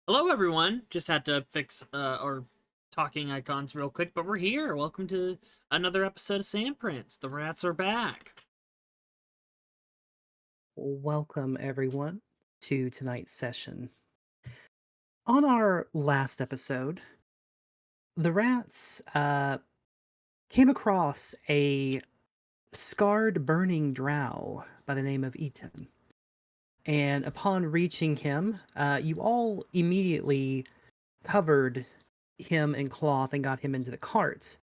Hello, everyone. Just had to fix our talking icons real quick, but we're here. Welcome to another episode of Sandprints. The rats are back. Welcome, everyone, to tonight's session. On our last episode, the rats came across a scarred, burning drow by the name of Eaton. And upon reaching him, you all immediately covered him in cloth and got him into the cart,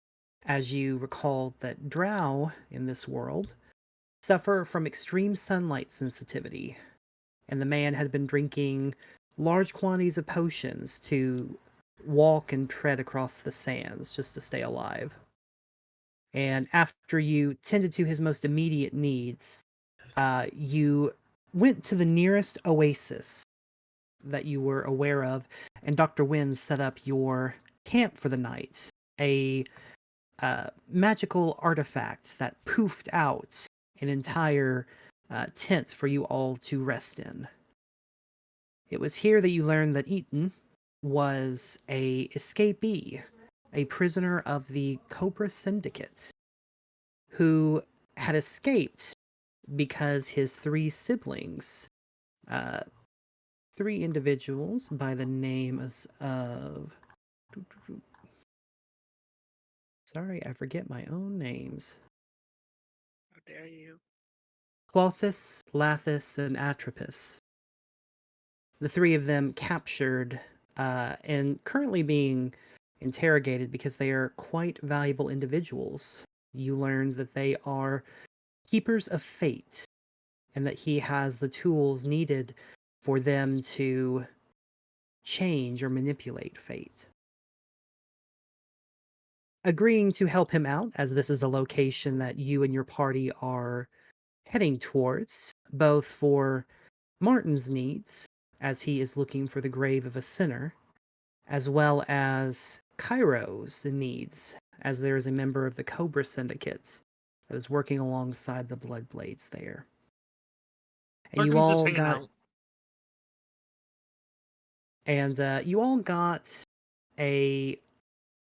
as you recalled that drow in this world suffer from extreme sunlight sensitivity, and the man had been drinking large quantities of potions to walk and tread across the sands just to stay alive. And after you tended to his most immediate needs, you went to the nearest oasis that you were aware of, and Dr. Wynn set up your camp for the night. A magical artifact that poofed out an entire tent for you all to rest in. It was here that you learned that Eaton was a escapee, a prisoner of the Cobra Syndicate, who had escaped because his three siblings, uh, three individuals by the names of... Sorry, I forget my own names. How dare you? Clothis, Lathis, and Atropus. The three of them captured and currently being interrogated because they are quite valuable individuals. You learned that they are keepers of fate and that he has the tools needed for them to change or manipulate fate. Agreeing to help him out, as this is a location that you and your party are heading towards, both for Martin's needs, as he is looking for the grave of a sinner, as well as Cairo's needs, as there is a member of the Cobra Syndicate that is working alongside the Bloodblades there. And you Markham's just all hanging got out. you all got a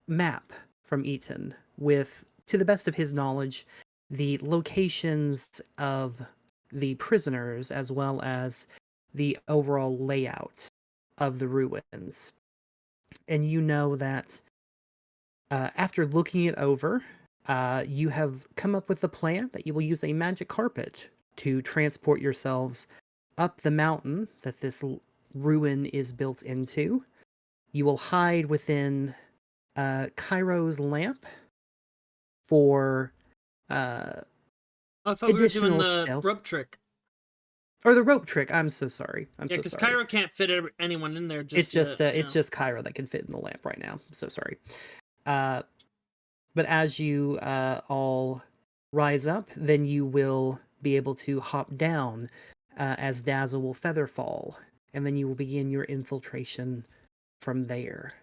map from Eaton with, to the best of his knowledge, the locations of the prisoners as well as the overall layout of the ruins. And you know that after looking it over, you have come up with a plan that you will use a magic carpet to transport yourselves up the mountain that this ruin is built into. You will hide within Cairo's lamp for uh, Oh, I thought we were doing additional the stealth. rope trick. Or the rope trick. I'm so sorry. I'm Yeah, so because sorry. Cairo can't fit anyone in there It's just just yet. it's just Cairo that can fit in the lamp right now. I'm so sorry. Uh, but as you all rise up, then you will be able to hop down as Dazzle will feather fall, and then you will begin your infiltration from there.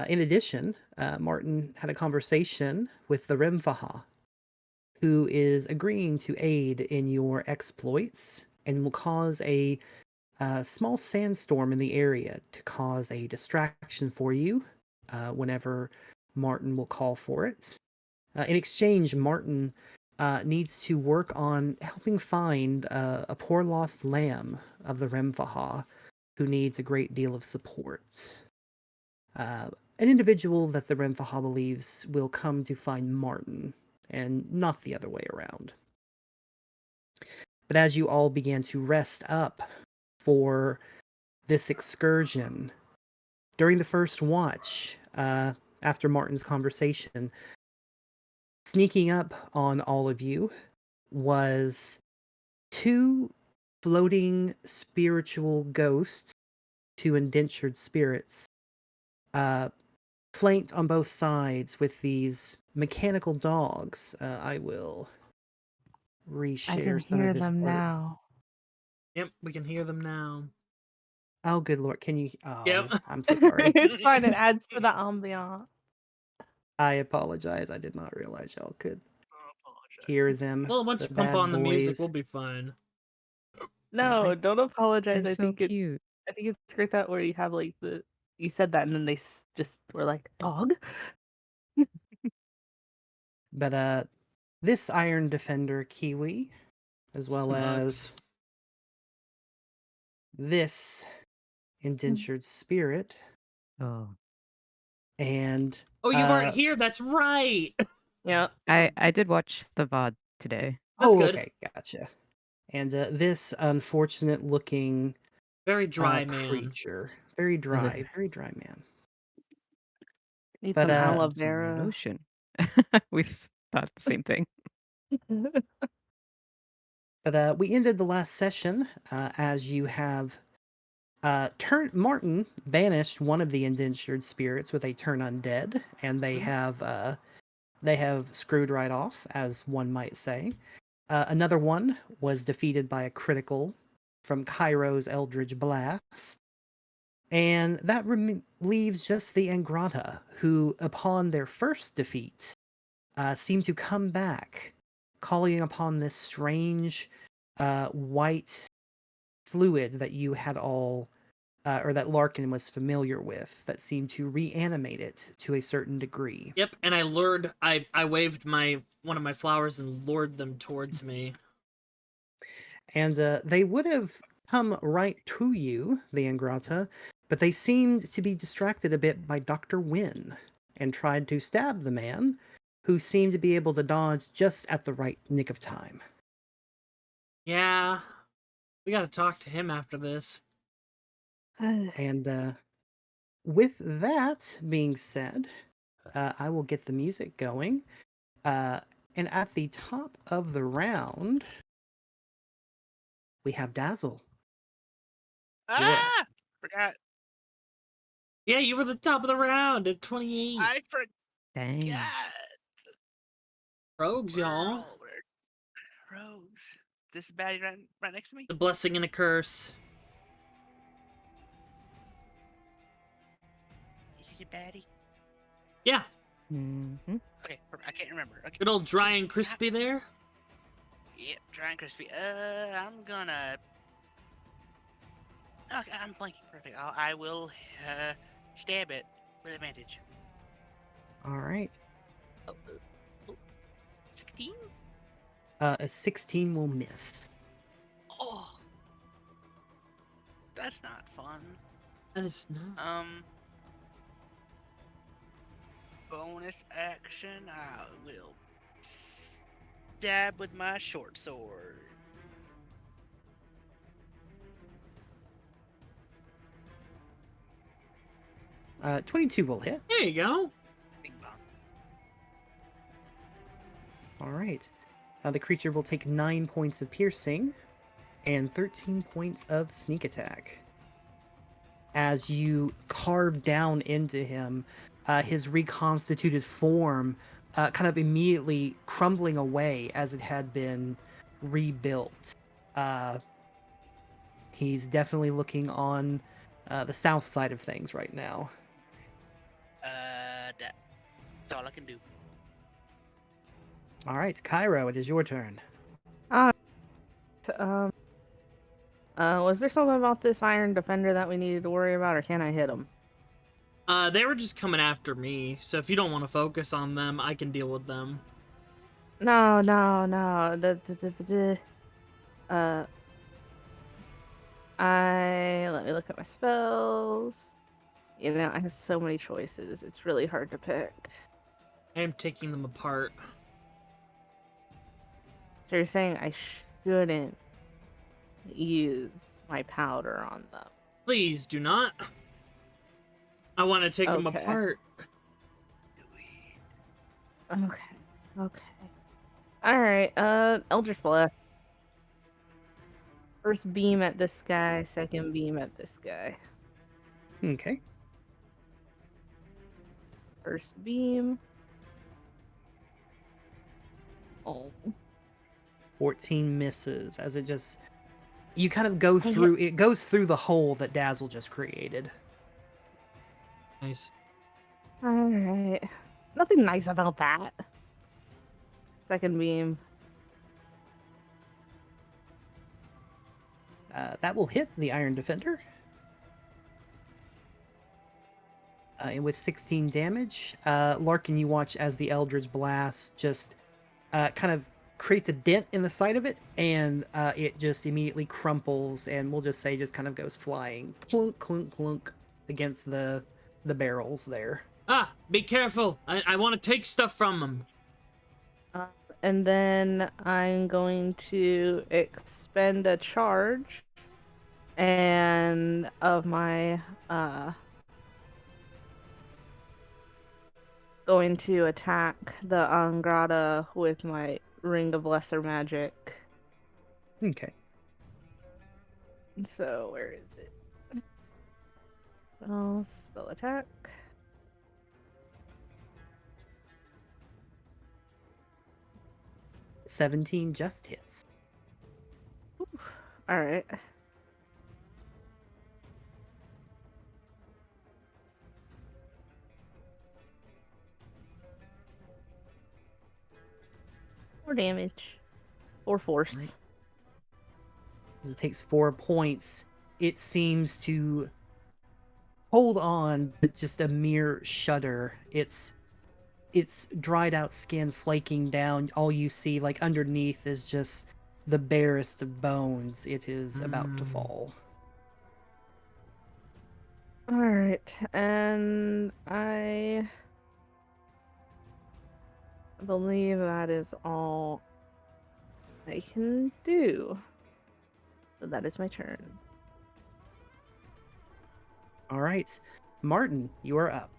In addition, Martin had a conversation with the Remfaha, who is agreeing to aid in your exploits and will cause a small sandstorm in the area to cause a distraction for you whenever Martin will call for it. In exchange, Martin needs to work on helping find a poor lost lamb of the Remfaha who needs a great deal of support. Uh, an individual that the Remfaha believes will come to find Martin, and not the other way around. But as you all began to rest up for this excursion, during the first watch, after Martin's conversation, sneaking up on all of you was two floating spiritual ghosts, two indentured spirits, uh, flanked on both sides with these mechanical dogs. I will I can reshare some of hear this them art. now. Yep, we can hear them now. Oh, good lord! Can you? Yep. Oh, I'm so sorry. It's fine. It adds to the ambiance. I apologize. I did not realize y'all could hear them. Well, once The you pump on bad the music, we'll boys. be fine. No, I don't apologize. They're I so think it's cute. I think it's great that where you have like you said that and then they just were like dog. But this Iron Defender Kiwi, as well Smugs. as this Indentured Spirit, Oh, and Oh, you weren't here. That's right. Yeah. I did watch the VOD today. That's oh, good. okay, gotcha. And this unfortunate looking Very dry man. creature, very dry man. Need But some aloe Some vera. lotion. We thought the same thing. But we ended the last session as you have Martin banished one of the indentured spirits with a turn undead, and they have screwed right off, as one might say. Another one was defeated by a critical from Cairo's Eldritch Blast. And that leaves just the Angrata, who, upon their first defeat, seem to come back, calling upon this strange white fluid that you had all, or that Larkin was familiar with, that seemed to reanimate it to a certain degree. Yep, and I waved one of my flowers and lured them towards me. And they would have come right to you, the Angrata, but they seemed to be distracted a bit by Dr. Wynn and tried to stab the man, who seemed to be able to dodge just at the right nick of time. Yeah, we gotta talk to him after this. And with that being said, I will get the music going. And at the top of the round, we have Dazzle. You're up. Ah! Forgot. Yeah, you were the top of the round at 28. I forgot. Dang. Rogues, y'all. Rogues. This baddie right next to me? The blessing and a curse. This is a baddie? Yeah, Mm-hmm. Okay, I can't remember. Okay. good old dry and crispy there. Yep, dry and crispy. I'm gonna... Okay, I'm flanking. Perfect. I will stab it with advantage. All right. 16? A 16 will miss. Oh, that's not fun. That is not. Bonus action. I will stab with my short sword. Uh, 22 will hit. There you go. Bing bong. All right. The creature will take 9 points of piercing and 13 points of sneak attack. As you carve down into him, his reconstituted form kind of immediately crumbling away as it had been rebuilt. He's definitely looking on the south side of things right now. That's all I can do. All right, Cairo, it is your turn. Was there something about this Iron Defender that we needed to worry about, or can I hit him? They were just coming after me, so if you don't want to focus on them, I can deal with them. No. Let me look at my spells. You know, I have so many choices. It's really hard to pick. I am taking them apart. So you're saying I shouldn't use my powder on them? Please do not. I want to take them Okay. apart. Okay. Alright, Eldritch Blast. First beam at this guy, second beam at this guy. Okay. First beam. Oh. 14 misses as it just... You kind of go Dang it. through... It goes through the hole that Dazzle just created. Nice. Alright. Nothing nice about that. Second beam. That will hit the Iron Defender. and with 16 damage. Larkin, you watch as the Eldritch Blast just kind of creates a dent in the side of it, and it just immediately crumples, and we'll just say just kind of goes flying, clunk, clunk, clunk, against the barrels there. Ah, be careful. I want to take stuff from him. Uh, and then I'm going to expend a charge and of my going to attack the Angrata with my Ring of Lesser Magic. Okay. So where is it? Spell attack. – 17 just hits. All right. More damage. Or force. Right. As it takes 4 points, it seems to hold on, but just a mere shudder. Its dried out skin flaking down. All you see, like underneath, is just the barest of bones. It is about to fall. All right, and I believe that is all I can do. So that is my turn. All right, Martin, you are up.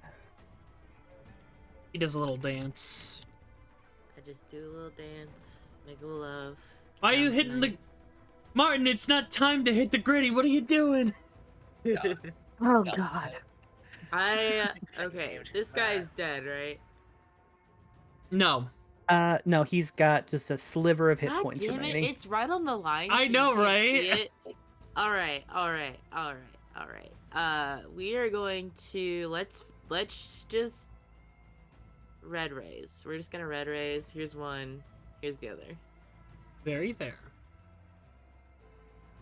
He does a little dance. I just do a little dance, make a little love. Why are you Sounds hitting nice. the... Martin, it's not time to hit the gritty. What are you doing? Oh Yeah. God. Okay, this guy's dead, right? No. No, he's got just a sliver of hit God points damn remaining. it, it's right on the line. I so know, you can't right? see it. Alright. We are going to let's just red raise. We're just gonna red raise. Here's one, here's the other. Very fair.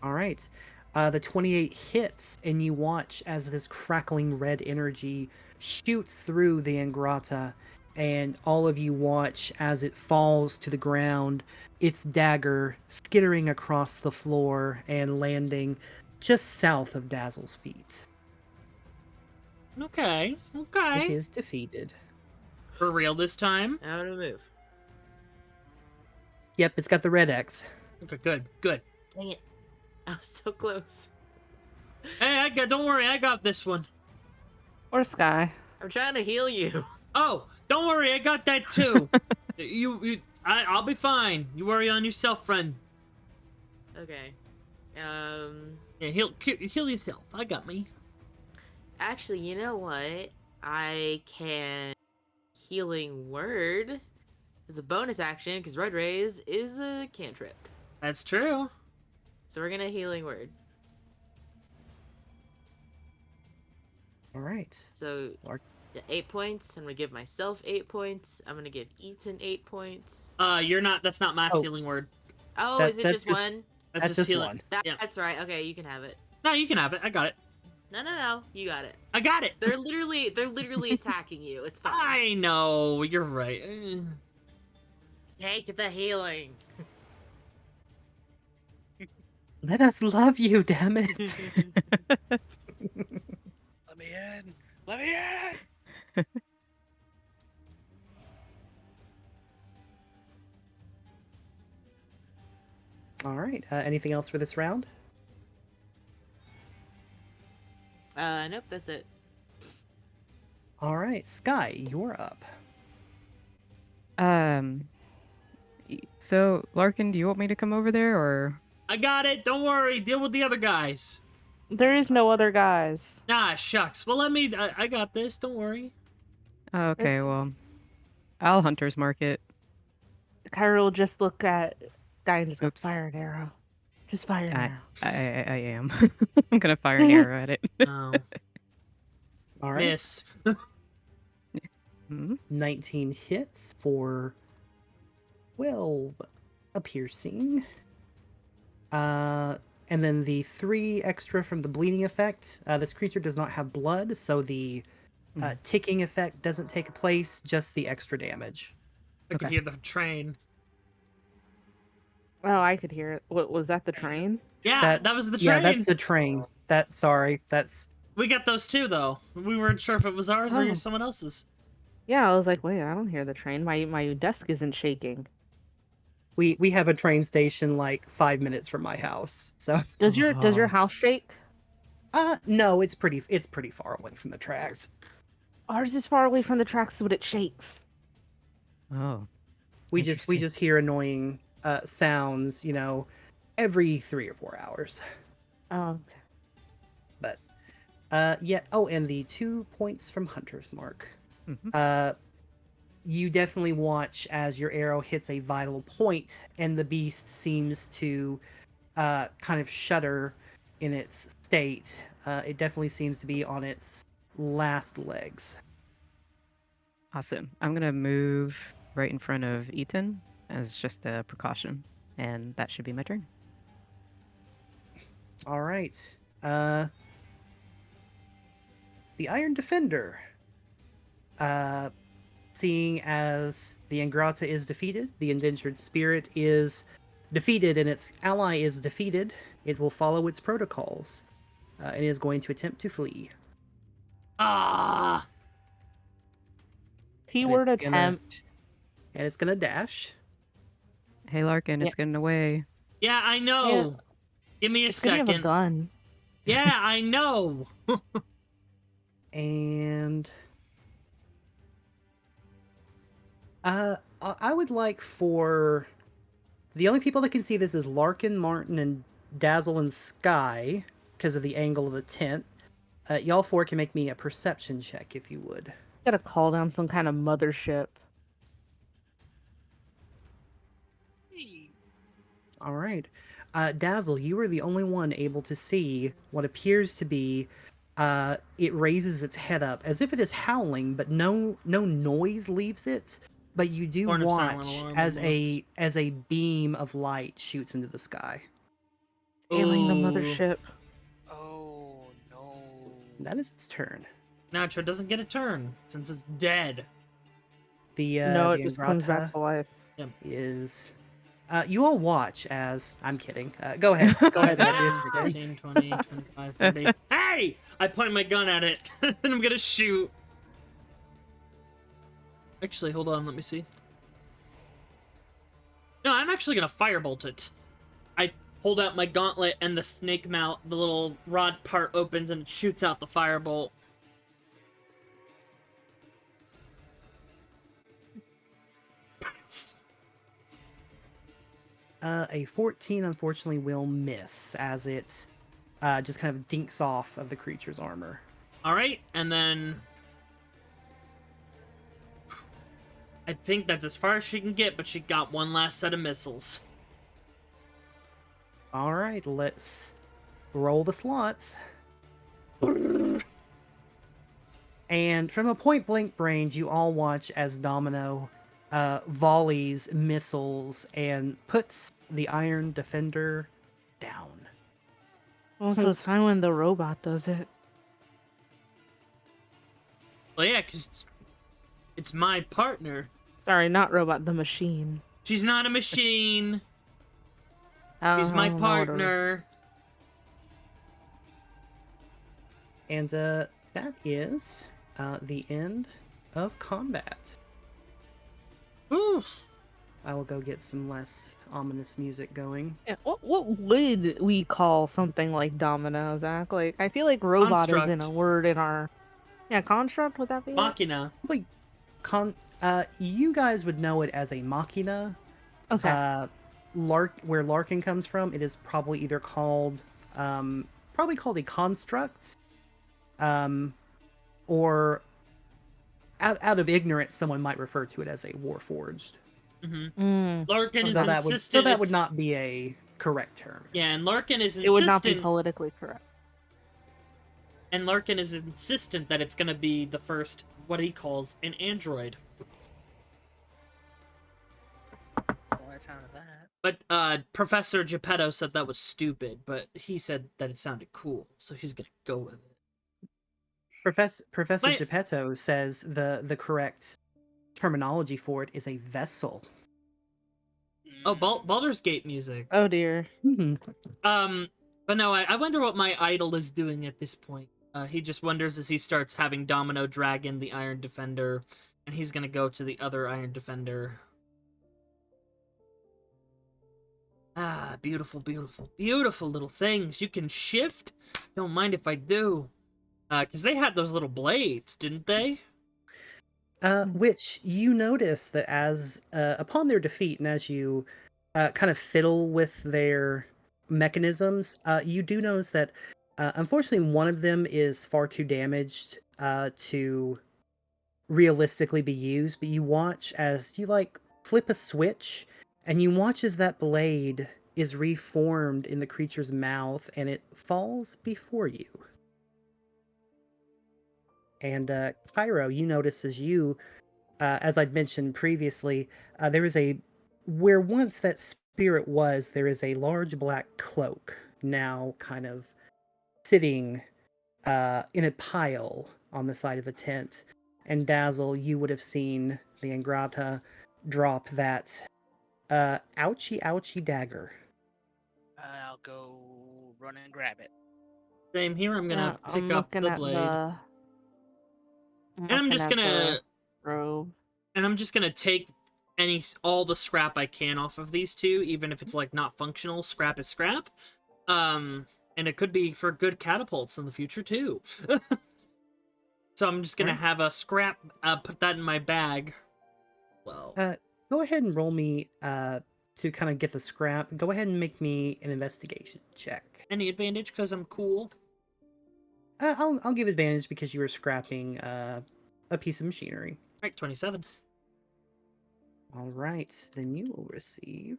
All right. The 28 hits, and you watch as this crackling red energy shoots through the Ingrata, and all of you watch as it falls to the ground, its dagger skittering across the floor and landing just south of Dazzle's feet. Okay. It Okay. is defeated. For real this time? Now to move. Yep, it's got the red X. Okay, good. Good. Dang it. I was so close. Hey, don't worry, I got this one. Or Sky. I'm trying to heal you. Oh, don't worry, I got that too. I'll be fine. You worry on yourself, friend. Okay. Yeah, heal yourself. I got me. Actually, you know what? I can healing word as a bonus action because red raise is a cantrip. That's true. So we're gonna healing word. All right. So Lark. 8 points. I'm gonna give myself 8 points. I'm gonna give Eaton 8 points. That's not mass Oh. healing word. Oh, That- is it that's just just- one? That's just healing. one. Yeah. That's right. Okay, you can have it. No, you can have it. I got it. No. You got it. I got it. They're literally attacking you. It's fine. I know. You're right. Take the healing. Let us love you, damn it. Let me in. Let me in. All right. Anything else for this round? Nope, that's it. All right, Sky, you're up. So Larkin, do you want me to come over there or? I got it. Don't worry. Deal with the other guys. There is no other guys. Nah, shucks. Well, I got this. Don't worry. Oh, okay, well, I'll Hunter's Market. Kyra will just look at Sky and just go, Oops. fire an arrow. Just fire an arrow. I am. I'm gonna fire an arrow at it. Oh, All right. miss. Hmm? 19 hits for 12 a piercing. And then the 3 extra from the bleeding effect. This creature does not have blood, so the ticking effect doesn't take place, just the extra damage. I can Okay. hear the train. Oh, I could hear it. What was that? The train? Yeah, that was the Yeah, train. that's the train. That's We got those too, though. We weren't sure if it was ours or Oh. someone else's. Yeah, I was like, wait, I don't hear the train. My desk isn't shaking. we have a train station like 5 minutes from my house. So Does your Oh. house shake? no, it's pretty far away from the tracks. Ours is far away from the tracks, but it shakes. Oh. We Interesting. just hear annoying sounds, every 3 or 4 hours. Oh, okay. But yeah. Oh, and the 2 points from Hunter's Mark. Mhm. You definitely watch as your arrow hits a vital point, and the beast seems to kind of shudder in its state. It definitely seems to be on its last legs. Awesome. I'm gonna move right in front of Ethan as just a precaution, and that should be my turn. All right. The Iron Defender. Seeing as the Ingrata is defeated, the Indentured Spirit is defeated, and its ally is defeated, it will follow its protocols and is going to attempt to flee. Ah, Keyword attempt. And it's gonna dash. Hey, Larkin, Yeah. it's getting away. yeah, I know. Give me a It's good you have a second. gun. Yeah, I know. And I would like for the only people that can see this is Larkin, Martin, and Dazzle and Sky because of the angle of the tent. Y'all four can make me a perception check if you would. Gotta call down some kind of mothership. All right. Dazzle, you are the only one able to see what appears to be it raises its head up as if it is howling, but no noise leaves it. But you do Horn of silent watch alarm as almost. a beam of light shoots into the sky. Failing the Ooh. mothership. Oh no. That is its turn. Nacho doesn't get a turn since it's dead. No, The it just comes back Ingrata to life. is you all watch as I'm kidding. Go ahead. Go ahead, Andreas. 15, 20, 25, 30. Hey! I point my gun at it, and I'm gonna shoot. Actually, hold on, let me see. No, I'm actually gonna firebolt it. I hold out my gauntlet, and the snake mouth, the little rod part opens, and it shoots out the firebolt. A 14 unfortunately will miss as it just kind of dinks off of the creature's armor. Alright, and then... I think that's as far as she can get, but she got one last set of missiles. All right, let's roll the slots. And from a point blank range, you all watch as Domino volleys missiles and puts the Iron Defender down. Most of the time when the robot does it. Well, yeah, because it's my partner. Sorry, not robot, the machine. She's not a machine. She's I my don't know what a- partner. And that is the end of combat. Oof. I will go get some less ominous music going. Yeah, what would we call something like domino, Zach? Like, I feel like robot isn't a Construct. word in our... Yeah, construct, would that be it? Machina. Like, you guys would know it as a machina. Okay. Where Larkin comes from, it is probably either called a construct, or out of ignorance, someone might refer to it as a warforged. Mm-hmm. Mm, Larkin is So insistent. that would it's- not be a correct term. Yeah, and Larkin is insistent. it would not be politically correct. And Larkin is insistent that it's gonna be the first, what he calls, an android. Well, I sounded that. But Professor Geppetto said that was stupid, but he said that it sounded cool, so he's gonna go with it. Professor Wait. Geppetto says the correct terminology for it is a vessel. Oh, Baldur's Gate music. Oh dear. Mhm. But no, I wonder what my idol is doing at this point. He just wonders as he starts having Domino Dragon, the Iron Defender, and he's gonna go to the other Iron Defender. Ah, beautiful, beautiful, beautiful little things. You can shift. Don't mind if I do. Because they had those little blades, didn't they? Which you notice that as upon their defeat, and as you kind of fiddle with their mechanisms, you do notice that unfortunately one of them is far too damaged to realistically be used. But you watch as you like flip a switch, and you watch as that blade is reformed in the creature's mouth, and it falls before you. And Cairo, you notice as you as I'd mentioned previously, there is where once that spirit was, there is a large black cloak now kind of sitting in a pile on the side of the tent. And Dazzle, you would have seen the Ingrata drop that ouchie ouchie dagger. I'll go run and grab it. Same here. I'm gonna Yeah, pick I'm up looking the at blade, the. I'm and I'm looking just at gonna the robe. take all the scrap I can off of these two, even if it's like not functional. Scrap is scrap. And it could be for good catapults in the future too. So I'm just gonna Alright. have a scrap. Put that in my bag. Well, Go ahead and roll me to kind of get the scrap. Go ahead and make me an investigation check. any advantage because I'm cool. I'll give advantage because you were scrapping a piece of machinery. Right, 27. All right, then you will receive.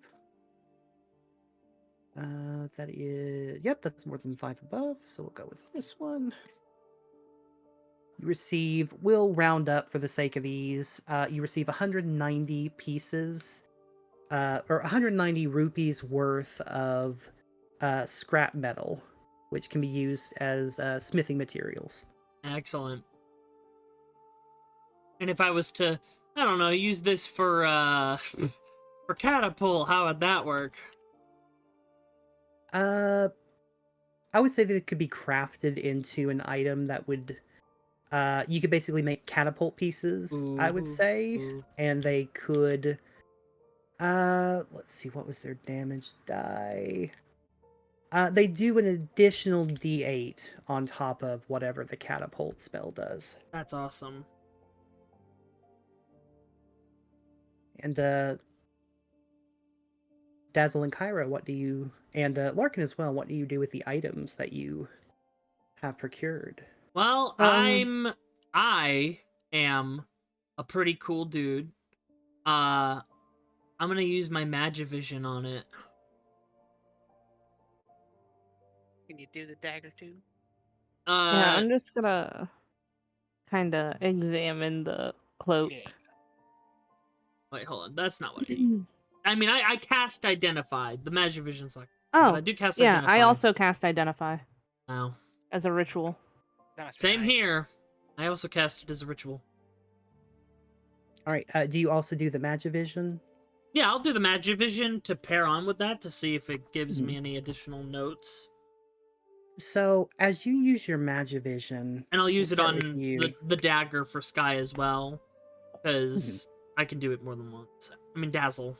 That is, yep, that's more than 5 above, so we'll go with this one. You receive, we'll round up for the sake of ease. You receive 190 pieces, or 190 rupees worth of scrap metal, which can be used as smithing materials. Excellent. And if I was to, I don't know, use this for for catapult, how would that work? I would say that it could be crafted into an item that would you could basically make catapult pieces, I would say, Ooh. and they could let's see, what was their damage die? They do an additional d8 on top of whatever the catapult spell does. That's awesome. And Dazzle and Kyra, what do you, and Larkin as well, what do you do with the items that you have procured? Well, I am a pretty cool dude. I'm gonna use my Magivision on it. Can you do the dagger too? Yeah, I'm just gonna kind of examine the cloak. Yeah. Wait, hold on. That's not what I mean. I mean, I cast Identify. The Magivision's like, but I Oh, do cast yeah, Identify. I also cast Identify Wow. as a ritual. That must be Same nice. here. I also cast it as a ritual. All right, do you also do the Magivision? Yeah, I'll do the Magivision to pair on with that to see if it gives Mhm. me any additional notes. So, as you use your Magivision, And I'll use it start with on you. the dagger for Sky as well, because I can do it more than once. I mean, Dazzle.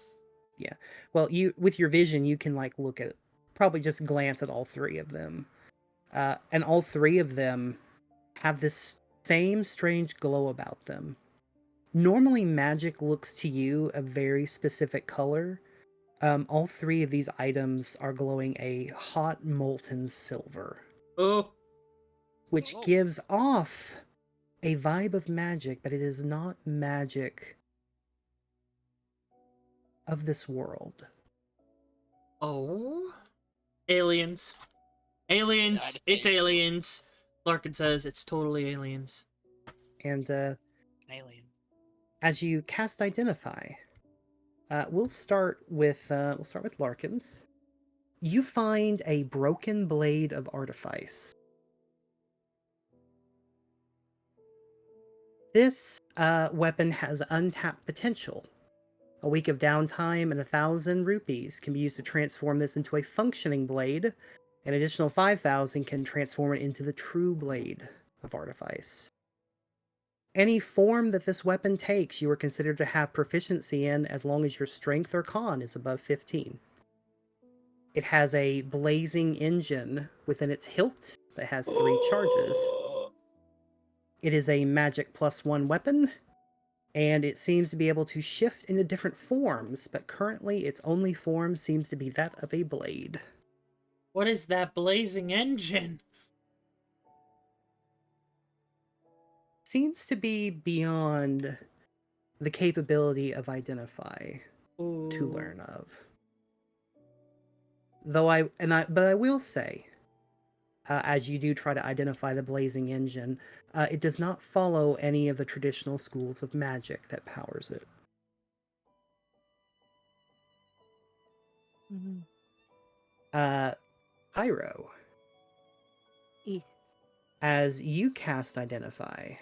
Well, you with your vision, you can like look at, probably just glance at all three of them, and all three of them have this same strange glow about them. Normally, magic looks to you a very specific color. All three of these items are glowing a hot molten silver, Oh, which Oh. gives off a vibe of magic, but it is not magic of this world. oh, aliens, aliens. I'd It's say so. aliens. Larkin says it's totally aliens. And Alien. as you cast Identify, we'll start with Larkins. You find a broken blade of artifice. This weapon has untapped potential. A week of downtime and 1,000 rupees can be used to transform this into a functioning blade. An additional 5,000 can transform it into the true blade of Artifice. Any form that this weapon takes, you are considered to have proficiency in as long as your strength or con is above 15. It has a blazing engine within its hilt that has 3 charges. It is a magic +1 weapon, and it seems to be able to shift into different forms, but currently its only form seems to be that of a blade. What is that blazing engine? Seems to be beyond the capability of Identify Ooh. to learn of. But I will say, as you do try to identify the blazing engine, it does not follow any of the traditional schools of magic that powers it. Mhm. Pyro, Eh. as you cast Identify,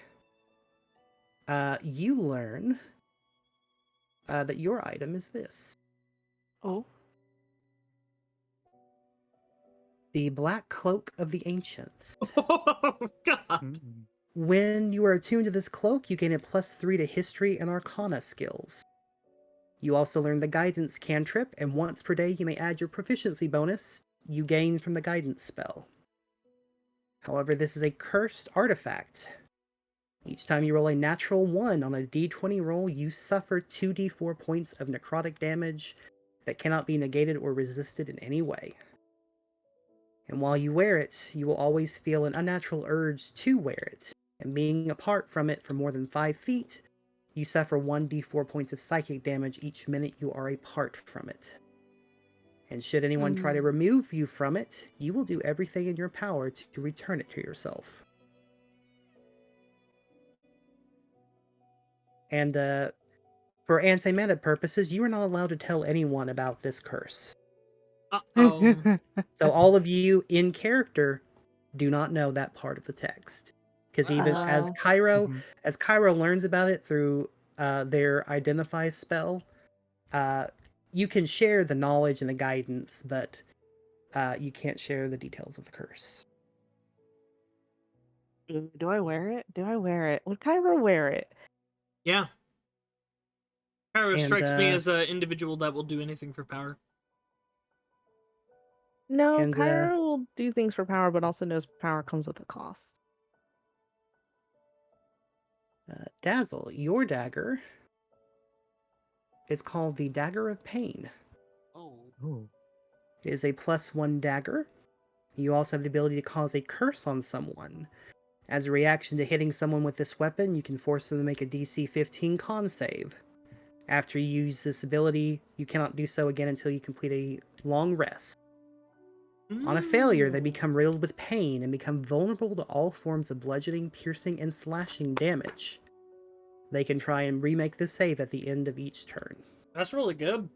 you learn that your item is this. Oh. The Black Cloak of the Ancients. Oh, God. Mm. When you are attuned to this cloak, you gain a +3 to History and Arcana skills. You also learn the Guidance cantrip, and once per day you may add your proficiency bonus you gain from the Guidance spell. However, this is a cursed artifact. Each time you roll a natural 1 on a d20 roll, you suffer 2d4 points of necrotic damage that cannot be negated or resisted in any way. And while you wear it, you will always feel an unnatural urge to wear it, and being apart from it for more than 5 feet, you suffer 1d4 points of psychic damage each minute you are apart from it. And should anyone try to remove you from it, you will do everything in your power to return it to yourself. And for anti-meta purposes, you are not allowed to tell anyone about this curse. Uh-oh. So all of you in character do not know that part of the text. Because even as Uh-oh. Cairo learns about it through their Identify spell, you can share the knowledge and the guidance, but you can't share the details of the curse. Do I wear it? Do I wear it? Would Kyra wear it? Yeah. Pyro And, strikes me as an individual that will do anything for power. No, And, Kyra will do things for power, but also knows power comes with a cost. Dazzle, your dagger is called the Dagger of Pain. Oh. Ooh. It is a +1 dagger. You also have the ability to cause a curse on someone. As a reaction to hitting someone with this weapon, you can force them to make a DC 15 con save. After you use this ability, you cannot do so again until you complete a long rest. On a failure, they become riddled with pain and become vulnerable to all forms of bludgeoning, piercing, and slashing damage. They can try and remake this save at the end of each turn. That's really good.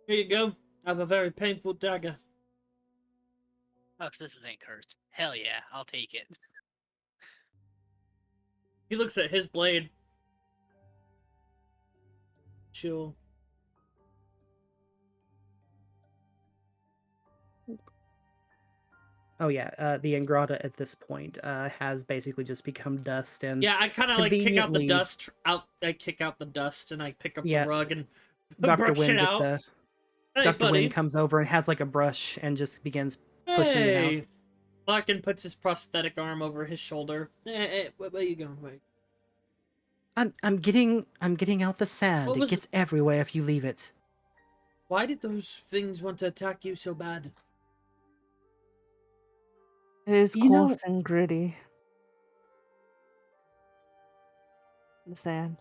Here you go. I have a very painful dagger. Oh, so this ain't cursed. Hell yeah, I'll take it. He looks at his blade. Chill. Oh yeah, the Ingrata at this point has basically just become dust and Yeah, I kind of like kick out the conveniently- dust out. I kick out the dust and I pick up Yeah. the rug and Dr. brush Wynn it gets out. a Hey, Dr. buddy. Wynn comes over and has like a brush and just begins pushing it out. Hey. Larkin puts his prosthetic arm over his shoulder. Hey, where you going? Wait. I'm getting out the sand. What It was- gets everywhere if you leave it. Why did those things want to attack you so bad? It is You know- coarse and gritty. The sand.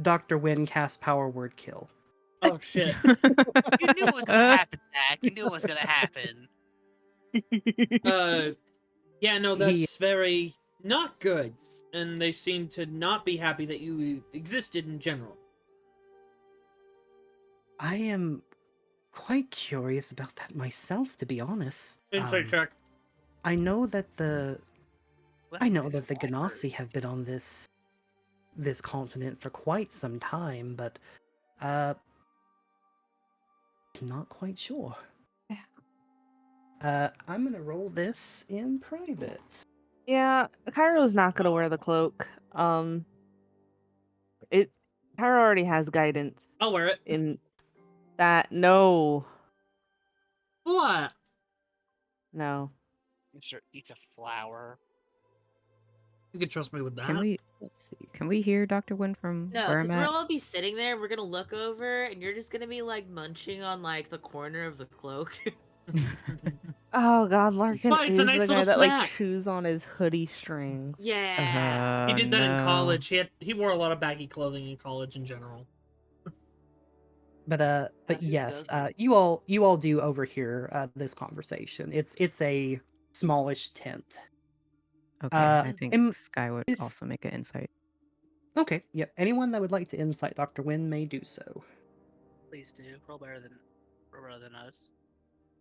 Dr. Wynn casts Power Word Kill. Oh shit. You knew it was gonna happen, Zach. You knew it was gonna happen. Yeah, no, He- that's very not good. And they seem to not be happy that you existed in general. I am quite curious about that myself, to be honest. Insight check. I know that the It's like Ganassi hers. have been on this continent for quite some time, but not quite sure. I'm gonna roll this in private. Yeah, Cairo's not gonna wear the cloak. It Cairo already has guidance I'll wear it. in that. No, What? no. Mr. Eats a flower. You can trust me with that. Can we Let's see. can we hear Dr. Wynn from No, where because I'm we'll at? all be sitting there. We're gonna look over, and you're just gonna be like munching on like the corner of the cloak. Oh God, Larkin But it's a is nice the little guy that like snack. chews on his hoodie strings. Yeah. He Oh, did that in no. college. He wore a lot of baggy clothing in college in general. But Who yes, doesn't? you all do overhear this conversation. It's a smallish tent. Okay, I think And Sky would if also make an insight. okay, yep. Anyone that would like to insight Dr. Wynn may do so. Please do. Roll better than us.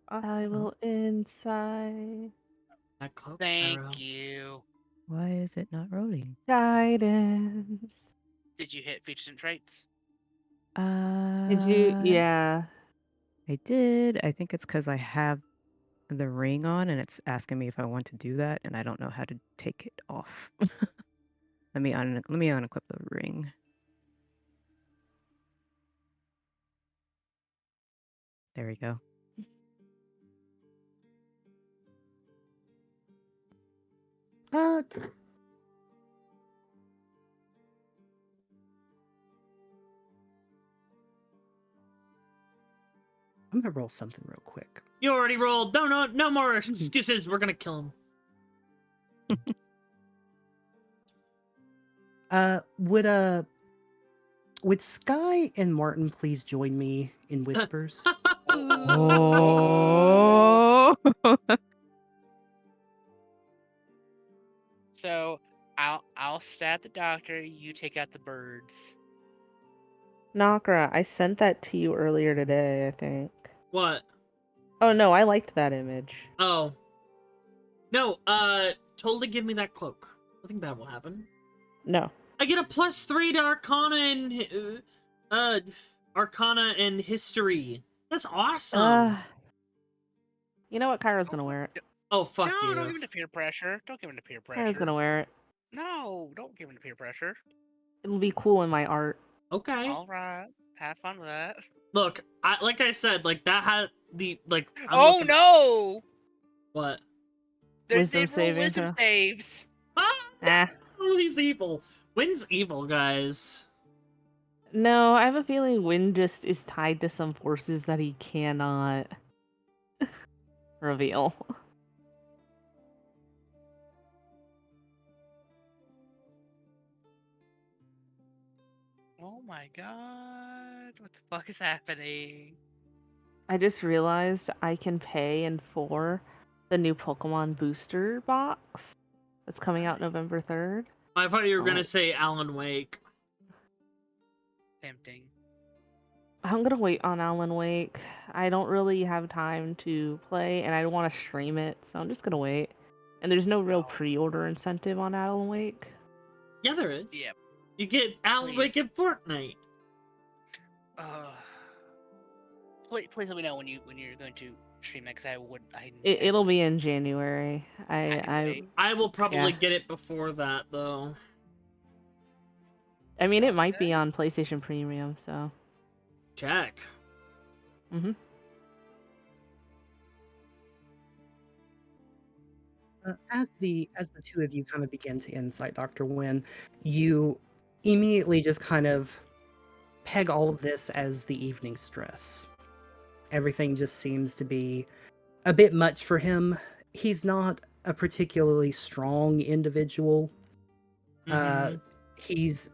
I will insight That cloak, Thank Arrow. you. Why is it not rolling? guidance. Did you hit features and traits? Did you? Uh, Yeah. I did. I think it's because I have the ring on and it's asking me if I want to do that, and I don't know how to take it off. Let me unequip the ring. There we go. Uh, I'm gonna roll something real quick. You already rolled. No more excuses. We're gonna kill him. Would Sky and Martin please join me in whispers? Oh. So I'll stab the doctor. You take out the birds. Nakra, I sent that to you earlier today, I think. What? Oh no, I liked that image. Oh. No, totally give me that cloak. I think that will happen. No. I get a +3 to Arcana and History. That's awesome. You know what? Cairo's gonna wear it. Oh, fuck No, you. don't give him the peer pressure. Don't give him the peer Cairo's pressure. gonna wear it. No, don't give him the peer pressure. It'll be cool in my art. Okay. All right, have fun with that. Look, like I said, like that had the like. I don't know Oh if no! What? Wisdom They roll saving wisdom throw. saves. Ah. Oh, he's evil. Wynn's evil, guys. No, I have a feeling Win just is tied to some forces that he cannot reveal. Oh my god, what the fuck is happening? I just realized I can pay in for the new Pokemon booster box that's coming out November 3rd. I thought you were gonna Oh. say Alan Wake. Tempting. I'm gonna wait on Alan Wake. I don't really have time to play, and I don't want to stream it, so I'm just gonna wait. And there's no real Oh. pre-order incentive on Alan Wake. Yeah, there is. Yep. You get Alan Please. Wake in Fortnite. Please let me know when you're going to stream that, because I would. It'll be in January. I can wait. I will probably Yeah. get it before that, though. I mean, it might Okay. be on PlayStation Premium, so. Check. Mm-hmm. As the two of you kind of begin to insight Dr. Wynn, you immediately just kind of peg all of this as the evening stress. Everything just seems to be a bit much for him. He's not a particularly strong individual. Mhm. He's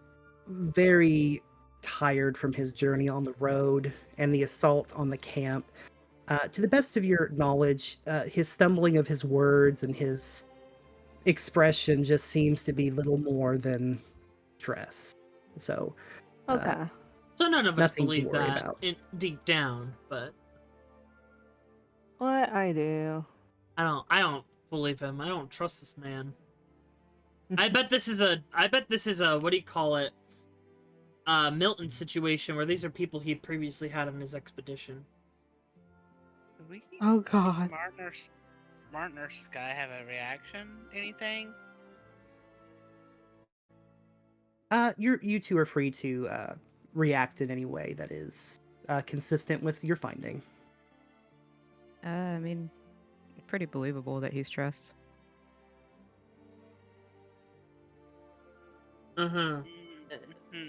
very tired from his journey on the road and the assault on the camp. To the best of your knowledge, his stumbling of his words and his expression just seems to be little more than stress. So, Okay. So none of us nothing to believe worry that about. deep down, but What I do? I don't believe him. I don't trust this man. I bet this is a what do you call it? Milton situation where these are people he previously had on his expedition. Did we Oh see God. Martin or Sky have a reaction? Anything? You two are free to react in any way that is consistent with your finding. I mean, pretty believable that he's stressed. Uh-huh.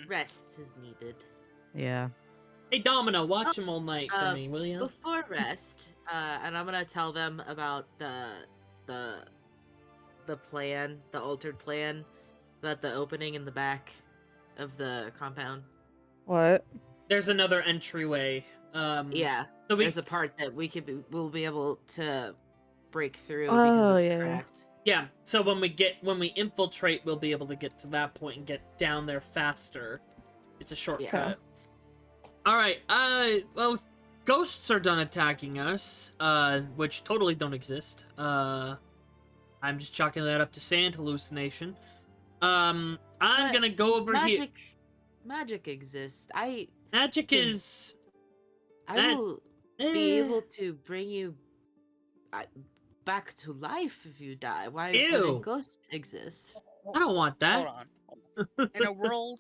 Rest is needed. Yeah. Hey Domino, watch him all night for me, will you? Before rest, and I'm gonna tell them about the plan, the altered plan, about the opening in the back of the compound. What? There's another entryway. Yeah, So there's a part that we'll be able to break through because Oh it's yeah. cracked. yeah. So when we infiltrate, we'll be able to get to that point and get down there faster. It's a shortcut. Okay. All right. Well, ghosts are done attacking us. Which totally don't exist. I'm just chalking that up to sand hallucination. I'm But gonna go over here. Magic exists. Magic can- is. I That- will be eh. able to bring you back to life if you die. Why Ew. wouldn't ghosts exist? I don't want that. Hold on. In a world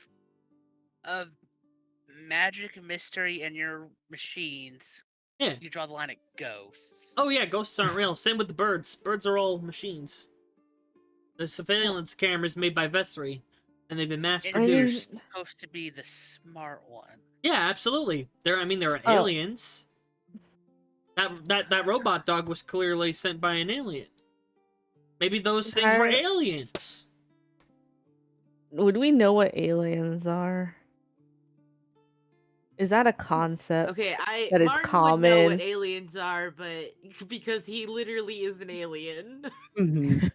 of magic, mystery, and your machines, Yeah. you draw the line at ghosts. Oh yeah, ghosts aren't real. Same with the birds. Birds are all machines. The surveillance cameras made by Vessery, and they've been mass And produced. you're supposed to be the smart one. Yeah, absolutely. There are Oh. aliens. That robot dog was clearly sent by an alien. Maybe those things were aliens. Would we know what aliens are? Is that a concept? Okay, That is Martin would know what common. aliens are, but because he literally is an alien. Mhm.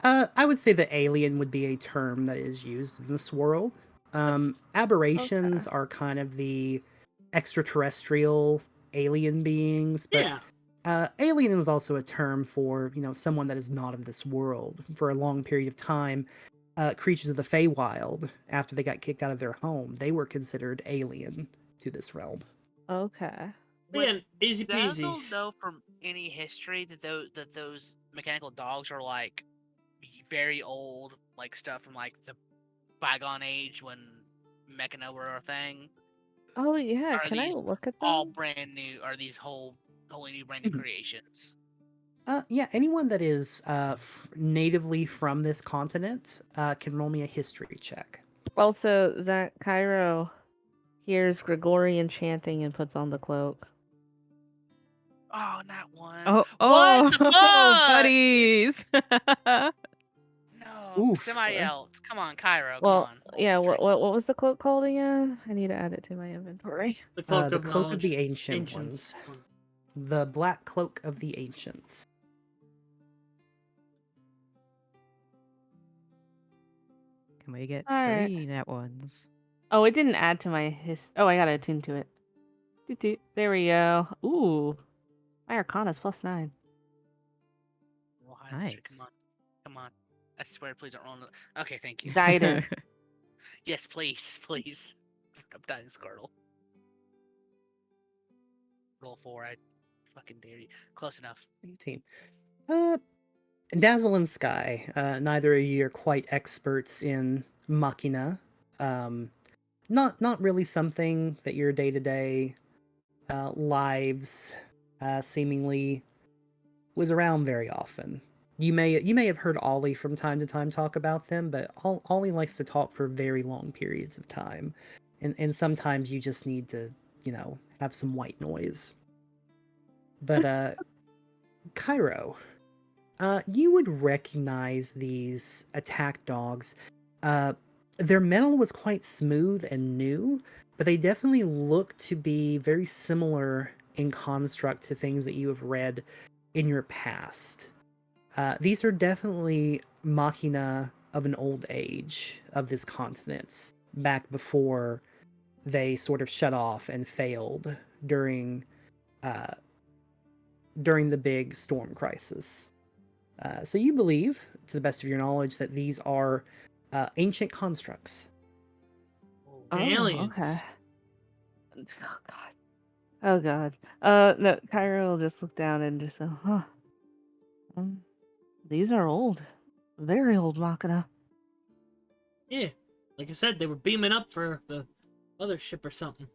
I would say that alien would be a term that is used in this world. Aberrations are kind of the extraterrestrial alien beings, but Yeah. alien is also a term for, someone that is not of this world. For a long period of time, creatures of the Feywild, after they got kicked out of their home, they were considered alien to this realm. Okay. Yeah, easy Does peasy. Dazzle know from any history that those mechanical dogs are like very old, like stuff from like the bygone age when Mechano were a thing? Oh yeah. Are Can I these look at all them? brand new? Are these wholly new brand new Mhm. creations? Yeah, anyone that is natively from this continent can roll me a history check. Also, Zach Cairo hears Gregorian chanting and puts on the cloak. Oh, not one. Oh, What the fuck? buddies. No, Oof. somebody else. Come on, Cairo. Come Well, on. roll yeah. history. What was the cloak called again? I need to add it to my inventory. The cloak The of Cloak of knowledge. the Ancient Ancients. Ones. The Black Cloak of the Ancients. Can we get Alright. 3 net ones? Oh, it didn't add to my Oh, I gotta attune to it. Doot doot. There we go. Ooh, my Arcana's +9. Roll high history. Come Nice. on. Come on. I swear, please don't roll. Okay, thank you. Guidance. Yes, please, please. I'm dying, Squirtle. Roll 4. I fucking dare you. Close enough. 18. Dazzle and Sky, neither of you are quite experts in Machina. Not really something that your day-to-day lives seemingly was around very often. You may have heard Ollie from time to time talk about them, but Ollie likes to talk for very long periods of time, and sometimes you just need to, have some white noise. But Cairo, you would recognize these attack dogs. Their metal was quite smooth and new, but they definitely look to be very similar in construct to things that you have read in your past. These are definitely machina of an old age of this continent, back before they sort of shut off and failed during during the big storm crisis. So you believe, to the best of your knowledge, that these are ancient constructs. Oh, Aliens. okay. Oh god. Oh god. No, Kyra will just look down and just say, huh. These are old. Very old Machina. Yeah, like I said, they were beaming up for the other ship or something.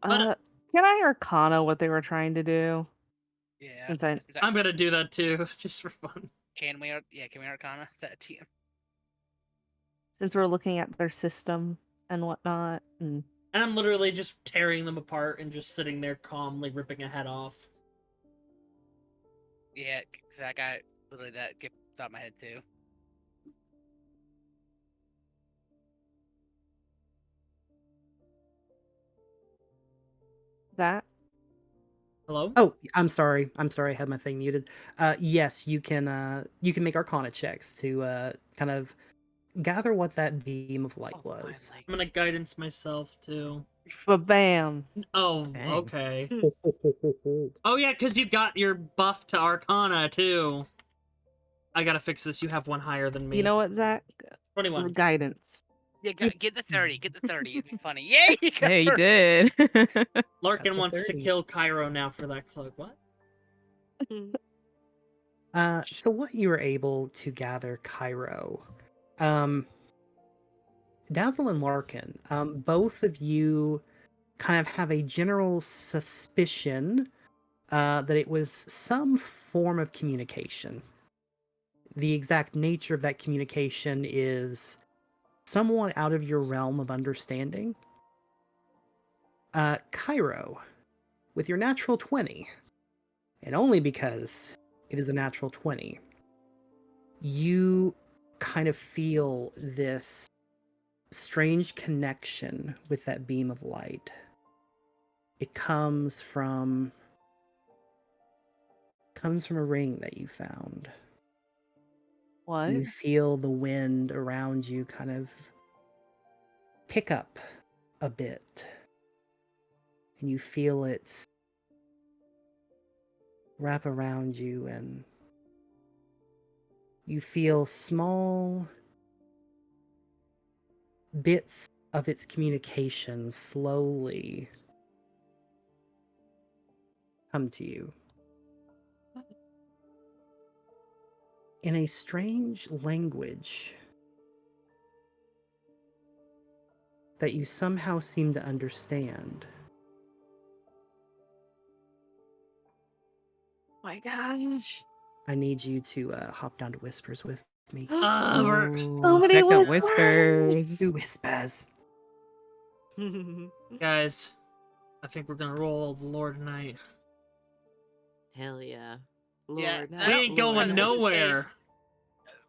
But Can I Arcana what they were trying to do? Yeah. Since I, Is that- I'm gonna do that too, just for fun. Can we? Yeah. Can we Arcana that team? since we're looking at their system and whatnot, and And I'm literally just tearing them apart and just sitting there calmly ripping a head off. Yeah. 'Cause that guy literally that kept thought in my head too. that. Hello? Oh, I'm sorry. I'm sorry. I had my thing muted. Yes, you can make Arcana checks to kind of gather what that beam of light Oh, was. finally. I'm gonna guidance myself too. But bam. Oh, Dang. okay. Oh yeah, because you got your buff to Arcana too. I gotta fix this. You have one higher than me. You know what, Zach? 21. Guidance. Yeah. Get the 30. Get the 30. It'd be funny. Yay! You got Hey, you perfect. did. Larkin That's a wants to 30. kill Cairo now for that cloak. What? So what you were able to gather, Cairo, Dazzle and Larkin, both of you kind of have a general suspicion that it was some form of communication. The exact nature of that communication is somewhat out of your realm of understanding. Cairo, with your natural 20, and only because it is a natural 20, you kind of feel this strange connection with that beam of light. It comes from a ring that you found. What? You feel the wind around you kind of pick up a bit. And you feel it wrap around you, and you feel small bits of its communication slowly come to you. In a strange language that you somehow seem to understand. My gosh. I need you to hop down to whispers with me. We're... So Ooh, many second whispers. Two whispers. Guys, I think we're gonna roll the lore tonight. Hell yeah. Yeah, Lord, we help, We ain't Lord. going the wisdom nowhere.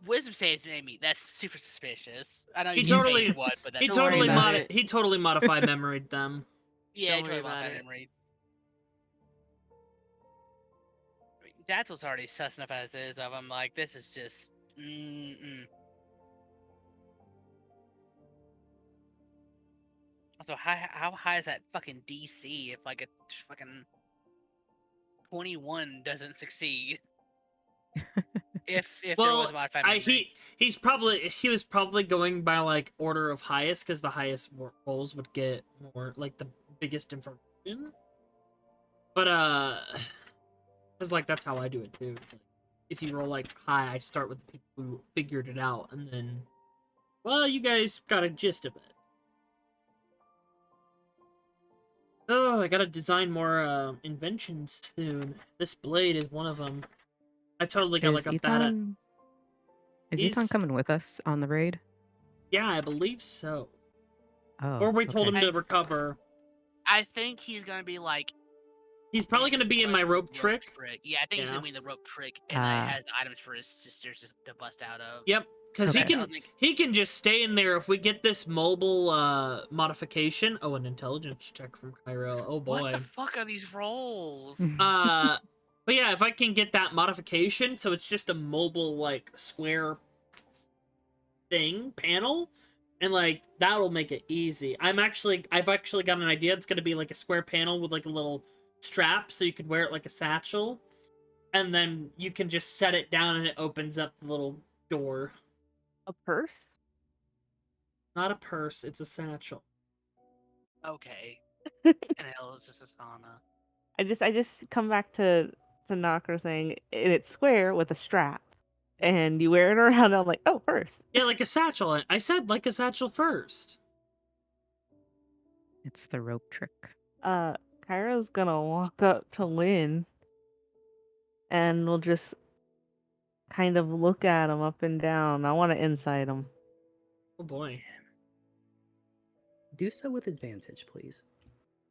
Wisdom saves made me. That's super suspicious. I know He you didn't say totally- what, but that's He Don't worry totally about it. he totally modified memoried them. Yeah, Don't he totally worry about modified it. memory. That's what's already sus enough as is of him. Like, this is just. Also, how high is that fucking DC if like a fucking 21 doesn't succeed? If there was a modified memory. He was probably going by like order of highest because the highest rolls would get more like the biggest information. But because like that's how I do it too. It's like if you roll like high, I start with the people who figured it out, and then well, you guys got a gist of it. Oh, I gotta design more inventions soon. This blade is one of them. I totally got Is like a bad. Eton coming with us on the raid? Yeah, I believe so. Oh, Or we told okay. him to recover. I think he's gonna be like. He's probably gonna be in my rope trick. Yeah, I think he's Yeah. gonna be in the rope trick, and it has items for his sisters to bust out of. Yep, because Okay. he can just stay in there if we get this mobile modification. Oh, an intelligence check from Cairo. Oh boy. What the fuck are these rolls? But yeah, if I can get that modification, so it's just a mobile like square thing panel, and like that'll make it easy. I've actually got an idea. It's gonna be like a square panel with like a little strap, so you could wear it like a satchel. and then you can just set it down and it opens up the little door. A purse? Not a purse, it's a satchel. Okay. And hell is this a sauna? I just come back to Knocker saying, and it's square with a strap, and you wear it around. I'm like, oh, purse. Yeah, like a satchel. I said like a satchel first. It's the rope trick. Kyra's gonna walk up to Lynn, and we'll just kind of look at him up and down. I want to insight him. Oh boy. Do so with advantage, please.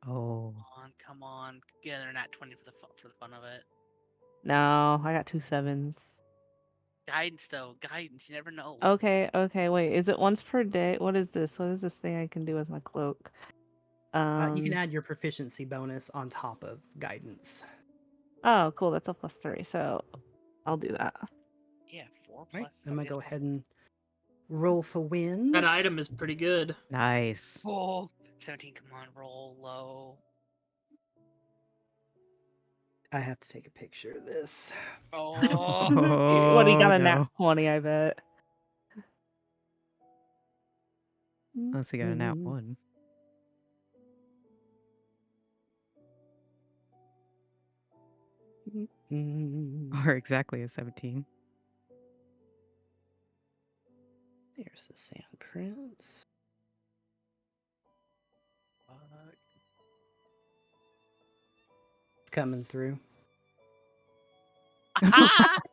Oh. Come on. Get another nat 20 for the fun of it. No, I got 2 sevens. Guidance, though. Guidance. You never know. Okay, wait. Is it once per day? What is this? What is this thing I can do with my cloak? You can add your proficiency bonus on top of guidance. Oh, cool. That's a +3, so I'll do that. Yeah, 4 Right, plus. I'm gonna go ahead and roll for win. That item is pretty good. Nice. Oh, 17. Come on, roll low. I have to take a picture of this. Oh. What, he got a nat no. 20, I bet. Unless he got a nat 1. Or exactly a 17. There's the sand prints. It's coming through.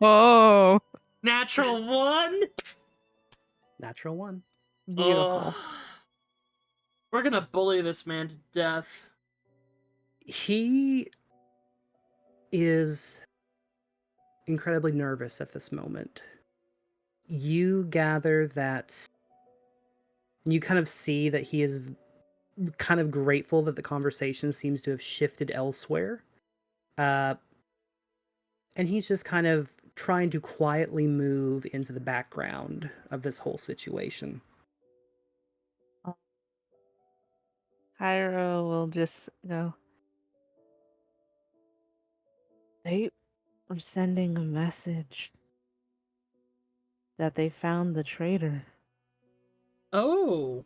Oh. Natural 1? Natural 1. Beautiful. We're gonna bully this man to death. He is incredibly nervous at this moment. You gather that you kind of see that he is kind of grateful that the conversation seems to have shifted elsewhere. And he's just kind of trying to quietly move into the background of this whole situation. Hyro will just go. They were sending a message that they found the traitor, Oh.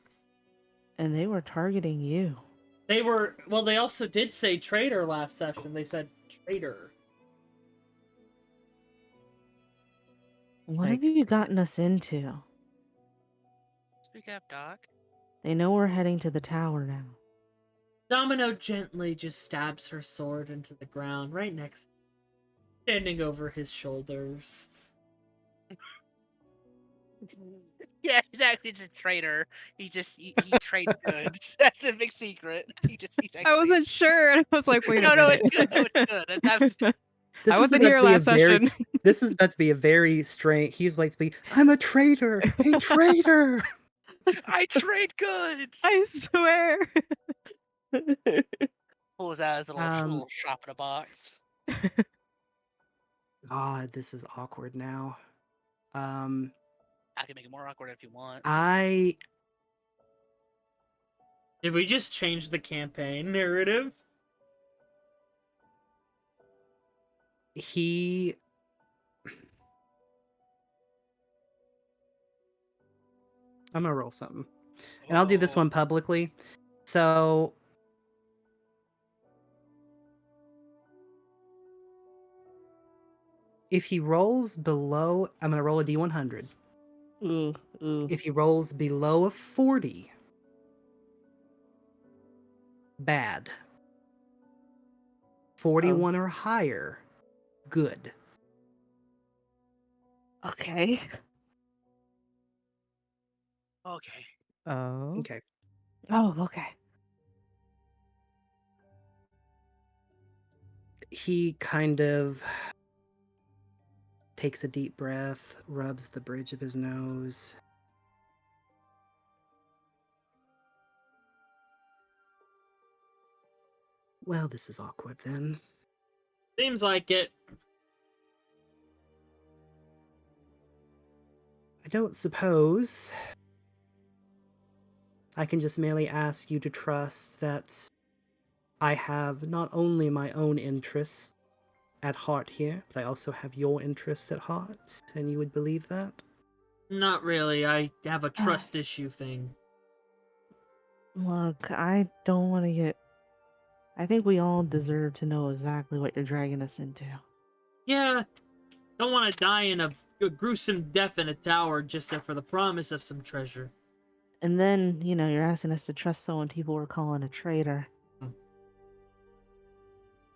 and they were targeting you. They were, well, they also did say traitor last session. They said traitor. What Like- have you gotten us into? Speak up, Doc. They know we're heading to the tower now. Domino gently just stabs her sword into the ground right next, standing over his shoulders. Yeah, exactly. It's a trader. He trades goods. That's the big secret. He's I actually... wasn't sure. And I was like, wait a No, minute. it's good. No, it's good. I wasn't here last session. This is about to be a very strange. He's like to be. I'm a traitor. A traitor. I trade goods. I swear. Pulls out his little Um, shop in a box. God, this is awkward now. I can make it more awkward if you want. Did we just change the campaign narrative? I'm gonna roll something. And I'll do this one publicly. So if he rolls below, I'm gonna roll a D100. Ooh. If he rolls below a 40, bad. 41 or higher, good. Okay. Okay. Oh. Okay. Oh, okay. He kind of takes a deep breath, rubs the bridge of his nose. Well, this is awkward then. Seems like it. I don't suppose I can just merely ask you to trust that I have not only my own interests, at heart here, but I also have your interests at heart, and you would believe that? Not really. I have a trust issue thing. Look, I don't want to get. I think we all deserve to know exactly what you're dragging us into. Yeah, don't want to die in a gruesome death in a tower just for the promise of some treasure. And then, you're asking us to trust someone people were calling a traitor.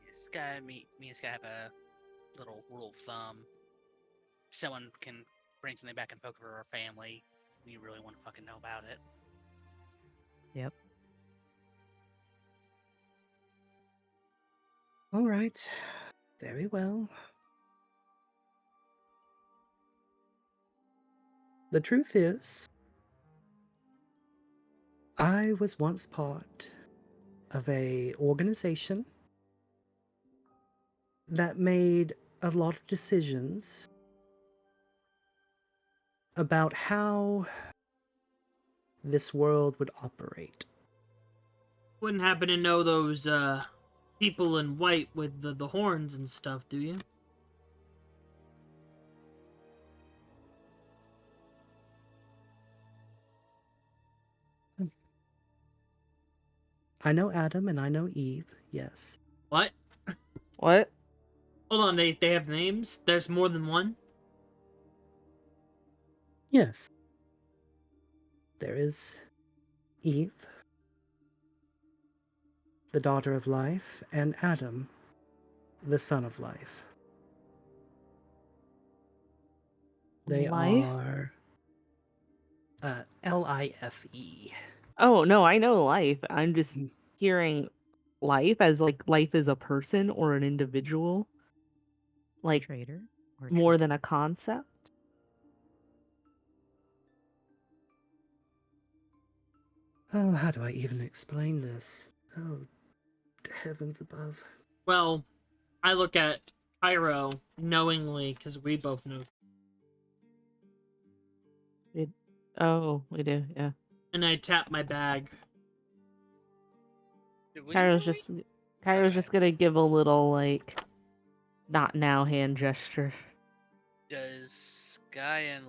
This guy, me and this guy have a little rule of thumb. Someone can bring something back and poke for our family. We really want to fucking know about it. Yep. All right. Very well. The truth is, I was once part of a organization that made a lot of decisions about how this world would operate. Wouldn't happen to know those people in white with the horns and stuff, do you? I know Adam and I know Eve, yes. What? What? Hold on, they have names? There's more than one? Yes. There is Eve, the daughter of life, and Adam, the son of life. They Life? are Life. Oh, no, I know life. I'm just Mm. hearing life as like life is a person or an individual, like Traitor or more traitor? than a concept. Oh, how do I even explain this? Oh, heavens above. Well, I look at Cairo knowingly, because we both know. Oh, we do, yeah. And I tap my bag. Do we Kairo's really? just Kairo's Okay. just gonna give a little like not now hand gesture. Does Guy and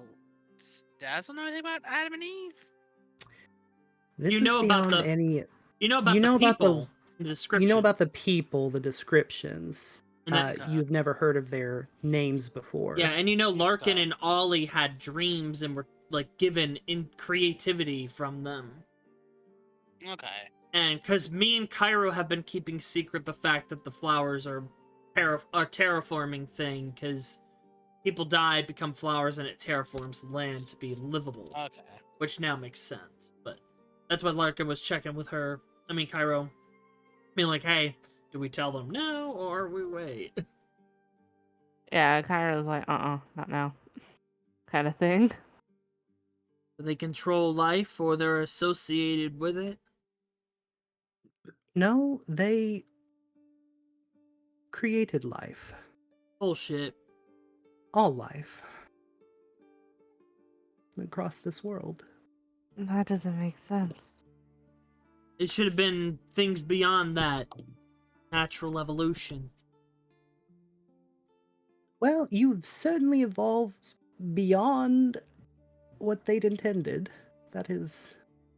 Dazzle know anything about Adam and Eve? This You is know about beyond the any. you know about You the know about people, the You description. know about the people, the descriptions. And that, Okay. You've never heard of their names before. yeah, and you know Larkin Okay. and Ollie had dreams and were like given in creativity from them. Okay. And because me and Cairo have been keeping secret the fact that the flowers are a terraforming thing, because people die, become flowers, and it terraforms the land to be livable. Okay. Which now makes sense. But that's what Larkin was checking with her. I mean, Cairo. Being like, hey, do we tell them now or we wait? Yeah, Kairo's like, not now. Kind of thing. Do they control life or they're associated with it? No, they created life. Bullshit. All life. Across this world. That doesn't make sense. It should have been things beyond that. Natural evolution. Well, you've certainly evolved beyond what they'd intended. That is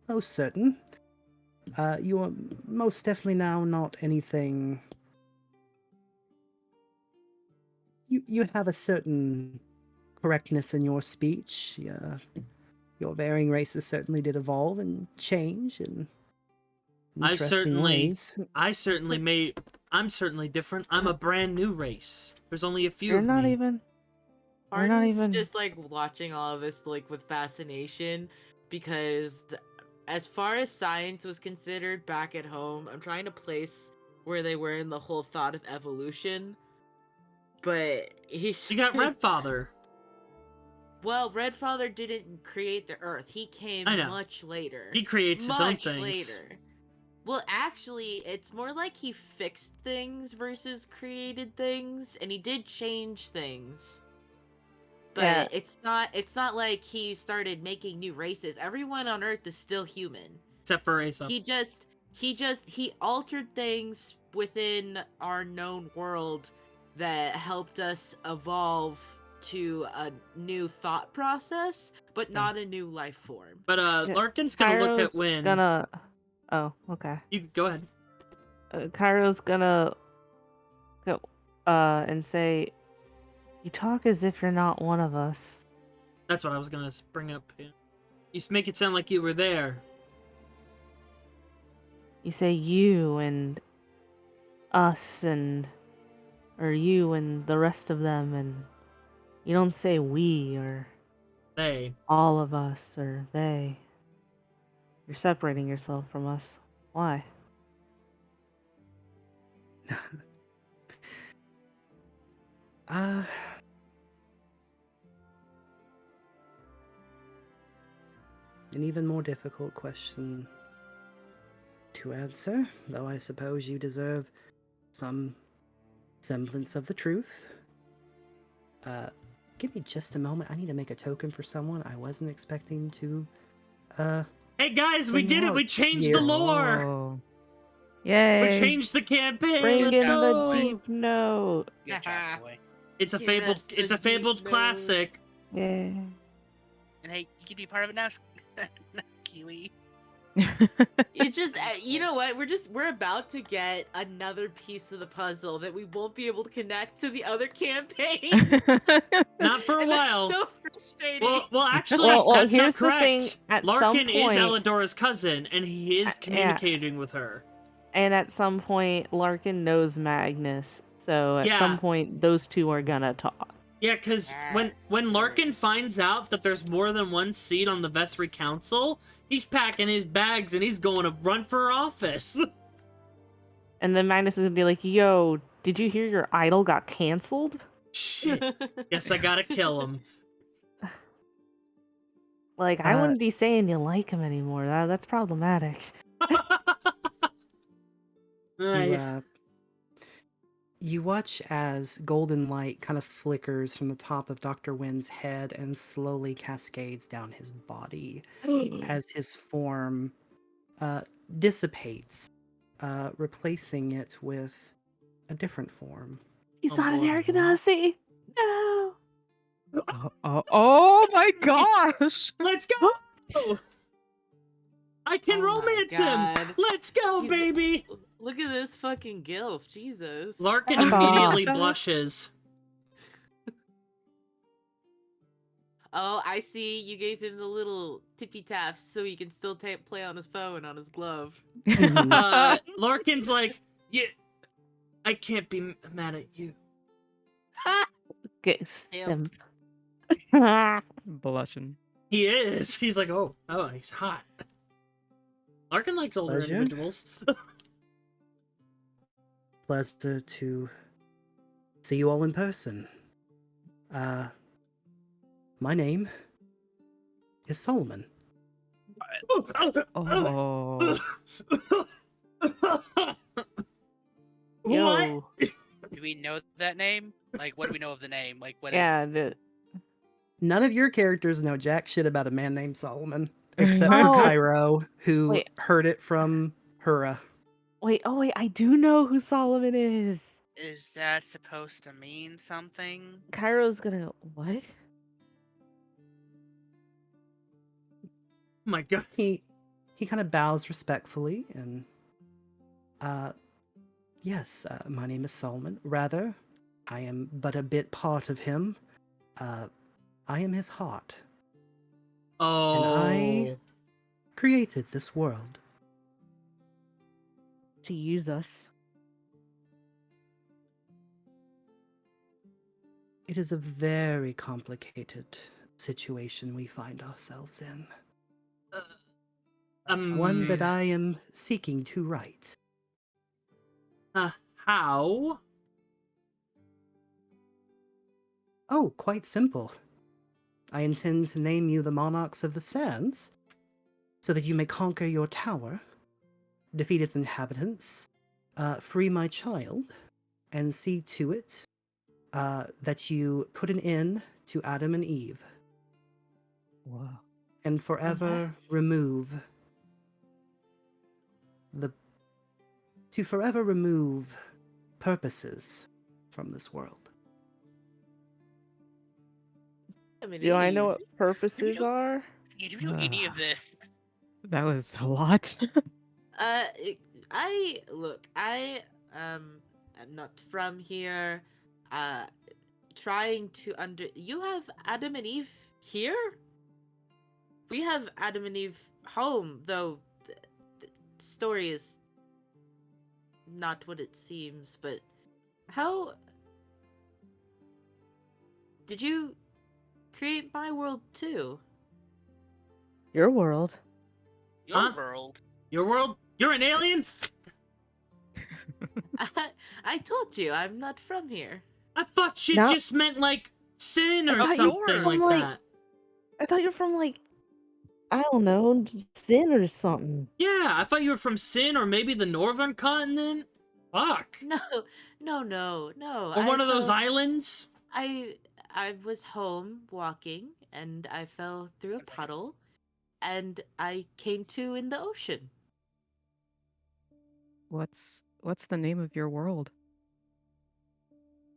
most certain. You are most definitely now not anything. You have a certain correctness in your speech. Your varying races certainly did evolve and change in interesting ways. I'm certainly different. I'm a brand new race. There's only a few You're of not me. even. You're not Arden's even. just like watching all of this like with fascination because as far as science was considered back at home, I'm trying to place where they were in the whole thought of evolution. But he's You got Red Father. Well, Red Father didn't create the Earth. He came I know. much later. He creates his own Much things. later. Well, actually, it's more like he fixed things versus created things, and he did change things. But Yeah. it's not like he started making new races. Everyone on Earth is still human. Except for Aesop. He altered things within our known world that helped us evolve to a new thought process, but not a new life form. But Yeah, Larkin's gonna look at Cairo's Win. gonna. Oh, okay. You go ahead. Cairo's gonna go and say, "You talk as if you're not one of us." That's what I was gonna bring up. Yeah. You make it sound like you were there. You say you and us and or you and the rest of them, and you don't say we or They. all of us or they. You're separating yourself from us. Why? Uh, an even more difficult question to answer, though I suppose you deserve some semblance of the truth. Give me just a moment. I need to make a token for someone I wasn't expecting to, Hey guys, we bring did it! out We changed here. the lore! Oh. We Yay. changed the campaign! Bring Let's in the go! deep note. Good job, boy. It's a Give fabled us it's the a fabled deep classic. Yeah. And hey, you can be part of it now, Kiwi. It's just, you know what? We're about to get another piece of the puzzle that we won't be able to connect to the other campaign. Not for a And that's while. so frustrating. Well, actually, Well, that's not here's the thing. correct. At Larkin some is point, Elidora's cousin, and he is yeah. communicating with her. And at some point, Larkin knows Magnus. So at some Yeah. point, those two are gonna talk. Yeah, because when Yes, Larkin yes. finds out that there's more than one seat on the Vestry Council, he's packing his bags and he's going to run for office. And then Magnus is gonna be like, "Yo, did you hear your idol got canceled?" Shit. Guess I gotta kill him. Like, I Uh, wouldn't be saying you like him anymore. That's problematic. You, Right. you watch as golden light kind of flickers from the top of Dr. Wynn's head and slowly cascades down his body as his form dissipates, replacing it with a different form. He's Oh, not an boy. Argonauty. No. Oh my gosh. Let's go! I can Oh my romance him! God. Let's go, He's- baby! Look at this fucking gilf, Jesus. Larkin Stop. immediately blushes. Oh, I see. You gave him the little tippy taps so he can still play on his phone on his glove. Larkin's like, yeah, I can't be mad at you. Get Imp. simp. Blushing. He is. He's like, oh, he's hot. Larkin likes older Pleasure. individuals. Pleasure to see you all in person. My name is Solomon. Oh. What? Yo. Do we know that name? Like, what do we know of the name? Like, what is? Yeah. None of your characters know jack shit about a man named Solomon, except for Oh. Cairo, who Wait. heard it from Hura. Wait. Oh wait. I do know who Solomon is. Is that supposed to mean something? Cairo's gonna go, what? Oh my god. He kind of bows respectfully and, yes, my name is Solomon. Rather, I am but a bit part of him. I am his heart. Oh. And I created this world. To use us. It is a very complicated situation we find ourselves in. One that I am seeking to right. How? Oh, quite simple. I intend to name you the Monarchs of the Sands, so that you may conquer your tower, defeat its inhabitants, free my child, and see to it that you put an end to Adam and Eve, Wow. and forever remove purposes from this world. Do I know what Do we purposes know, are? do we know any of this? That was a lot. I look. I'm not from here. Uh, trying to You have Adam and Eve here. We have Adam and Eve home, though. The story is not what it seems. But how did you create my world too? Your world. Your Huh? world. Your world? You're an alien? I told you I'm not from here. I thought she Now- just meant like sin or thought you something were like from, like- that. I thought you're from like, I don't know, Sin or something. Yeah, I thought you were from Sin or maybe the Northern Continent. Fuck. No, no. Or one of those fell- islands. I was home walking and I fell through a puddle and I came to in the ocean. What's the name of your world?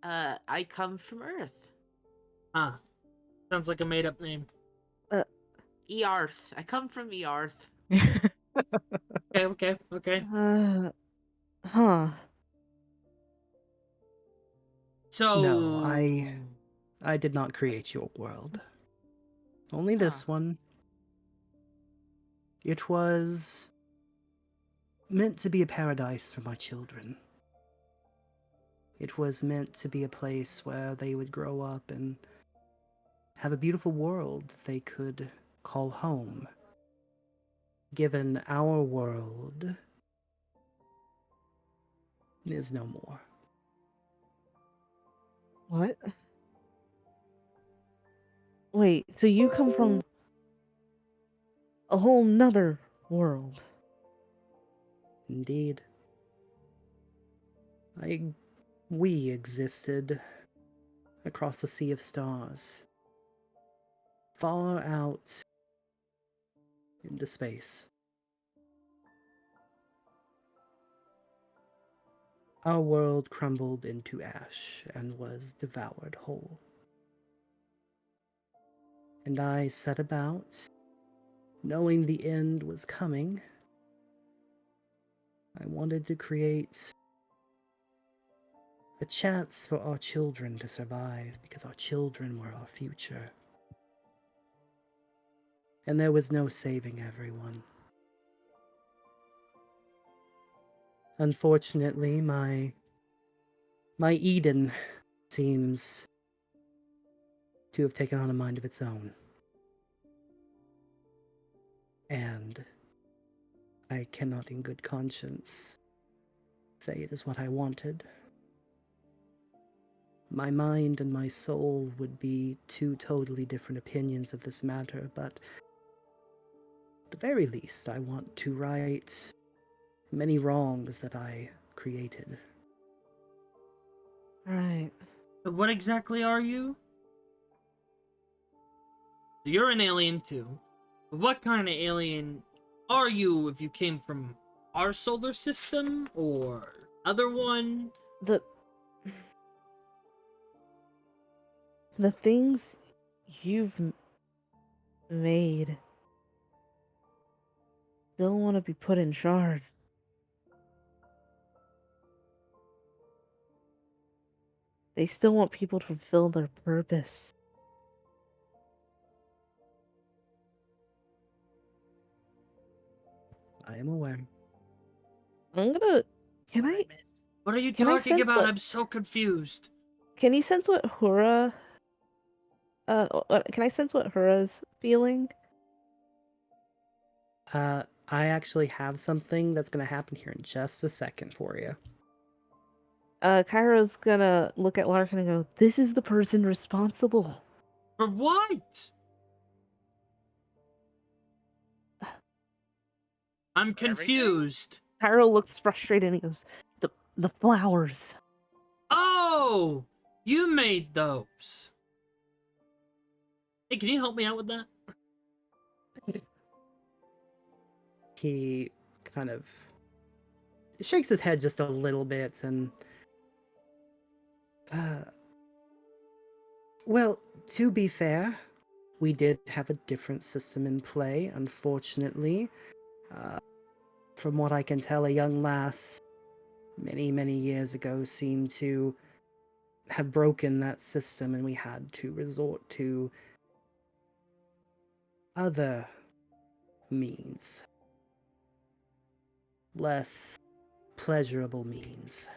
I come from Earth. Huh. Sounds like a made up name. Earth. I come from Earth. Okay. Huh. So No, I did not create your world. Only this one. It was meant to be a paradise for my children. It was meant to be a place where they would grow up and have a beautiful world they could call home. Given our world is no more. What? Wait, so you come from a whole nother world? Indeed. We existed across a sea of stars, far out into space. Our world crumbled into ash and was devoured whole. And I set about, knowing the end was coming. I wanted to create a chance for our children to survive, because our children were our future. And there was no saving everyone. Unfortunately, my Eden seems to have taken on a mind of its own. And I cannot in good conscience say it is what I wanted. My mind and my soul would be two totally different opinions of this matter, but at the very least, I want to right many wrongs that I created. Right. what exactly are you? You're an alien too. What kind of alien are you if you came from our solar system or other one? The things you've made still want to be put in charge. They still want people to fulfill their purpose. I am aware. I'm gonna. Can I? miss? What are you Can I talking sense about? what- I'm so confused. Can you sense what Hura? Can I sense what Hura's feeling? I actually have something that's going to happen here in just a second for you. Kairo's gonna look at Larkin and go, "This is the person responsible." For what? I'm confused. Cairo looks frustrated and he goes, "The flowers." Oh, you made those. Hey, can you help me out with that? He kind of shakes his head just a little bit, and Uh, well, to be fair, we did have a different system in play, unfortunately. Uh, from what I can tell, a young lass many, many years ago seemed to have broken that system, and we had to resort to other means. Less pleasurable means.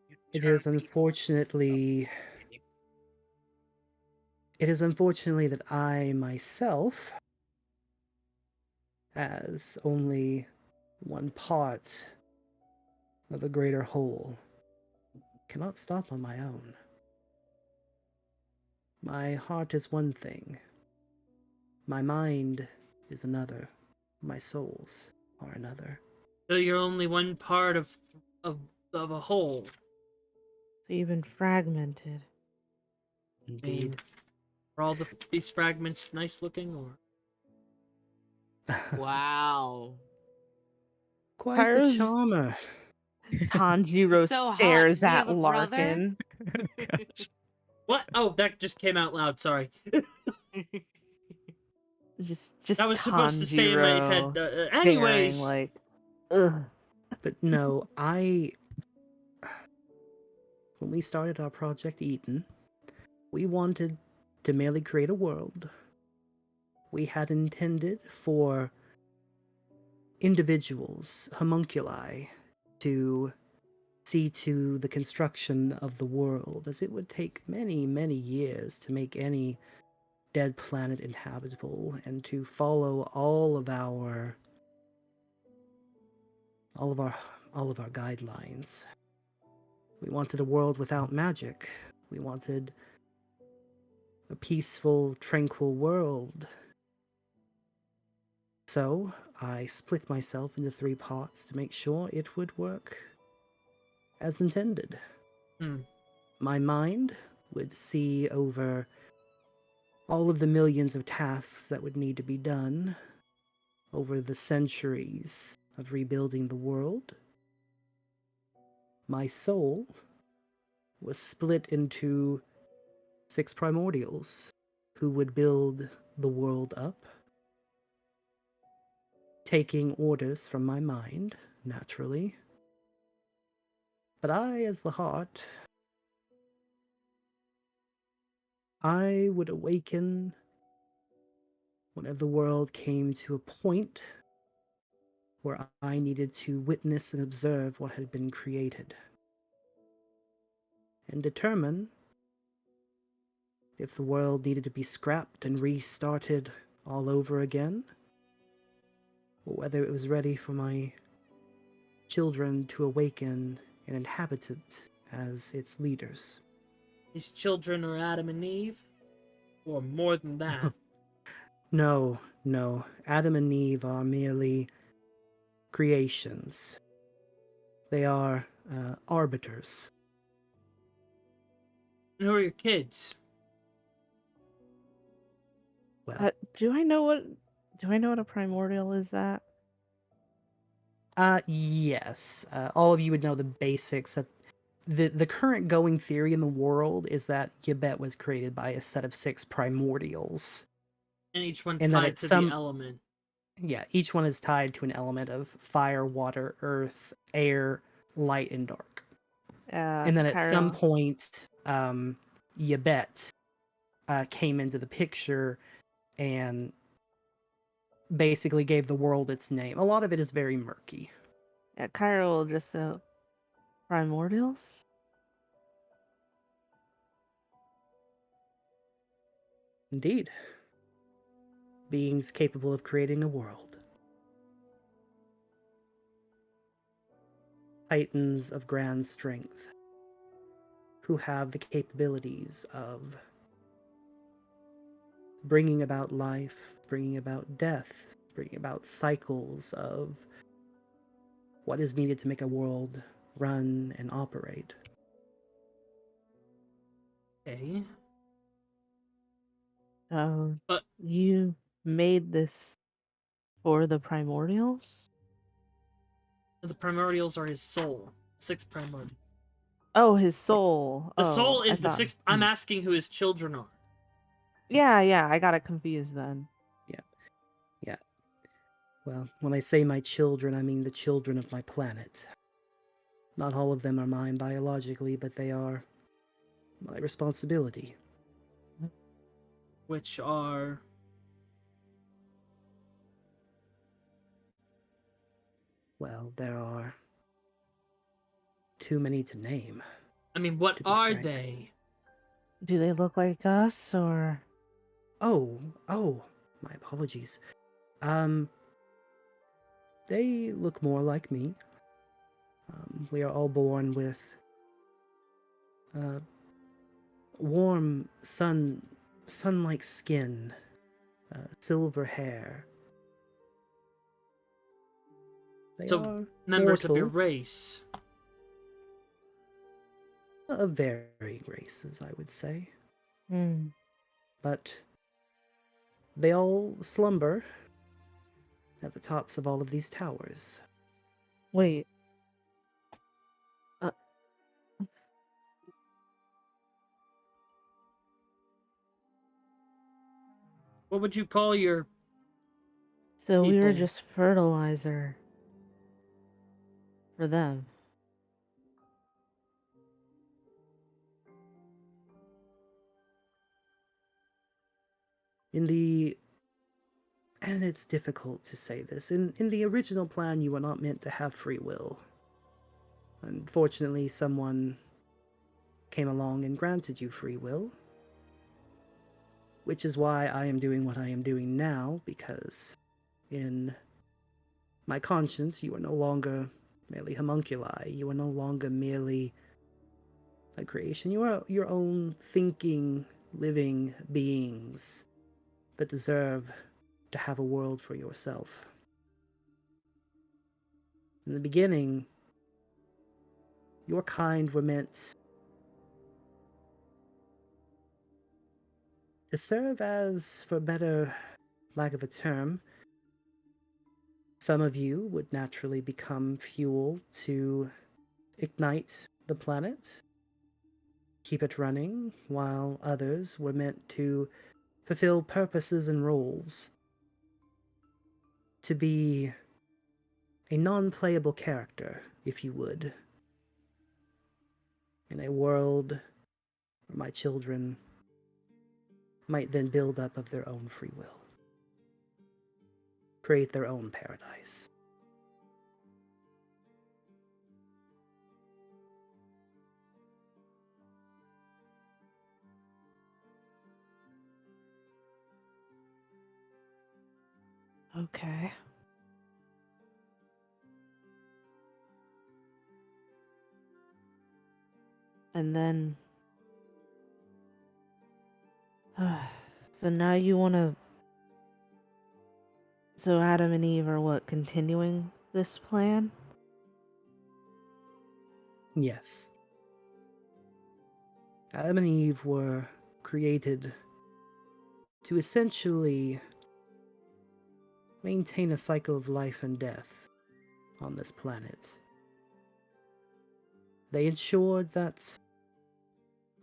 You It turn is people. unfortunately Continue. it is unfortunately that I myself, as only one part of a greater whole, cannot stop on my own. My heart is one thing, my mind is another, my souls are another. So you're only one part of of a whole. So you've been fragmented. I mean, Indeed. are all these fragments nice looking, or Wow. Quite the Kairos charmer. Tanjiro So hot. stares Does he at have a brother? Larkin. what? Oh, that just came out loud. Sorry. Just That was supposed to stay in my head. Tanjiro staring Anyways, like, ugh. But no, when we started our Project Eden, we wanted to merely create a world. We had intended for individuals, homunculi, to see to the construction of the world, as it would take many, many years to make any dead planet inhabitable, and to follow all of our guidelines. We wanted a world without magic. We wanted a peaceful, tranquil world. So I split myself into 3 parts to make sure it would work as intended. hmm. My mind would see over all of the millions of tasks that would need to be done over the centuries of rebuilding the world. My soul was split into 6 primordials who would build the world up, taking orders from my mind, naturally. But I, as the heart, I would awaken whenever the world came to a point where I needed to witness and observe what had been created, and determine if the world needed to be scrapped and restarted all over again, or whether it was ready for my children to awaken and inhabit it as its leaders. These children are Adam and Eve, or more than that. No, no, Adam and Eve are merely creations. They are arbiters. And who are your kids? Well, Do I know what? Do I know what a primordial is? That yes. All of you would know the basics. Of the current going theory in the world is that Yabet was created by a set of 6 primordials, And each one and that tied it's to the some element. yeah, each one is tied to an element of fire, water, earth, air, light, and dark. And then at some Cairo. point, Yabet came into the picture and basically gave the world its name. A lot of it is very murky. Yeah, Cairo will just primordials. Indeed. Beings capable of creating a world. Titans of grand strength, who have the capabilities of bringing about life, bringing about death, bringing about cycles of what is needed to make a world run and operate. Okay. So But you made this for the primordials? The primordials are his soul. 6 primordials. Oh, his soul. The Oh, soul I is the thought. 6. I'm asking who his children are. Yeah, I got it confused then. Yeah. Well, when I say my children, I mean the children of my planet. Not all of them are mine biologically, but they are my responsibility. Which are. Well, there are too many to name. I mean, what To be are frank. they? Do they look like us or? Oh, my apologies. They look more like me. We are all born with warm sun-like skin, silver hair. They So, are members of your mortal, race. of varying races, I would say. Hmm. But they all slumber at the tops of all of these towers. Wait. What would you call your So we were people? just fertilizer for them. And it's difficult to say this, in the original plan you were not meant to have free will. Unfortunately, someone came along and granted you free will. Which is why I am doing what I am doing now, because in my conscience, you are no longer merely homunculi. You are no longer merely a creation. You are your own thinking, living beings that deserve to have a world for yourself. In the beginning, your kind were meant to serve as, for better lack of a term, some of you would naturally become fuel to ignite the planet, keep it running, while others were meant to fulfill purposes and roles, to be a non-playable character, if you would, in a world where my children might then build up of their own free will, create their own paradise. Okay. And then. So now you want to. So Adam and Eve are what, continuing this plan? Yes. Adam and Eve were created to essentially maintain a cycle of life and death on this planet. They ensured that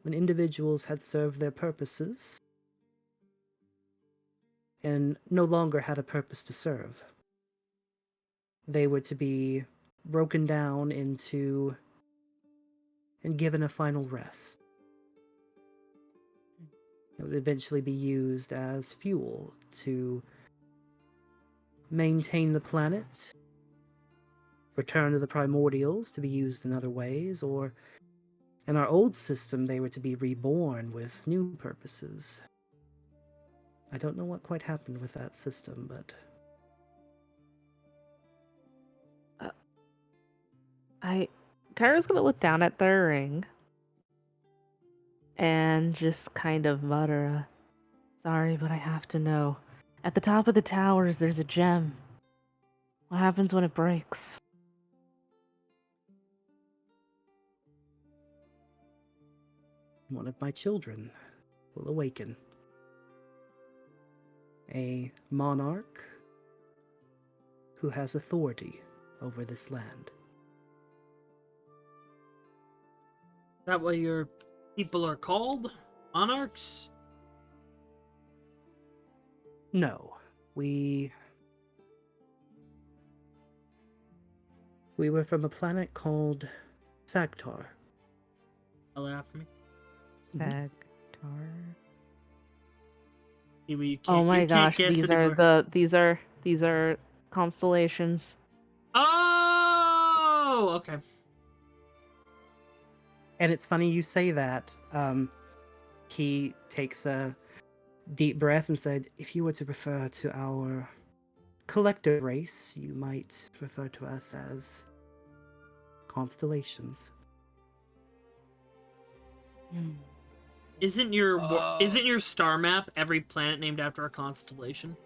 when individuals had served their purposes and no longer had a purpose to serve, they were to be broken down into and given a final rest. It would eventually be used as fuel to maintain the planet, return to the primordials to be used in other ways, or in our old system they were to be reborn with new purposes. I don't know what quite happened with that system, but Kyra's gonna look down at their ring and just kind of mutter, sorry, but I have to know. At the top of the towers, there's a gem. What happens when it breaks? one of my children will awaken. A monarch who has authority over this land. Is that what your people are called? Monarchs? No, we were from a planet called Sagtar. Spell it out for me. Sagtar. You Oh can't, my you can't gosh, guess these anymore. are these are constellations. Oh, okay. And it's funny you say that. He takes a deep breath and said, if you were to refer to our collective race, you might refer to us as constellations. Isn't your star map every planet named after a constellation?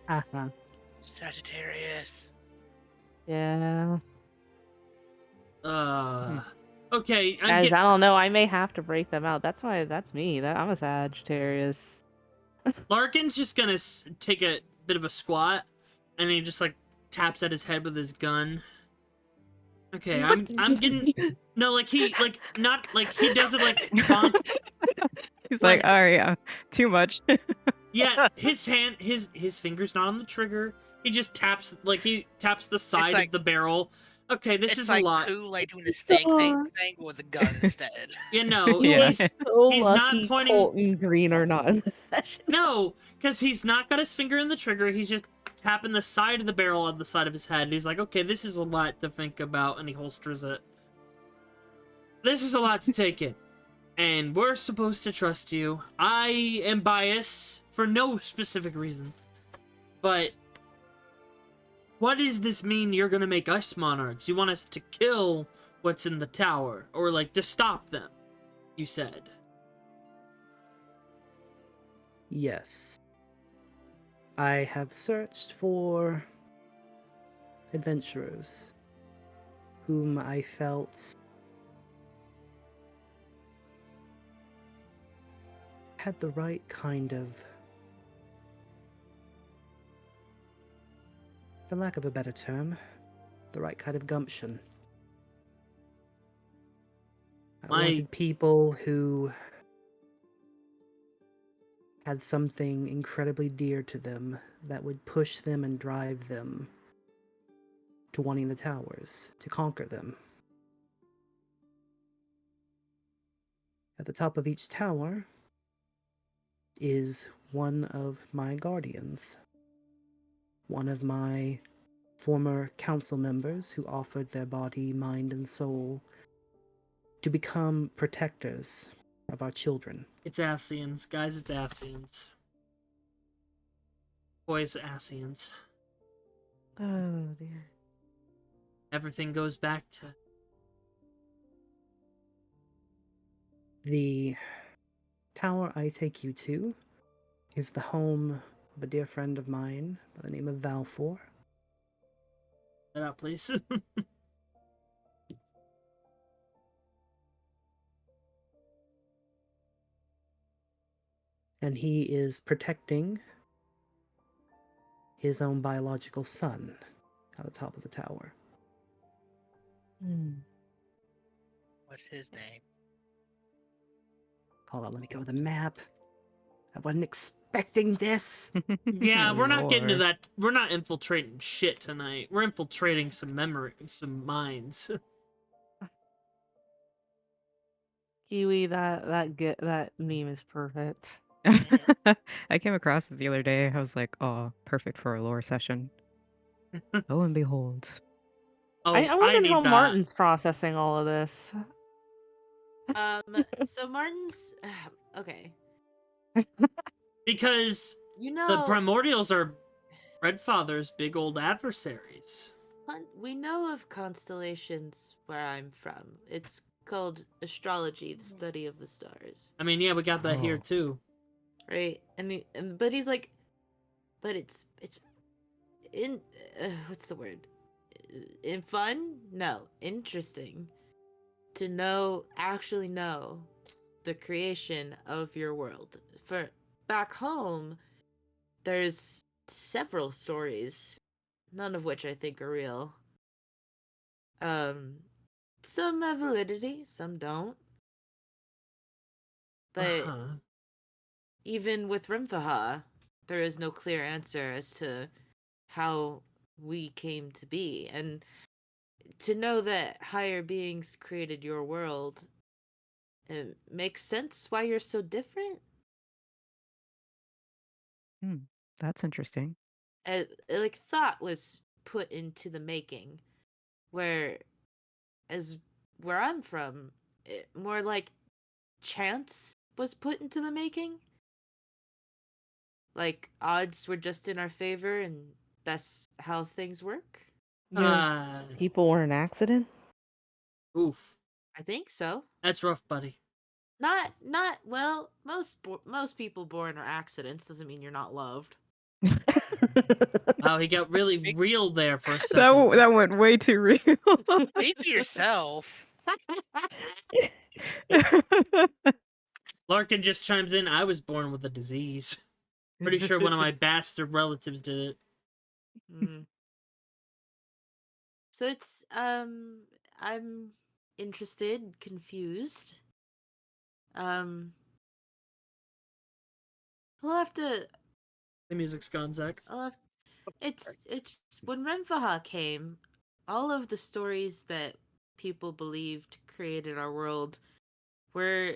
Uh-huh. Sagittarius. Yeah. Okay, Guys, I don't know. I may have to break them out. That's me. I'm a Sagittarius. Larkin's just gonna take a bit of a squat, and he just like taps at his head with his gun. Okay, I'm getting no, like he not like he does it like bonk. He's What? like, all right, too much. Yeah, his finger's not on the trigger. He just taps the side like- of the barrel. Okay, this It's is like a lot. Kool-Aid doing his thing with a gun instead. You know, Yeah. he's So he's not lucky pointing. Colt and Green are not in this session. No, because he's not got his finger in the trigger. He's just tapping the side of the barrel on the side of his head. And he's like, okay, this is a lot to think about, and he holsters it. This is a lot to take in. And we're supposed to trust you. I am biased for no specific reason. But what does this mean you're gonna make us monarchs? You want us to kill what's in the tower? Or, like, to stop them, you said. Yes. I have searched for adventurers whom I felt had the right kind of, for lack of a better term, the right kind of gumption. I wanted people who had something incredibly dear to them that would push them and drive them to wanting the towers, to conquer them. At the top of each tower is one of my guardians, one of my former council members who offered their body, mind, and soul to become protectors of our children. It's Asians. Guys, it's Asians. Boys, Asians. Oh dear. Everything goes back to... The tower I take you to is the home of a dear friend of mine by the name of Valfor. Shut up, please. And he is protecting his own biological son at the top of the tower. What's his name? Hold on, let me go to the map. I wasn't expecting this. Yeah, we're not getting to Lord. that. We're not infiltrating shit tonight. We're infiltrating some minds. Kiwi, that meme is perfect. I came across it the other day. I was like, oh, perfect for a lore session. Lo and behold. Oh, I wondered need how that. Martin's processing all of this. So Martin's okay. Because You the know, primordials are Redfather's big old adversaries. we know of constellations where I'm from. It's called astrology, the study of the stars, I mean, yeah, we got that here Oh. too. right? But he's like, but it's in what's the word? In fun? No, interesting to actually know the creation of your world. For back home, there's several stories, none of which I think are real, Some have validity, some don't. But Uh-huh. even with Rimfaha, there is no clear answer as to how we came to be. And to know that higher beings created your world, it makes sense why you're so different. Hmm, that's interesting. Like thought was put into the making, where as where I'm from, more like chance was put into the making. Like odds were just in our favor, and that's how things work. You know, Uh, people were an accident. oof. I think so. That's rough, buddy. Not well. Most people born are accidents. Doesn't mean you're not loved. Wow, he got really real there for a That second. that went way too real. Speak for yourself. Larkin just chimes in, I was born with a disease. Pretty sure one of my bastard relatives did it. Mm. So it's I'm interested, confused. Um, I'll have to. The music's gone, Zach. I'll have. It's when Renfaha came, all of the stories that people believed created our world were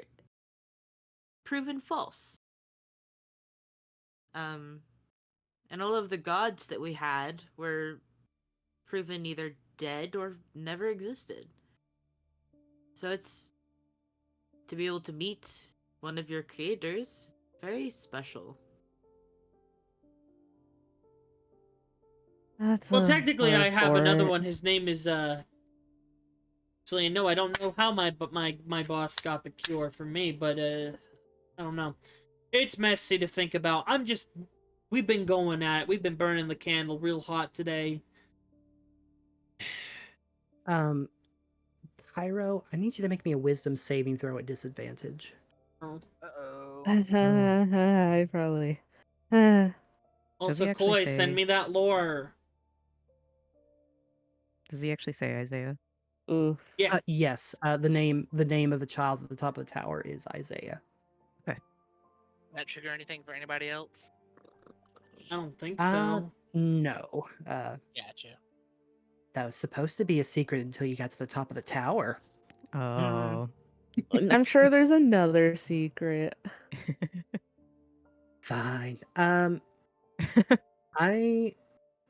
proven false. Um, and all of the gods that we had were proven either dead or never existed. So it's to be able to meet one of your creators, very special. That's Well, a technically, word I have for another it. one. His name is, actually, no, I don't know how my boss got the cure for me, but, I don't know. It's messy to think about. We've been going at it. We've been burning the candle real hot today. Cairo, I need you to make me a wisdom saving throw at disadvantage. Oh. Oh. I probably. Uh, Does he Also, actually Koi, send say? me that lore. Does he actually say Isaiah? oof. Yeah, Yes, the name of the child at the top of the tower is Isaiah. Okay. That trigger anything for anybody else? I don't think Uh, so. no. Gotcha. That was supposed to be a secret until you got to the top of the tower. Oh. I'm sure there's another secret. Fine.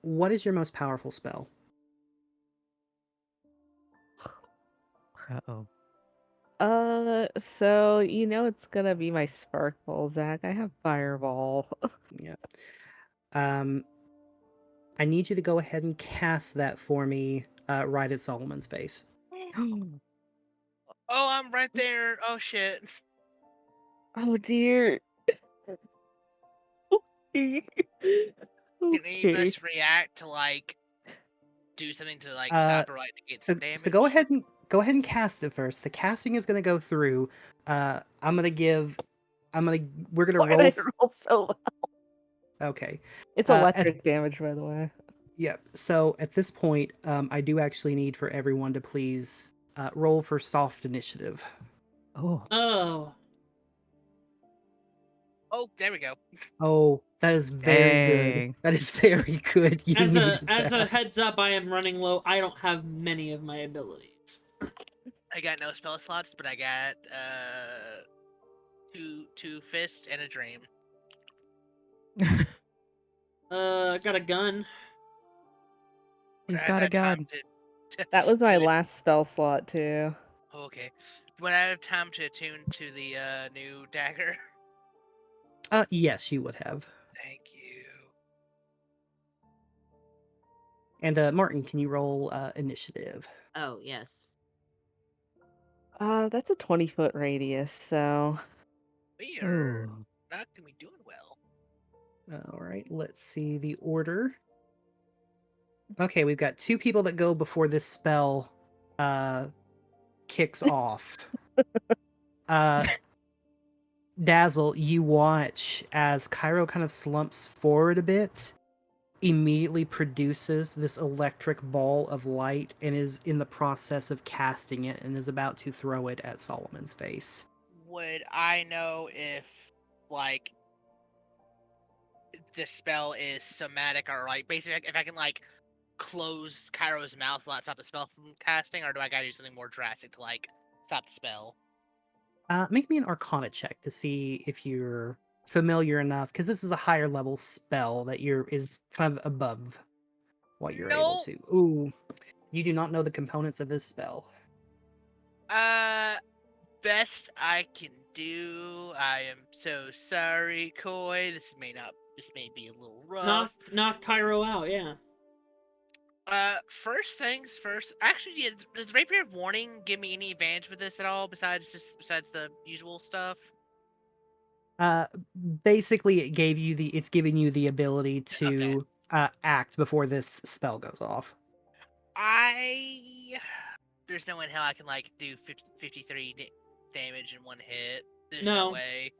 What is your most powerful spell? Uh-oh. So you know it's gonna be my sparkle, Zach. I have fireball. Yeah. Um, I need you to go ahead and cast that for me, right at Solomon's face. Oh, I'm right there. Oh shit. Oh dear. Can any of Okay. us react to like do something to like Uh, stop or like get so some damage? so go ahead and cast it first. The casting is going to go through. I'm gonna give. I'm gonna. We're gonna Why did roll. I roll so well? Okay. It's At electric damage, by the way. Yep. So at this point, I do actually need for everyone to please roll for soft initiative. Oh. Oh, Oh, there we go. Oh, that is very good. Dang. That is very good. You as needed a that. heads up, I am running low. I don't have many of my abilities. I got no spell slots, but I got two fists and a dream. I got a gun. When He's I've got a had time gun. to That was my to last spell slot too. okay. When I have time to attune to the new dagger. Yes, you would have. Thank you. And Martin, can you roll initiative? Oh yes. That's a 20-foot radius, so We are Oh. not gonna be doing well. All right, let's see the order. Okay, we've got two people that go before this spell kicks off. Uh, Dazzle, you watch as Cairo kind of slumps forward a bit, immediately produces this electric ball of light and is in the process of casting it and is about to throw it at Solomon's face. Would I know if, like, the spell is somatic or, like, basically if I can, like, close Cairo's mouth will that stop the spell from casting, or do I gotta do something more drastic to, like, stop the spell? Make me an Arcana check to see if you're familiar enough, because this is a higher level spell that is kind of above what you're able No. to. Ooh, you do not know the components of this spell. Best I can do. I am so sorry, Koi. This may be a little rough. Knock Cairo out, yeah. First things first. Actually, yeah, does Rapier of Warning give me any advantage with this at all besides the usual stuff? Uh, Basically, it's giving you the ability Okay. to act before this spell goes off. There's no way in hell I can like do 53 damage in one hit. There's no No. way.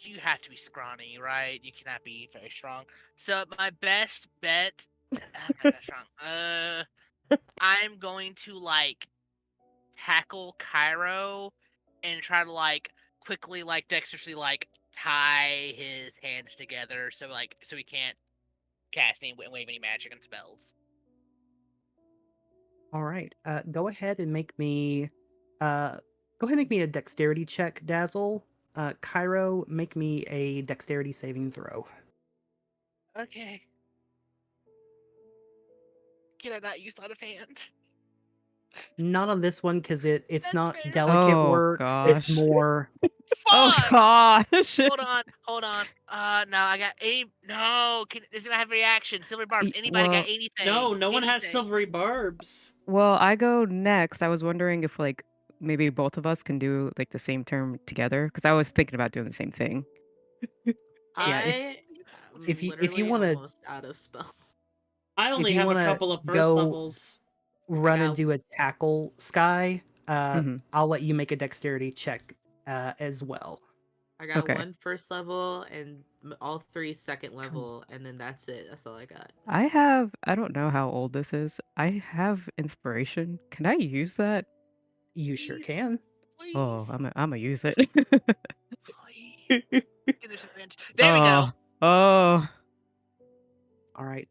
You have to be scrawny, right? You cannot be very strong. So my best bet, I'm not that strong. I'm going to like tackle Cairo and try to like quickly like dexterously like tie his hands together so he can't cast any wave any magic and spells. All right. Go ahead and make me a dexterity check, Dazzle. Cairo, make me a dexterity saving throw. Okay. Can I not use sleight of hand? Not on this one because it's That's not fair. delicate Oh work. It's gosh. more Oh Fuck! gosh. Hold on. No, I got any. No, does it have reaction? Silver barbs. Anybody got Well, anything? No one has Anything? silvery barbs. well, I go next. I was wondering if like maybe both of us can do like the same term together because I was thinking about doing the same thing. yeah. I If am you literally want to almost out of spell. I if only you have a want to couple of first go levels. I run and got do a tackle, Sky, Hmm. I'll let you make a dexterity check as well. I got Okay. one first level and all three second level, and then that's it. That's all I got. I don't know how old this is. I have inspiration. Can I use that? You sure Please, can. Oh, please, I'm gonna use it. please. Give there's advantage. There we go. Oh, oh. All right.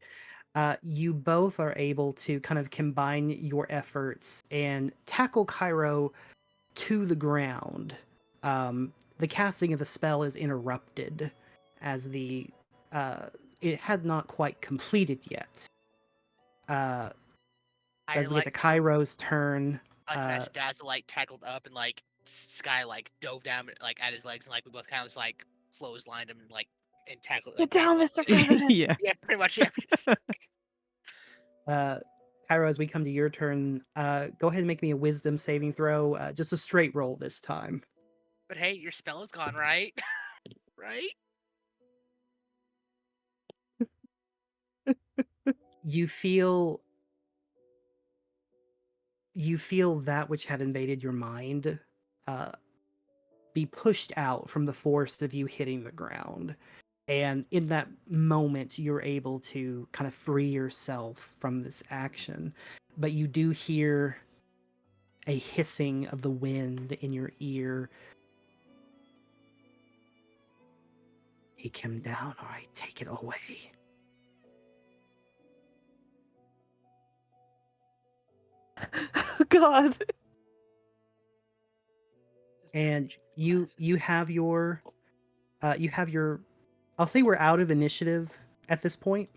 You both are able to kind of combine your efforts and tackle Cairo to the ground. The casting of the spell is interrupted as uh, it had not quite completed yet. I As we get to like to Cairo's turn, I like to imagine Dazzle like tackled up and like Sky like dove down like at his legs and like we both kind of just like clotheslined him and like and tackled Get like grabbed down, him up. Mr. President. Yeah. Yeah, pretty much. Yeah. Cairo, as we come to your turn, go ahead and make me a wisdom saving throw. Just a straight roll this time. But hey, your spell is gone, right? Right? You feel that which had invaded your mind uh, be pushed out from the force of you hitting the ground. And in that moment, you're able to kind of free yourself from this action. But you do hear a hissing of the wind in your ear. Take him down, or I take it away. Oh God. And you have your I'll say we're out of initiative at this point.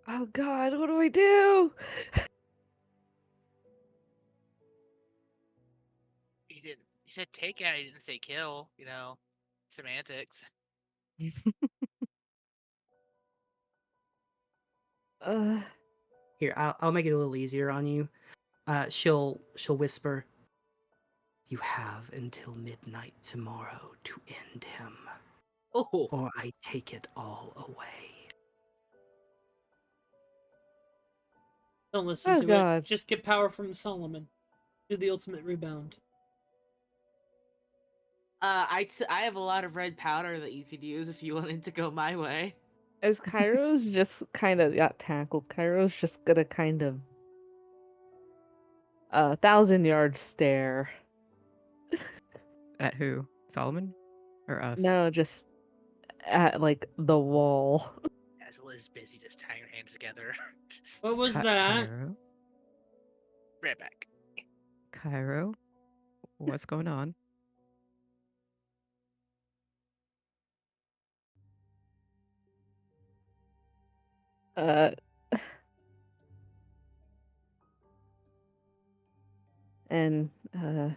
Oh God, what do I do? He didn't. He said take out. He didn't say kill. You know, semantics. Uh, Here, I'll make it a little easier on you. She'll whisper, "You have until midnight tomorrow to end him, Oh, or I take it all away." Don't listen oh to it. God. Just get power from Solomon. Do the ultimate rebound. I have a lot of red powder that you could use if you wanted to go my way. As Kairos just kind of got tackled, Kairos just gonna kind of 1,000 yard stare. At who? Solomon? Or us? No, just at like the wall. As Liz busy just tying her hands together. What was that? Cairo? Right back. Cairo? What's going on? Uh, and uh,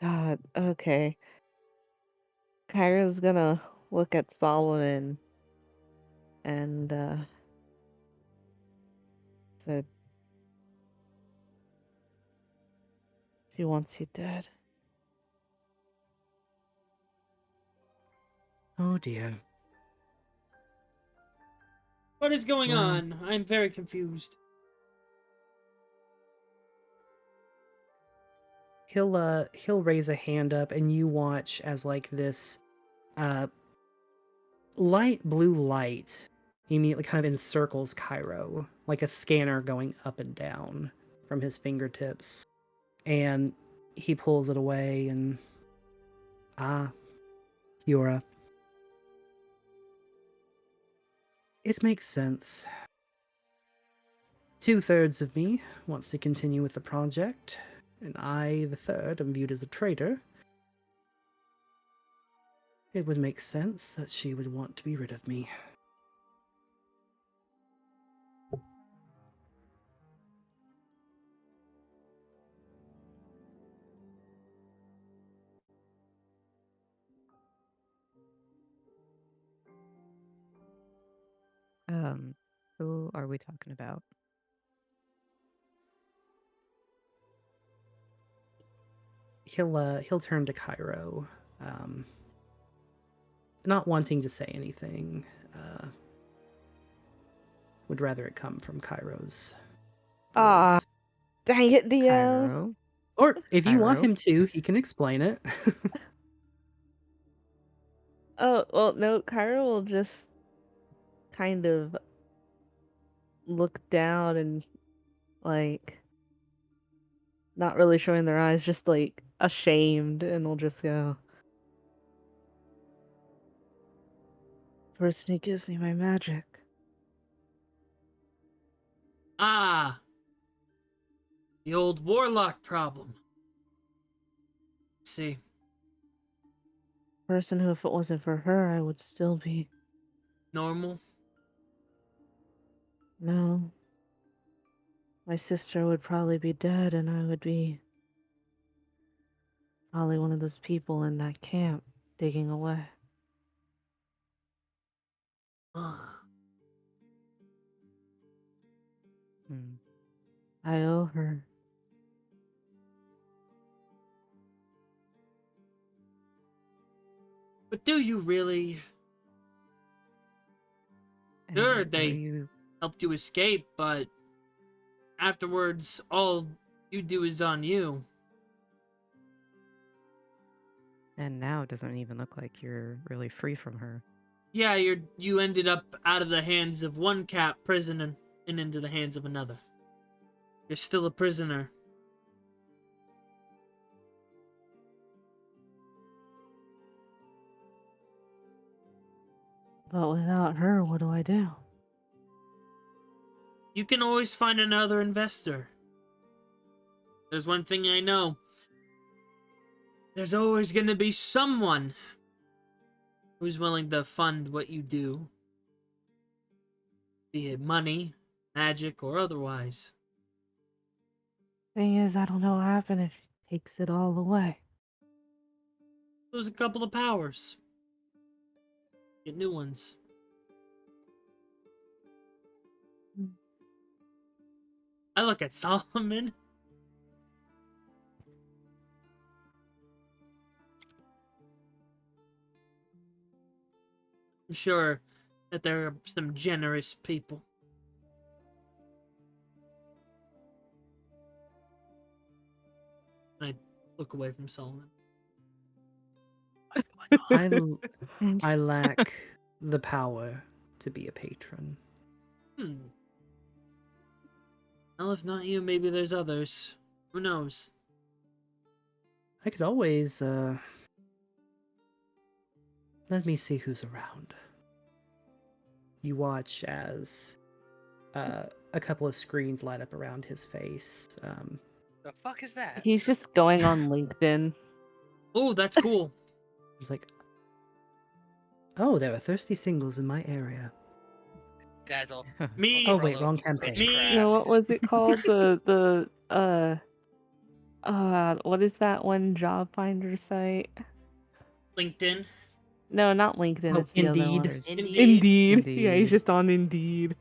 God, okay. Kyra's gonna look at Solomon and said, "She wants you dead." Oh dear. What is going Well, on? I'm very confused. He'll raise a hand up and you watch as like this uh light blue light immediately kind of encircles Cairo, like a scanner going up and down from his fingertips. And he pulls it away and Yura. It makes sense. 2/3 of me wants to continue with the project, and I, the third, am viewed as a traitor. It would make sense that she would want to be rid of me. Who are we talking about? He'll turn to Cairo, not wanting to say anything. Would rather it come from Cairo's Ah, words. dang it, DM. Cairo? Or if you want Cairo? him to, he can explain it. Oh, well, no, Kyra will just kind of look down and like not really showing their eyes, just like ashamed, and they'll just go, "Person who gives me my magic." Ah, the old warlock problem. See, Person who, if it wasn't for her, I would still be. normal. No, my sister would probably be dead, and I would be probably one of those people in that camp digging away. Ah, Hmm. I owe her. but do you really? Sure, And they helped you escape, but afterwards, all you do is on you. now it doesn't even look like you're really free from her. Yeah, you ended up out of the hands of one cat prison and into the hands of another. You're still a prisoner. But without her, what do I do? You can always find another investor. There's one thing I know. There's always gonna be someone who's willing to fund what you do. Be it money, magic, or otherwise. Thing is, I don't know what happened if she takes it all away. Lose a couple of powers. Get new ones. I look at Solomon. I'm sure that there are some generous people. And I look away from Solomon. I lack the power to be a patron. Well, if not you, maybe there's others. Who knows? I could always, let me see who's around. You watch as a couple of screens light up around his face. The fuck is that? He's just going on LinkedIn. Oh, that's cool. He's like, oh, there are thirsty singles in my area. Guys, all Me, Oh, wait, wrong campaign. Me- No, what was it called? What is that one job finder site? LinkedIn. No, not LinkedIn. Oh, It's the other Indeed. one. There's Indeed. Yeah, he's Indeed. just on Indeed.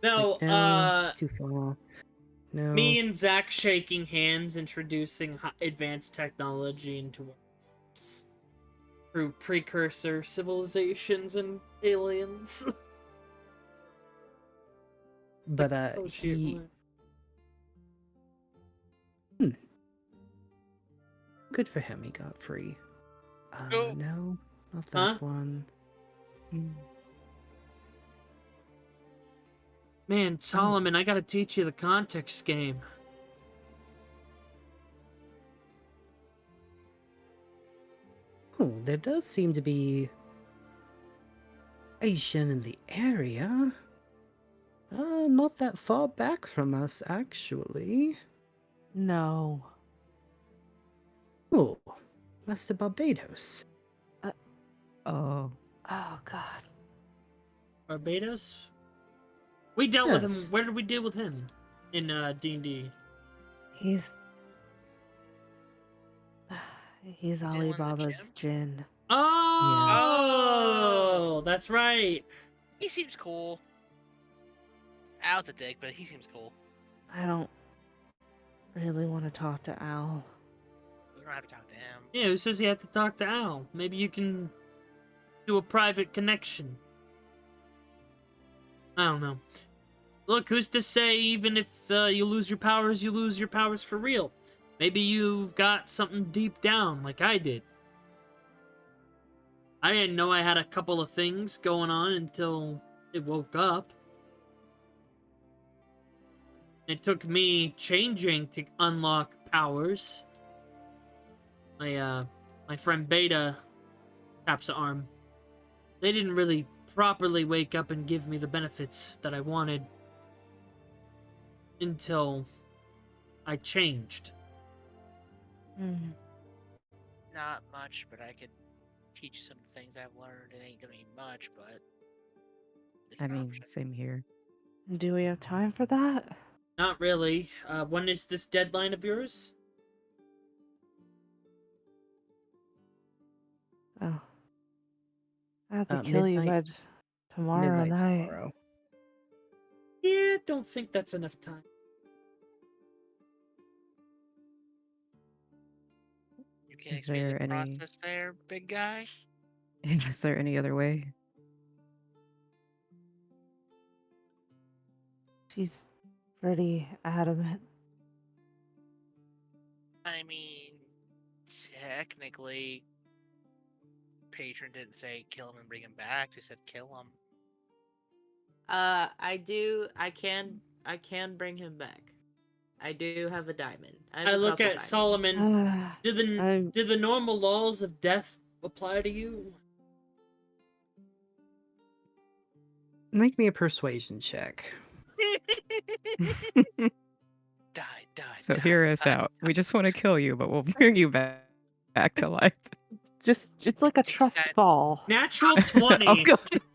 No, Like, no, too far. No. me and Zach shaking hands, introducing advanced technology into our lives through precursor civilizations and aliens. But Oh, shit, he what? good for him. He got free. Oh. No, not that Huh? one. Man, Solomon, I gotta teach you the context game. Oh, there does seem to be Asian in the area. Not that far back from us, actually. No. Oh, Master Barbados. Oh. Oh God. Barbados? We dealt with Yes. him. Where did we deal with him? In D&D. He's Is he the one in the Alibaba's gym? Jin. Oh, that's right. He seems cool. Al's a dick, but he seems cool. I don't really want to talk to Al. You don't have to talk to him. Yeah, who says you have to talk to Al? Maybe you can do a private connection. I don't know. Look, who's to say even if you lose your powers for real? Maybe you've got something deep down, like I did. I didn't know I had a couple of things going on until it woke up. It took me changing to unlock powers. My friend Beta taps the arm. They didn't really properly wake up and give me the benefits that I wanted until I changed. Not much, but I could teach you some things I've learned. It ain't gonna be much, but it's I an mean, option. same here. Do we have time for that? Not really. When is this deadline of yours? Oh. I have to kill you by Midnight. tomorrow Midnight night. tomorrow. Yeah, don't think that's enough time. You can't Is explain there the any- process there, big guy? Is there any other way? She's pretty adamant. I mean, technically, Patron didn't say kill him and bring him back. They said kill him. I can bring him back. I do have a diamond. have I a look couple at diamonds. Solomon. Do I'm- the normal laws of death apply to you? Make me a persuasion check. Die. So die, hear us die. out. We just want to kill you, but we'll bring you back to life. it's like a Take trust that. fall. Natural 20. Oh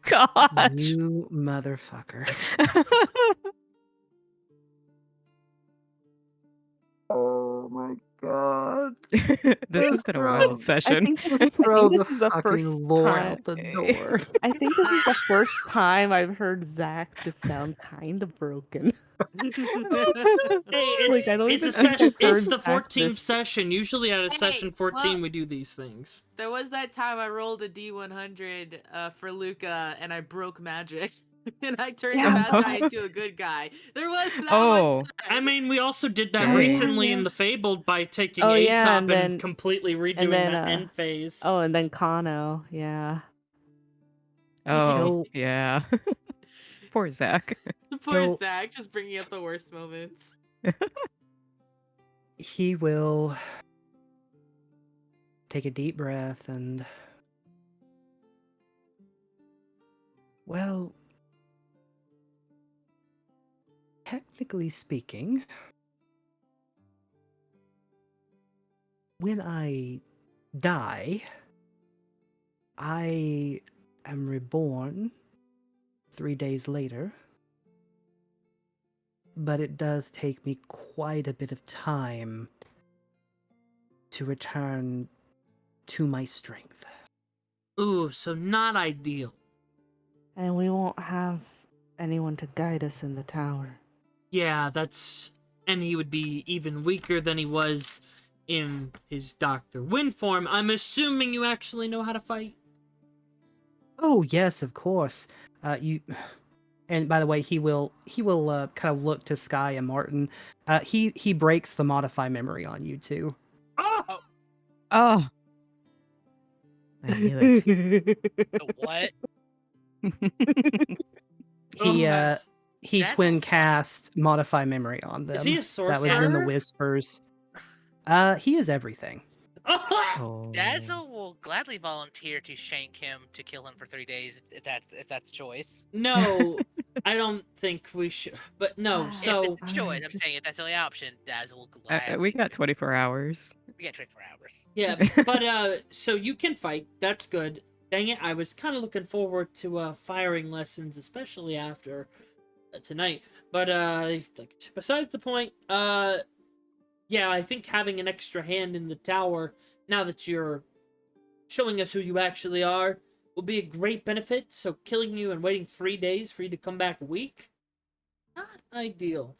gosh. You motherfucker. Oh my god. This has been a wild I session. think Just throw the this is the fucking first lore time. out the door. I think this is the first time I've heard Zach just sound kind of broken. Hey, Like, I don't it's a even think session. I've It's heard the back 14th this. session. Usually at a Hey, session 14 well- we do these things. There was that time I rolled a D100 for Luca and I broke magic. And I turned a Yeah, bad but guy into a good guy. There was that Oh. one time. I mean, we also did that Dang. recently in Yeah. the Fabled by taking Oh, yeah, Aesop and and then completely redoing and then that end phase. oh, and then Kano, yeah. Oh, He'll yeah. Poor Zach. Poor He'll- Zach, just bringing up the worst moments. he will take a deep breath and, well, technically speaking, when I die, I am reborn 3 days later, but it does take me quite a bit of time to return to my strength. Ooh, so not ideal. And we won't have anyone to guide us in the tower. Yeah, that's... And he would be even weaker than he was in his Dr. Wynn form. I'm assuming you actually know how to fight? Oh yes, of course. You And by the way, he will kind of look to Sky and Martin. He breaks the modify memory on you too. Oh! Oh. I knew it. The what? He Uh, he that's twin a- cast modify memory on them. Is he a That was in the sorcerer? whispers. He is everything. Oh. Dazzle will gladly volunteer to shank him to kill him for 3 days if that's the choice. No, I don't think we should. But no, so... If it's a choice, I'm just- saying if that's the only option, Dazzle will gladly. We got do it. 24 hours. We got 24 hours. Yeah, but so you can fight. That's good. Dang it, I was kind of looking forward to firing lessons, especially after tonight. But like besides the point, yeah, I think having an extra hand in the tower now that you're showing us who you actually are will be a great benefit. So killing you and waiting 3 days for you to come back a week, not ideal.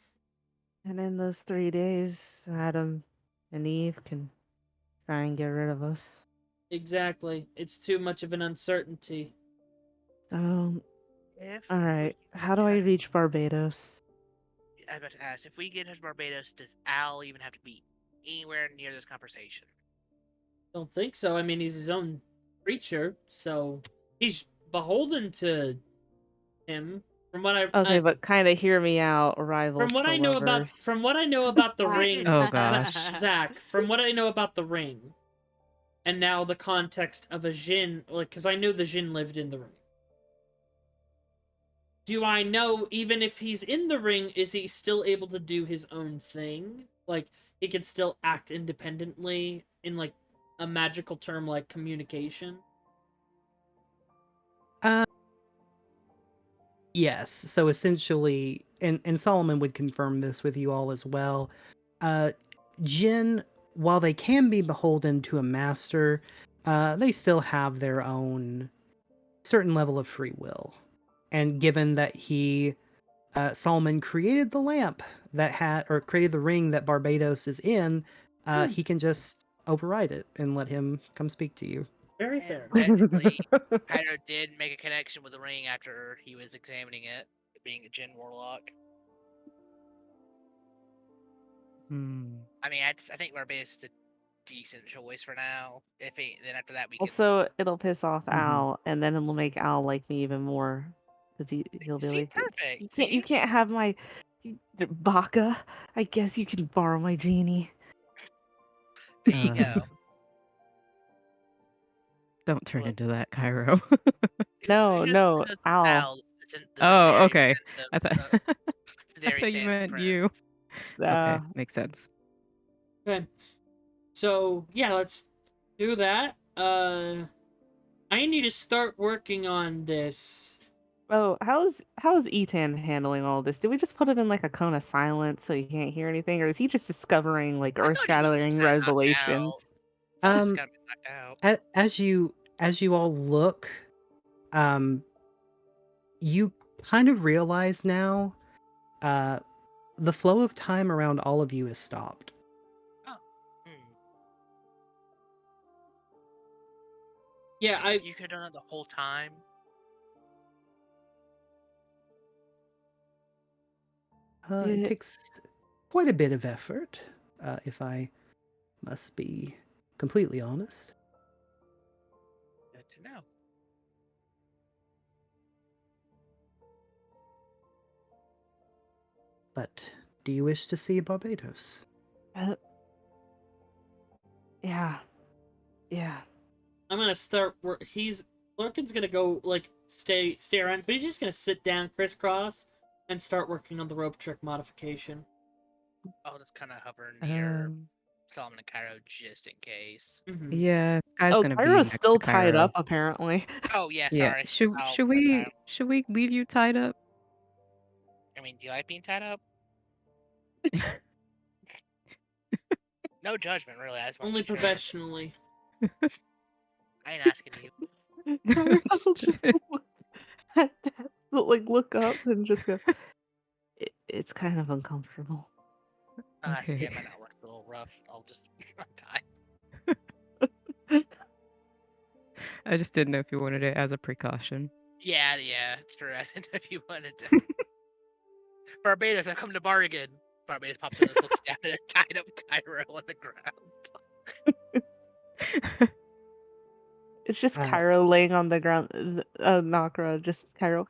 And in those 3 days, Adam and Eve can try and get rid of us. Exactly. It's too much of an uncertainty. So, If alright, we how do I get- reach Barbados? I was about to ask, if we get to Barbados, does Al even have to be anywhere near this conversation? Don't think so. I mean, he's his own creature, so he's beholden to him. From what Okay, but kind of hear me out, rivals from what to I know lovers. about the ring, Oh, gosh. Zach. From what I know about the ring, and now the context of a Jin, like, because I know the Jin lived in the ring. Do I know, even if he's in the ring, is he still able to do his own thing? Like, he can still act independently in, like, a magical term like communication? Yes. So essentially, and Solomon would confirm this with you all as well. Jinn, while they can be beholden to a master, they still have their own certain level of free will. And given that Solomon created the lamp or created the ring that Barbados is in, he can just override it and let him come speak to you. Very And fair. technically, Hydra did make a connection with the ring after he was examining it, being a Jin Warlock. Hmm. I mean, I think Barbados is a decent choice for now. Then after that we can Also, it'll piss off Mhm. Al, and then it'll make Al like me even more, because he'll be see like, perfect. you See? can't have my Baka. I guess you can borrow my genie." There you go. Don't turn Look. into that, Cairo. No, no, Al. Al. The Oh, secondary okay. sense I of- thought, I secondary thought you sense meant prince. you. Okay, Uh, makes sense. Okay. So, yeah, let's do that. I need to start working on this. oh, how's Ethan handling all this? Did we just put him in like a cone of silence so he can't hear anything, or is he just discovering like I thought he was just earth-shattering kinda knocked revelations? out. I thought he was Um, kind of knocked out. as you all look, you kind of realize now, the flow of time around all of you is stopped. Hmm. Yeah, You could have done that the whole time. It Yeah. takes quite a bit of effort, if I must be completely honest. Good to know. But do you wish to see Barbados? Uh, yeah. Yeah. I'm gonna start. Lurkin's gonna go like stay around, but he's just gonna sit down crisscross and start working on the rope trick modification. I'll just kind of hover near Um, Solomon and Cairo just in case. Mm-hmm. yeah, Sky's Oh, gonna be Kyra's next to still tied Cairo. up apparently. Oh yeah, Yeah. sorry. Should I'll should let we Cairo. should we leave you tied up? I mean, do you like being tied up? No judgment, really. I just want Only to be sure. professionally. I ain't asking you. Kyra will just look at that, like look up and just go. It's kind of uncomfortable. That's okay. Okay. My network's a little rough. I'll just die. I just didn't know if you wanted it as a precaution. Yeah, sure. I didn't know if you wanted to. Barbados, I've come to bargain. Barbados pops in and looks down at a tied up Cairo on the ground. It's just Uh, Cairo laying on the ground. Nakra, just Cairo.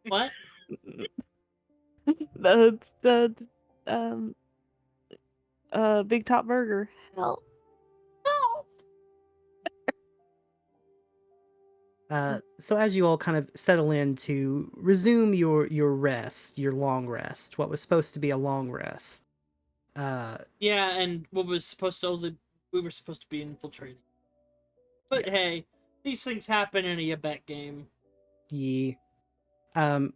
What? the um Big Top Burger. Help. so as you all kind of settle in to resume your rest, your long rest, what was supposed to be a long rest, Yeah, and we were supposed to be infiltrating. But Yeah. hey, these things happen in a Yabet game. ye um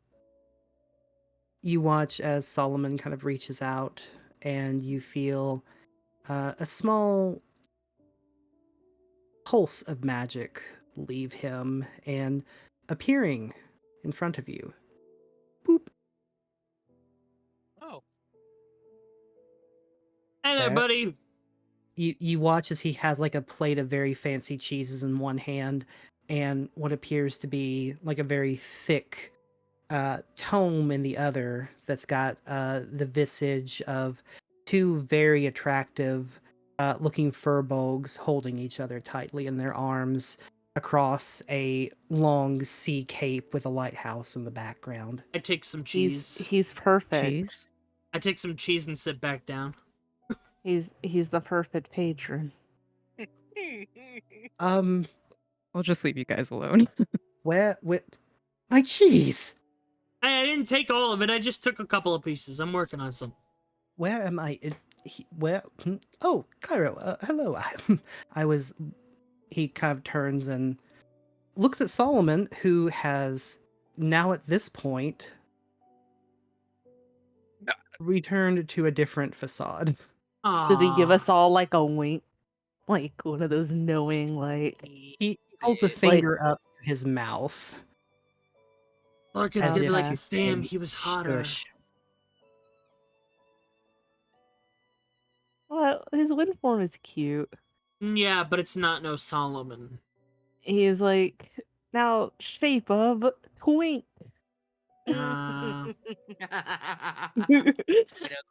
you watch as Solomon kind of reaches out, and you feel a small pulse of magic leave him and appearing in front of you. Boop. Oh, Hey there, There. buddy. You watch as he has like a plate of very fancy cheeses in one hand and what appears to be like a very thick tome in the other that's got the visage of two very attractive looking furbolgs holding each other tightly in their arms across a long sea cape with a lighthouse in the background. I take some He's cheese. he's perfect. Cheese. I take some cheese and sit back down. He's the perfect patron. Um, I'll just leave you guys alone. where my cheese? I didn't take all of it. I just took a couple of pieces. I'm working on some. Where am I? Where? Oh, Cairo. Hello. I was. He kind of turns and looks at Solomon, who has now at this point returned to a different facade. Does he give us Ah, all like a wink, like one of those knowing, like He holds a Like, finger up to his mouth Larkin's as gonna be if like, to "Damn, say, he was hotter." "Shush." well, his wind form is cute. Yeah, but it's not no Solomon. He's like now shape of twink. Uh,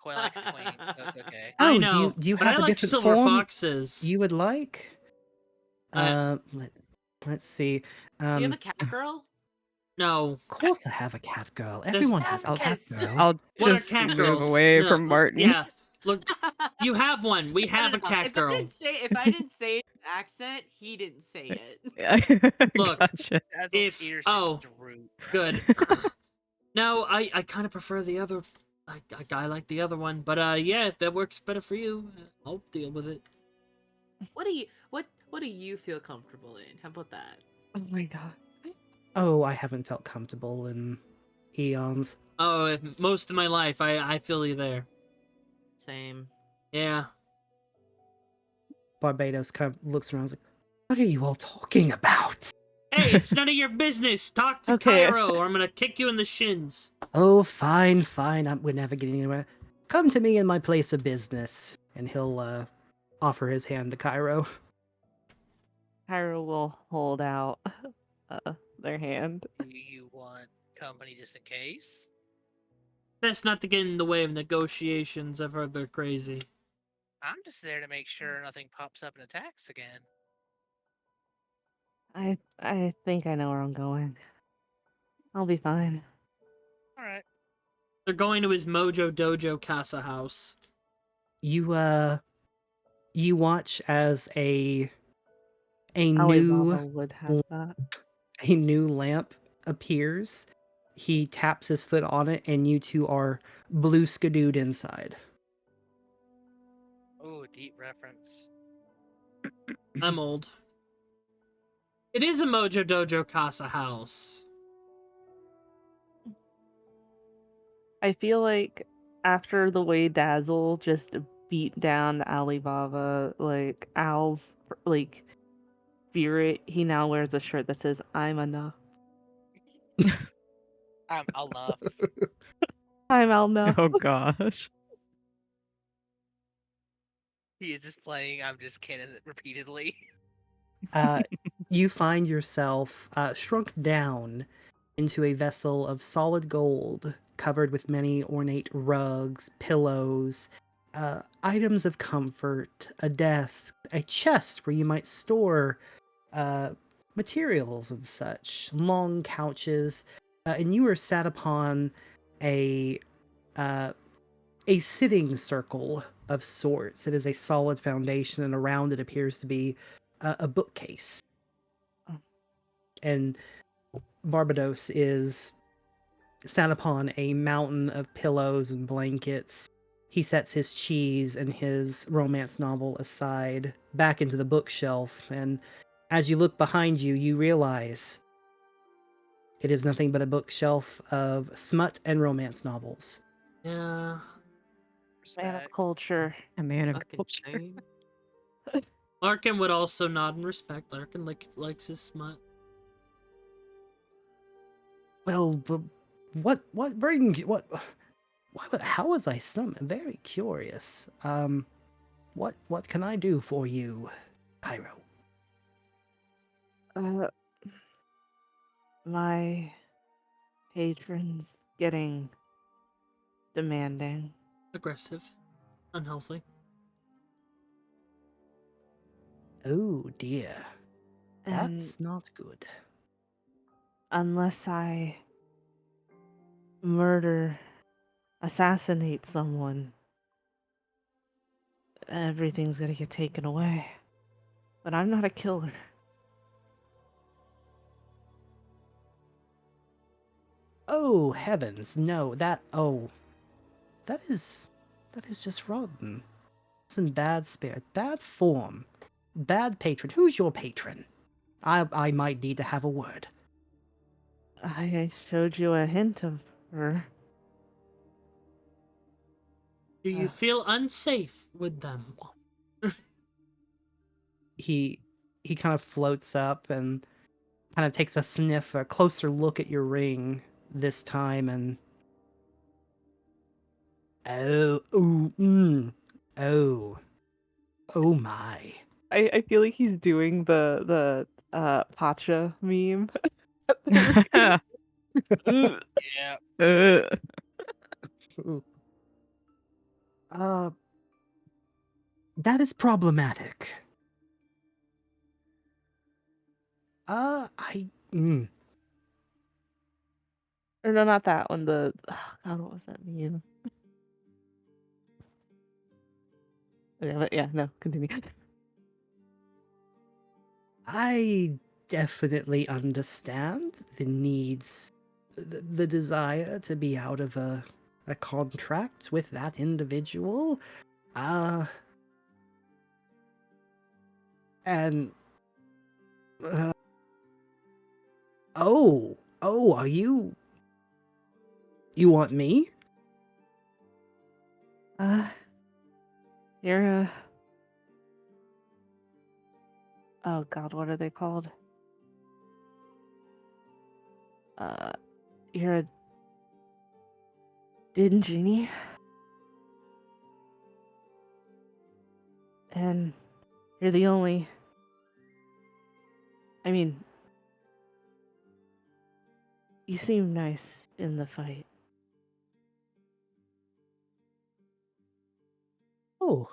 Koi likes twink, so it's okay. I Oh, know, do you but I have a like different silver form foxes. you would like? I Let's see. Do you have Um, a cat girl? No. of course I have a cat girl. There's- Everyone has a I'll cat Yes. girl. I'll What are just cat move girls? away No, from Martin. Yeah, look, you have one. We have a No, cat girl. if I didn't say it in accent, he didn't say it. Look, Gotcha. Basil's If- ears oh. just droop. Good. No, I kind of prefer the other. I like the other one, but yeah, if that works better for you, I'll deal with it. What do you feel comfortable in? How about that? Oh my god. Oh, I haven't felt comfortable in eons. Oh, most of my life, I feel you there. Same. Yeah. Barbados kind of looks around and is like, what are you all talking about? Hey, it's none of your business. Talk to Okay. Cairo, or I'm gonna kick you in the shins. Oh, fine, fine. We're never getting anywhere. Come to me in my place of business. And he'll offer his hand to Cairo. Cairo will hold out their hand. Do you want company just in case? Best not to get in the way of negotiations. I've heard they're crazy. I'm just there to make sure nothing pops up and attacks again. I think I know where I'm going. I'll be fine. All right. They're going to his Mojo Dojo Casa house. You watch as a Alibaba would have that. new lamp appears. He taps his foot on it, and you two are blue skadooed inside. Oh, deep reference. I'm old. It is a Mojo Dojo Casa house. I feel like after the way Dazzle just beat down Alibaba, like Al's like spirit, he now wears a shirt that says "I'm enough." I'm enough. I'm enough. Oh gosh. He is just playing I'm just kidding repeatedly. You find yourself shrunk down into a vessel of solid gold, covered with many ornate rugs, pillows, items of comfort, a desk, a chest where you might store materials and such, long couches, and you are sat upon a uh, a sitting circle of sorts. It is a solid foundation, and around it appears to be a bookcase. And Barbados is sat upon a mountain of pillows and blankets. He sets his cheese and his romance novel aside, back into the bookshelf, and as you look behind you, you realize it is nothing but a bookshelf of smut and romance novels. Yeah. Man of Respect. culture. A man of Fucking culture. shame. Larkin would also nod in respect. Larkin likes his smut. Well, how was I summoned? Very curious. What can I do for you, Cairo? Uh, my patron's getting demanding. Aggressive. Unhealthy. Oh dear, And that's not good. unless I murder, assassinate someone, everything's gonna get taken away. But I'm not a killer. Oh heavens, no, that is just rotten. It's in bad spirit, bad form, bad patron. Who's your patron? I might need to have a word. I showed you a hint of her. Do you Uh, feel unsafe with them? He kind of floats up and kind of takes a sniff, a closer look at your ring this time, and oh, ooh, oh, oh my. I feel like he's doing the Pacha meme at the very Ugh. Yeah. Ooh, uh that is problematic. I, or no, not that one. The God, what was that meme? Okay, but yeah, no, continue. I definitely understand the needs, the desire to be out of a contract with that individual. Uh, and, uh, oh, are you want me? Uh, you're a oh God, what are they called? Uh, you're a Din genie, and you're the only. I mean, you seem nice in the fight. Oh.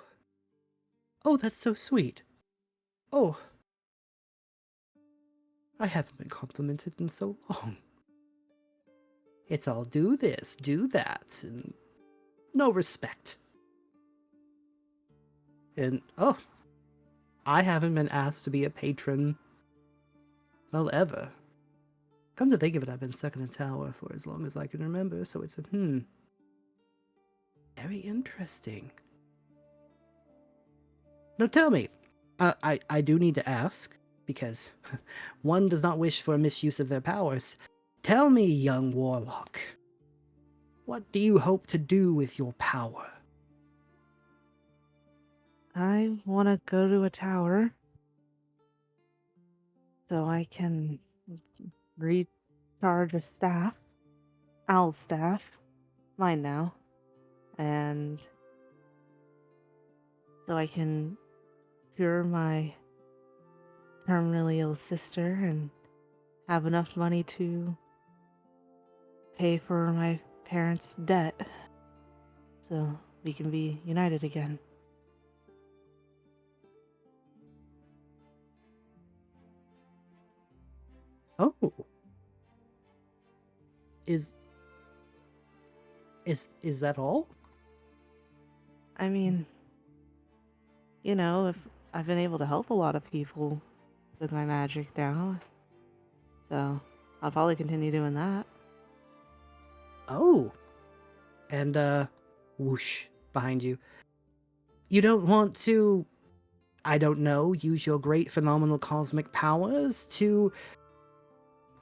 Oh, that's so sweet. Oh. I haven't been complimented in so long. It's all do this, do that, and no respect. And, oh, I haven't been asked to be a patron, well, ever. Come to think of it, I've been stuck in a tower for as long as I can remember, so it's a, very interesting. Now tell me, I do need to ask, because one does not wish for a misuse of their powers. Tell me, young warlock, what do you hope to do with your power? I want to go to a tower so I can recharge a staff, owl staff, mine now, and so I can cure my terminally ill sister and have enough money to pay for my parents' debt so we can be united again. Oh. Is that all? I mean, if I've been able to help a lot of people with my magic now, so I'll probably continue doing that. Oh. And whoosh behind you. You don't want to, I don't know, use your great phenomenal cosmic powers to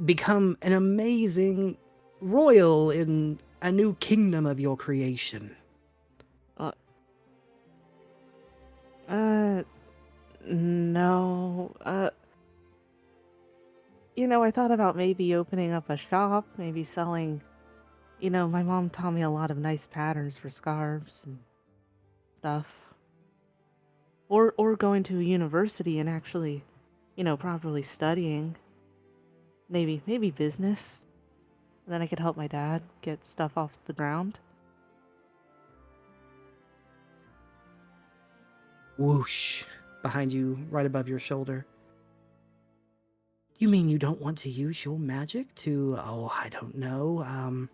become an amazing royal in a new kingdom of your creation? Uh, uh no. I thought about maybe opening up a shop, maybe selling. My mom taught me a lot of nice patterns for scarves and stuff. Or going to a university and actually, properly studying. Maybe business. Then I could help my dad get stuff off the ground. Whoosh behind you, right above your shoulder. You mean you don't want to use your magic to, oh, I don't know,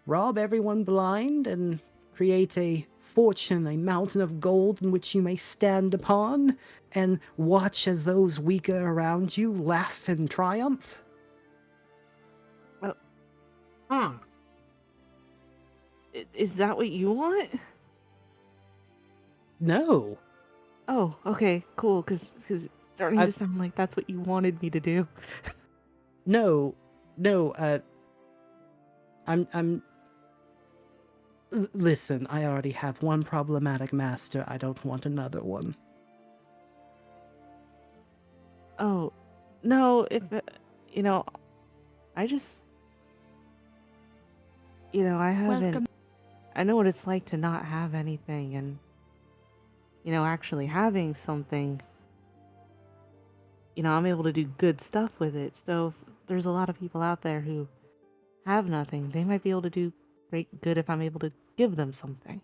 rob everyone blind and create a fortune, a mountain of gold in which you may stand upon and watch as those weaker around you laugh and triumph? Hmm. Is that what you want? No. Oh, okay, cool. Cause it's starting I to sound like that's what you wanted me to do. no, no, I'm listen, I already have one problematic master. I don't want another one. Oh, no. If you know, I just, I haven't. Welcome. I know what it's like to not have anything, and actually having something. I'm able to do good stuff with it. So if there's a lot of people out there who have nothing, they might be able to do great good if I'm able to give them something.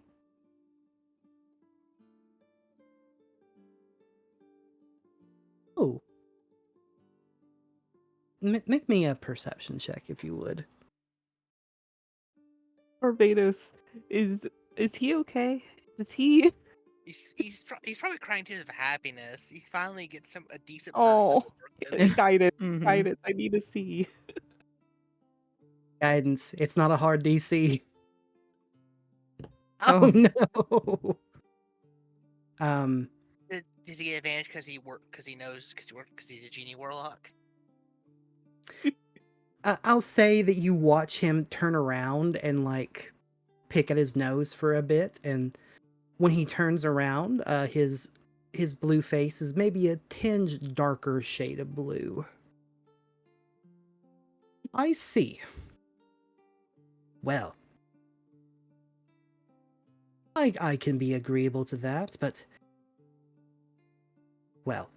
Oh, make me a perception check if you would. Barbados, is is he okay? Is he? He's probably crying tears of happiness. He finally gets a decent person Oh, to work with. guidance, Mhm. guidance. I need to see. Guidance. It's not a hard DC. Oh Oh. no. Um, Does he get advantage because because he's a genie warlock? I'll say that you watch him turn around and like pick at his nose for a bit, and when he turns around, his blue face is maybe a tinge darker shade of blue. I see. Well, I can be agreeable to that, but... Well,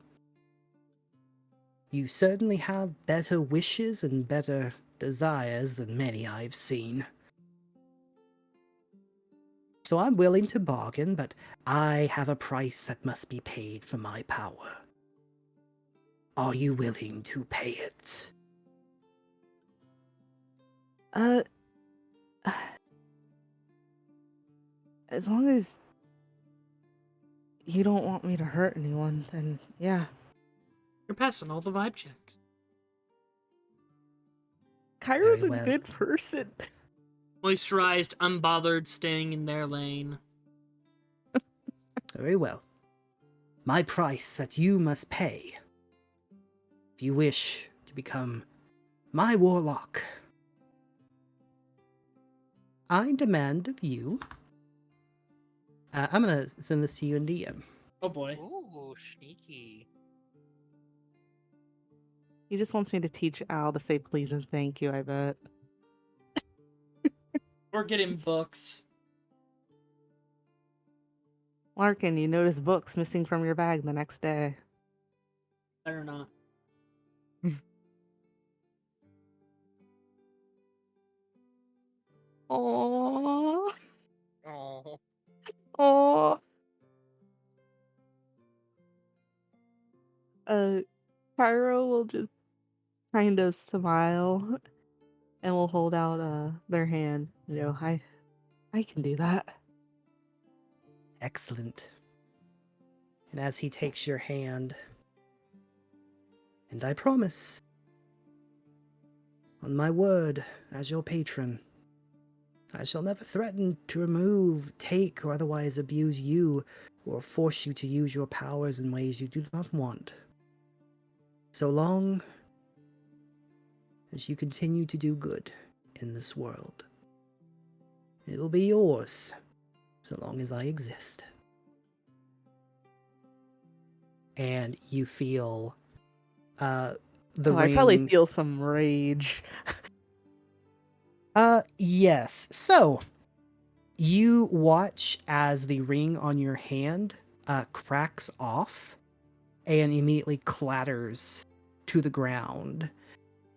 you certainly have better wishes and better desires than many I've seen. So I'm willing to bargain, but I have a price that must be paid for my power. Are you willing to pay it? Uh, as long as you don't want me to hurt anyone, then yeah. You're passing all the vibe checks. Cairo's Very a well. good person. Moisturized, unbothered, staying in their lane. Very well. My price that you must pay if you wish to become my warlock. I demand of you... I'm gonna send this to you in DM. Oh boy. Ooh, sneaky. He just wants me to teach Al to say please and thank you, I bet. Or get him books. Larkin, you notice books missing from your bag the next day. Better not. Aww. Oh. Aww. Cairo will just kind of smile and will hold out their hand. You know, I can do that. Excellent. And as he takes your hand, and I promise, on my word as your patron, I shall never threaten to remove, take, or otherwise abuse you, or force you to use your powers in ways you do not want. So long as you continue to do good in this world, it'll be yours, so long as I exist. And you feel the I probably ring... feel some rage. Yes. So, you watch as the ring on your hand cracks off and immediately clatters to the ground.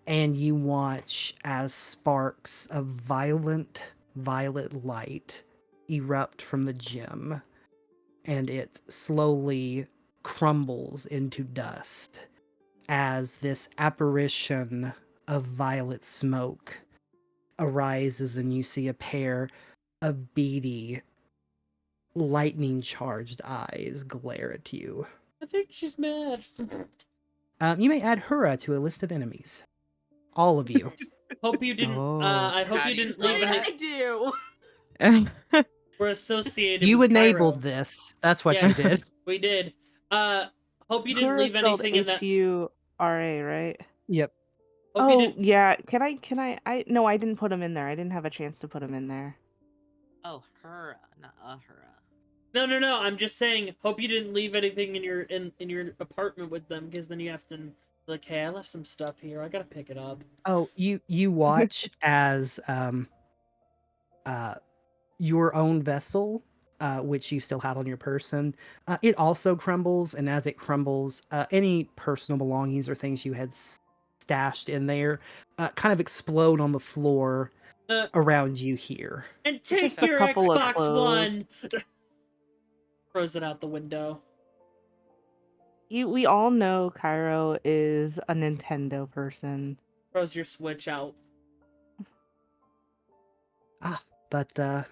And you watch as sparks of violent violet light erupt from the gem, and it slowly crumbles into dust as this apparition of violet smoke arises, and you see a pair of beady, lightning charged eyes glare at you. I think she's mad. You may add Hura to a list of enemies. All of you. Hope you didn't. Oh. I hope How you do you didn't spell leave that? any. I do. We're associated. You with enabled Cairo. this. That's what Yeah. you did. We did. Hope you didn't Hura leave spelled anything in that. Hura, right? Yep. Hope you Oh, didn't. yeah. Can I no, I didn't put him in there. I didn't have a chance to put him in there. Oh, her, not her. No. I'm just saying. Hope you didn't leave anything in your apartment with them, because then you have to like, hey, I left some stuff here. I gotta pick it up. Oh, you watch as your own vessel, which you still have on your person, it also crumbles, and as it crumbles, any personal belongings or things you had stashed in there kind of explode on the floor Uh, around you here. and take Just a your couple of Xbox clothes. One. Throws it out the window. We all know Cairo is a Nintendo person. Throws your Switch out. But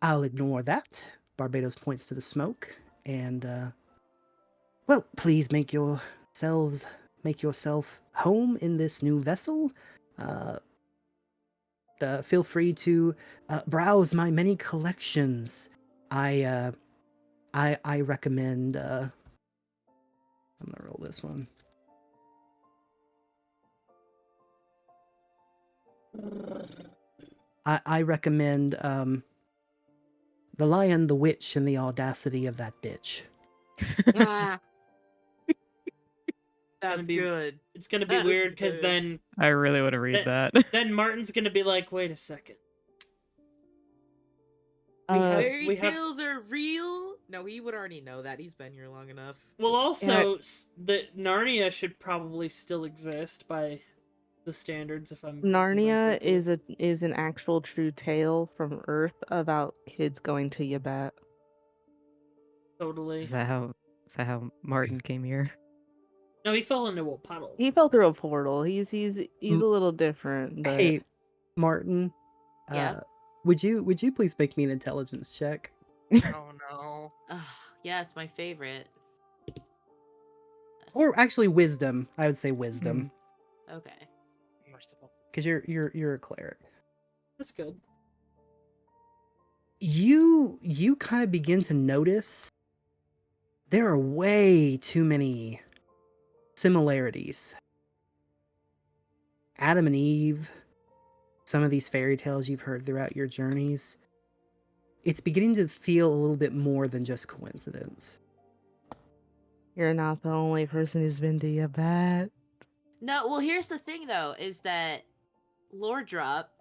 I'll ignore that. Barbados points to the smoke, and well, please make yourself home in this new vessel. Uh, Feel free to browse my many collections. I recommend. I'm gonna roll this one. I recommend The Lion, the Witch, and the Audacity of That Bitch. Ah, That's be good. it's gonna be That's weird because good. then I really want to read then, that. then Martin's gonna be like, wait a second. Fairy we have tales are real? No, he would already know that. He's been here long enough. well Yeah. also the Narnia should probably still exist by the standards if I'm remembering Narnia correctly. is an actual true tale from Earth about kids going to Yabet. Totally. Is that how Martin came here? No, he fell into a puddle. He fell through a portal. He's a Mm. little different, but Hey, Martin, Yeah. would you please make me an intelligence check? Oh no. Ugh, yeah, it's my favorite. Or actually wisdom. I would say wisdom. Okay. Merciful. Because you're a cleric. That's good. You kind of begin to notice there are way too many similarities. Adam and Eve, some of these fairy tales you've heard throughout your journeys, it's beginning to feel a little bit more than just coincidence. you're not the only person who's been to Yabet. No, well, here's the thing, though, is that lore drop,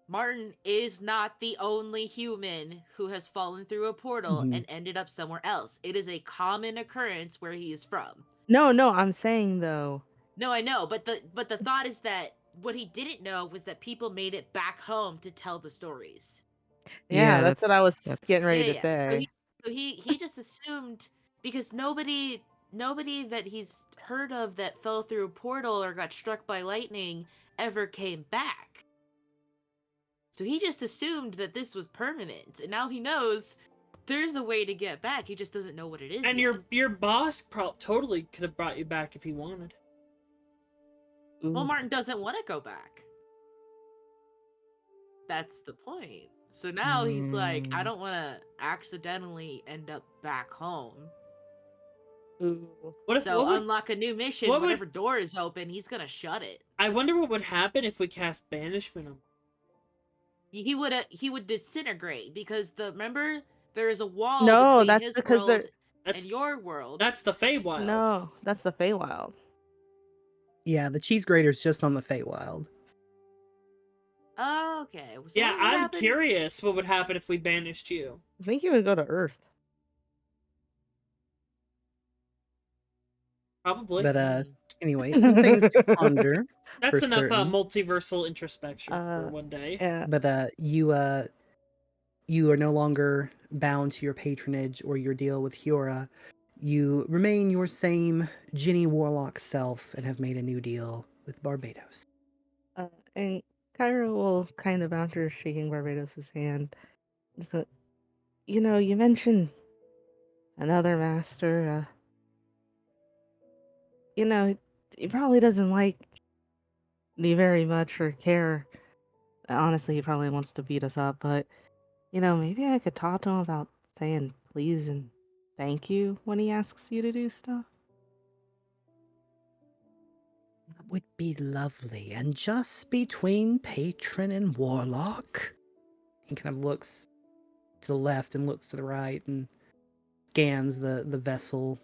Martin is not the only human who has fallen through a portal Mhm. and ended up somewhere else. It is a common occurrence where he is from. No, I'm saying though. No, I know, but the thought is that what he didn't know was that people made it back home to tell the stories. Yeah, that's what I was getting Yeah, ready to yeah. say. So he just assumed because nobody that he's heard of that fell through a portal or got struck by lightning ever came back. So he just assumed that this was permanent, and now he knows there's a way to get back. He just doesn't know what it is. And yet. your boss totally could have brought you back if he wanted. Well, Ooh. Martin doesn't want to go back. That's the point. So now he's like, I don't want to accidentally end up back home. Ooh. So unlock a new mission. Whatever door is open, he's gonna shut it. I wonder what would happen if we cast banishment on. He would disintegrate because remember there is a wall No, between that's his because world and your world. That's the Feywild. No, that's the Feywild. Yeah, the cheese grater's just on the Feywild. Oh, okay. So yeah, what would I'm happen? curious what would happen if we banished you. I think you would go to Earth. Probably. But anyway, some things to ponder. That's for enough certain. Multiversal introspection for one day. Yeah. But you are no longer bound to your patronage or your deal with Hyora. You remain your same Ginny Warlock self and have made a new deal with Barbados. And Kyra will kind of, after shaking Barbados' hand, so, you know, you mentioned another master. You know, he probably doesn't like me very much or care. Honestly, he probably wants to beat us up, but, you know, maybe I could talk to him about saying please and thank you when he asks you to do stuff. That would be lovely. And just between patron and warlock? He kind of looks to the left and looks to the right and scans the vessel.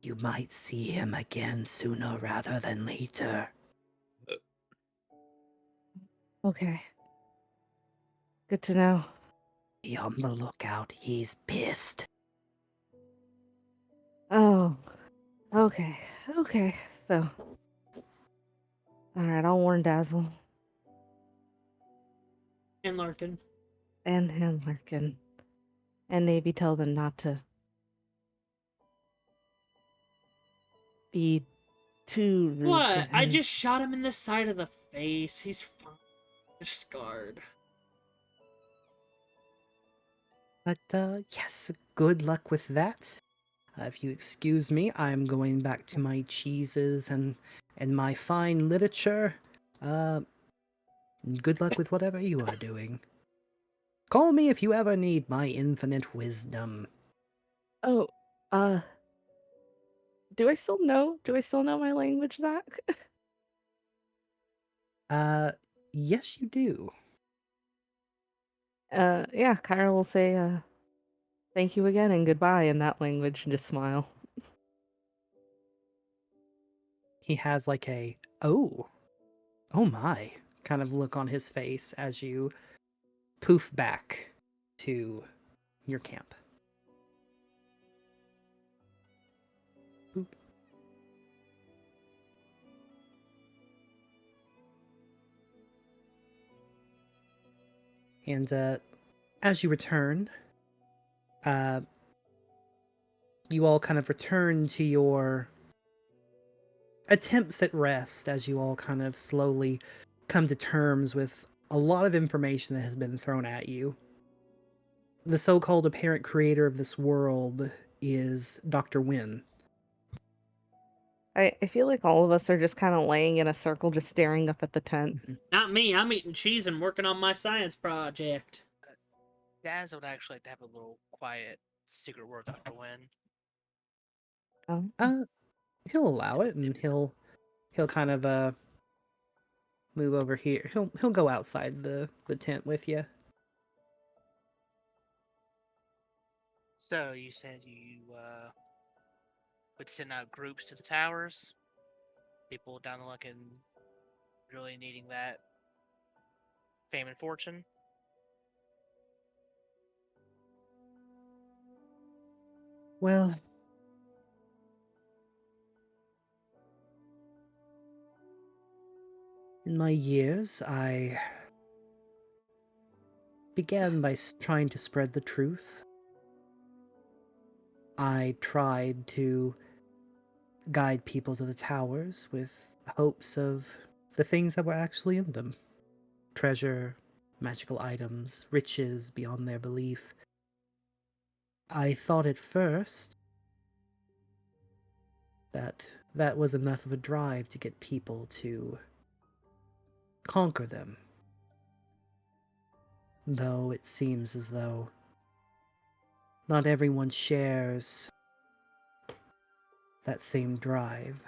You might see him again sooner rather than later. Okay. Good to know. Be on the lookout. He's pissed. Oh, okay. So, alright, I'll warn Dazzle. And Larkin. And him, Larkin. And maybe tell them not to be too rude to What? him. I just shot him in the side of the face. He's fine. Just scarred. But yes, good luck with that. If you excuse me, I'm going back to my cheeses and my fine literature. Good luck with whatever you are doing. Call me if you ever need my infinite wisdom. Oh, do I still know my language, Zach? Yes you do. Yeah, Kyra will say, thank you again and goodbye in that language and just smile. he has like a, oh, oh my, kind of look on his face as you poof back to your camp. Boop. And as you return, uh, you all kind of return to your attempts at rest as you all kind of slowly come to terms with a lot of information that has been thrown at you. The so-called apparent creator of this world is Dr. Wynn. I feel like all of us are just kind of laying in a circle, just staring up at the tent. Not me. I'm eating cheese and working on my science project. Daz would actually like to have a little quiet secret word, Dr. Wynn. Oh. He'll allow it, and he'll kind of move over here. He'll go outside the tent with you. So you said you would send out groups to the towers? People down the luck and really needing that fame and fortune? Well, in my years, I began by trying to spread the truth. I tried to guide people to the towers with hopes of the things that were actually in them. Treasure, magical items, riches beyond their belief. I thought at first that that was enough of a drive to get people to conquer them. Though it seems as though not everyone shares that same drive.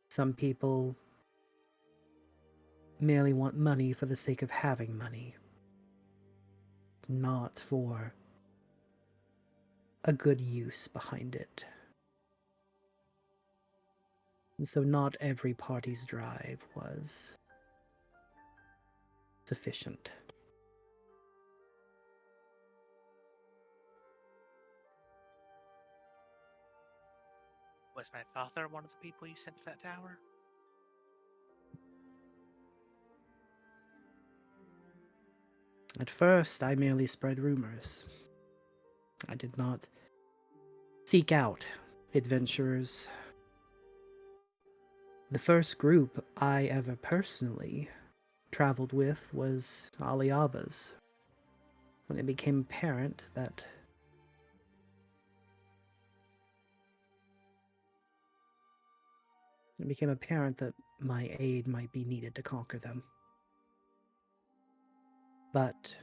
Some people merely want money for the sake of having money, not for a good use behind it. And so not every party's drive was sufficient. Was my father one of the people you sent to that tower? At first, I merely spread rumors. I did not seek out adventurers. The first group I ever personally traveled with was Aliaba's. When it became apparent that my aid might be needed to conquer them. But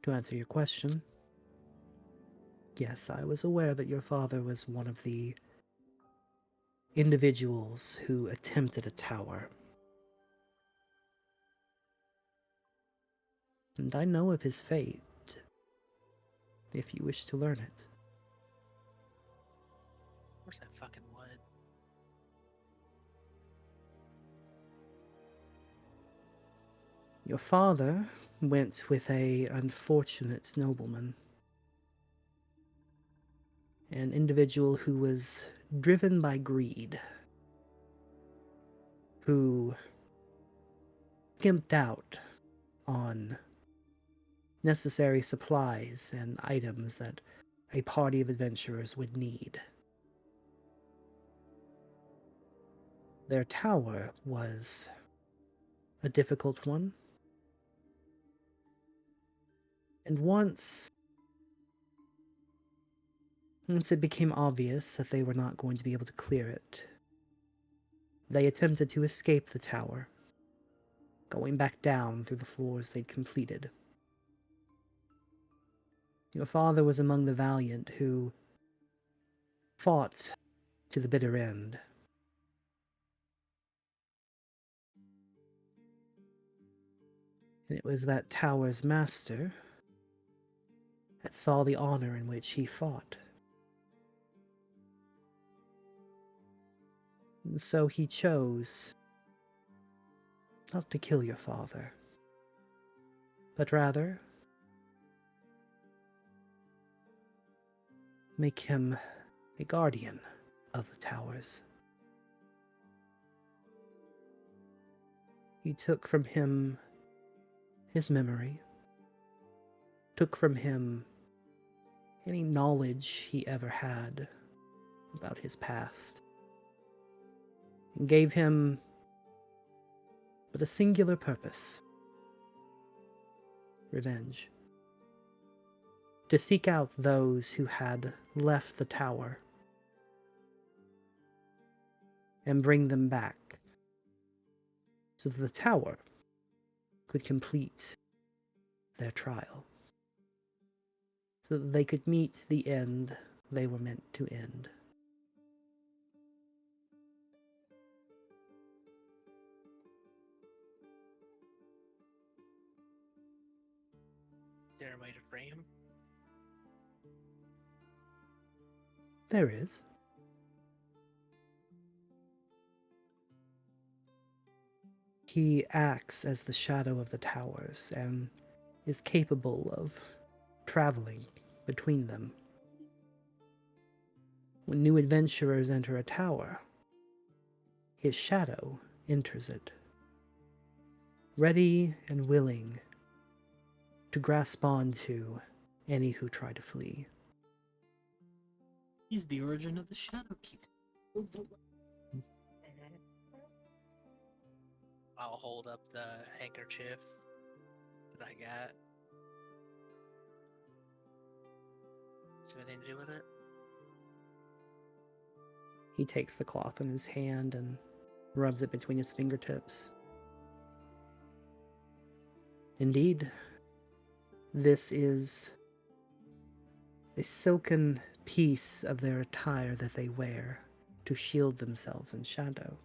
to answer your question, yes, I was aware that your father was one of the individuals who attempted a tower. And I know of his fate, if you wish to learn it. Of course I fucking would. Your father went with a unfortunate nobleman. An individual who was driven by greed. Who skimped out on necessary supplies and items that a party of adventurers would need. Their tower was a difficult one, and once it became obvious that they were not going to be able to clear it, they attempted to escape the tower, going back down through the floors they'd completed. Your father was among the valiant who fought to the bitter end. And it was that tower's master that saw the honor in which he fought. And so he chose not to kill your father, but rather make him a guardian of the towers. He took from him his memory, took from him any knowledge he ever had about his past, and gave him but a singular purpose: revenge. To seek out those who had left the tower and bring them back so that the tower could complete their trial, so that they could meet the end they were meant to end. Is there a way to frame him? There is. He acts as the shadow of the towers and is capable of traveling between them. When new adventurers enter a tower, his shadow enters it, ready and willing to grasp onto any who try to flee. He's the origin of the Shadow Keep. I'll hold up the handkerchief that I got. Is there anything to do with it? He takes the cloth in his hand and rubs it between his fingertips. Indeed, this is a silken piece of their attire that they wear to shield themselves in shadow.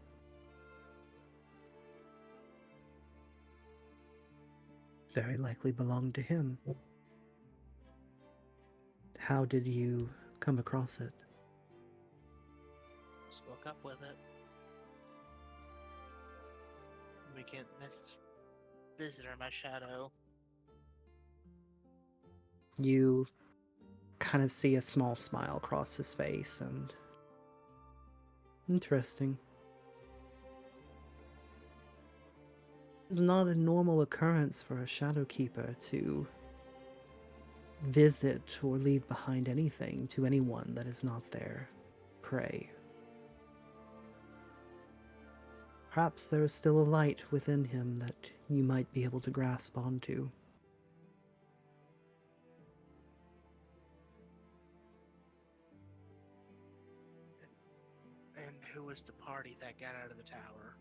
Very likely belonged to him. How did you come across it? Just woke up with it. We can't miss visitor, my shadow. You kind of see a small smile cross his face, and interesting. It's not a normal occurrence for a shadow keeper to visit or leave behind anything to anyone that is not their prey. Perhaps there is still a light within him that you might be able to grasp onto. And who was the party that got out of the tower?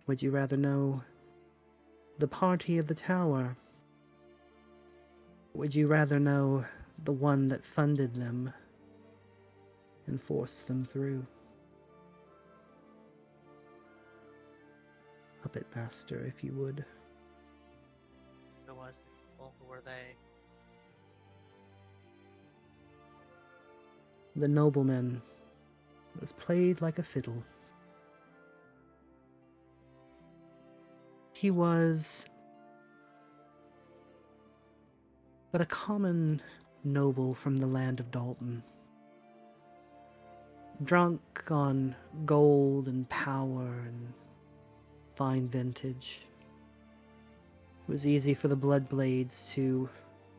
Would you rather know the party of the tower? Would you rather know the one that funded them and forced them through? Puppet Master, if you would. Who was? Well, who were they? The nobleman was played like a fiddle. He was but a common noble from the land of Dalton, drunk on gold and power and fine vintage. It was easy for the Bloodblades to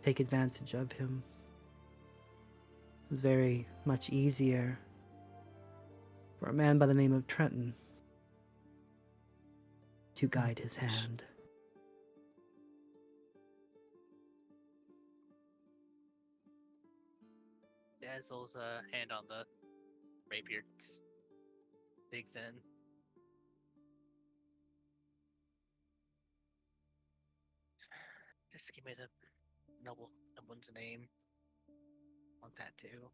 take advantage of him. It was very much easier for a man by the name of Trenton to guide his hand. Dazzle's hand on the rapier digs in. Just give me the noble's name. Want that too.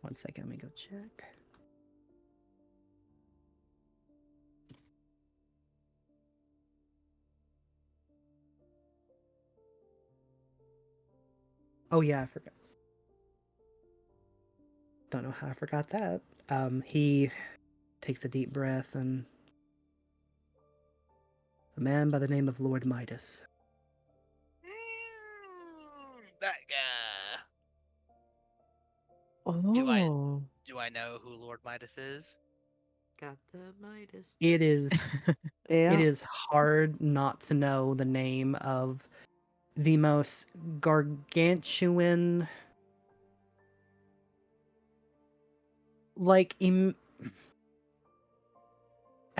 One second, let me go check. Oh yeah, I forgot. Don't know how I forgot that. He takes a deep breath and a man by the name of Lord Midas. That guy. Oh. Do I know who Lord Midas is? Got the Midas. It is it Yeah. is hard not to know the name of the most gargantuan, like I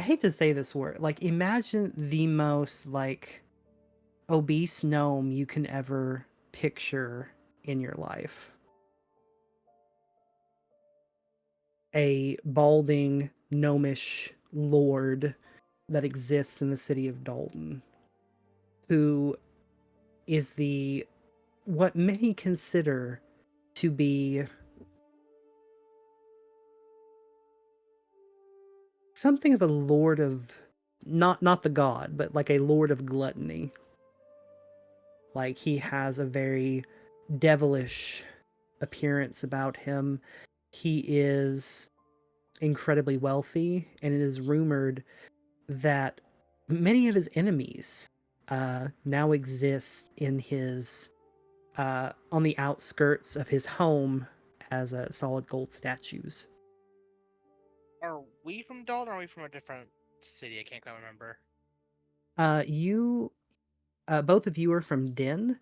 hate to say this word, like imagine the most like obese gnome you can ever picture in your life. A balding gnomish lord that exists in the city of Dalton, who is the what many consider to be something of a lord of not the god, but like a lord of gluttony. Like he has a very devilish appearance about him. He is incredibly wealthy, and it is rumored that many of his enemies now exist in his on the outskirts of his home as solid gold statues. Are we from Dalton or are we from a different city? I can't quite remember. You both of you are from Den.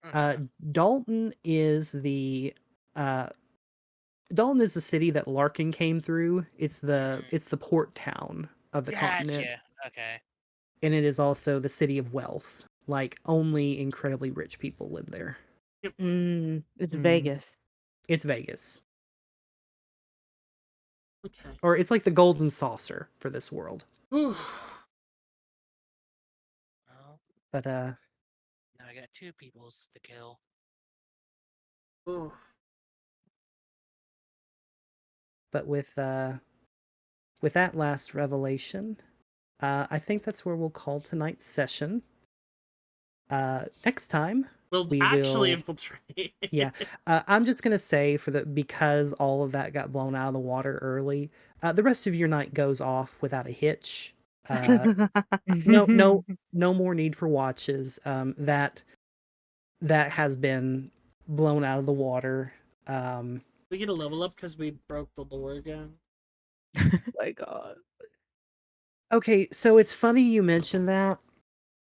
Okay. Dalton is the uh, Dalton is the city that Larkin came through. It's the port town of the continent, Gotcha. Okay. and it is also the city of wealth. Like only incredibly rich people live there. It's Mm. Vegas. It's Vegas, Okay. or it's like the golden saucer for this world. Whew. Well, But now I got two peoples to kill. Ooh. but with that last revelation, I think that's where we'll call tonight's session. Next time We'll we actually will. infiltrate. Yeah, I'm just gonna say because all of that got blown out of the water early. The rest of your night goes off without a hitch. No, no, no more need for watches. That has been blown out of the water. We get a level up because we broke the lore again. My God. Okay, so it's funny you mentioned that.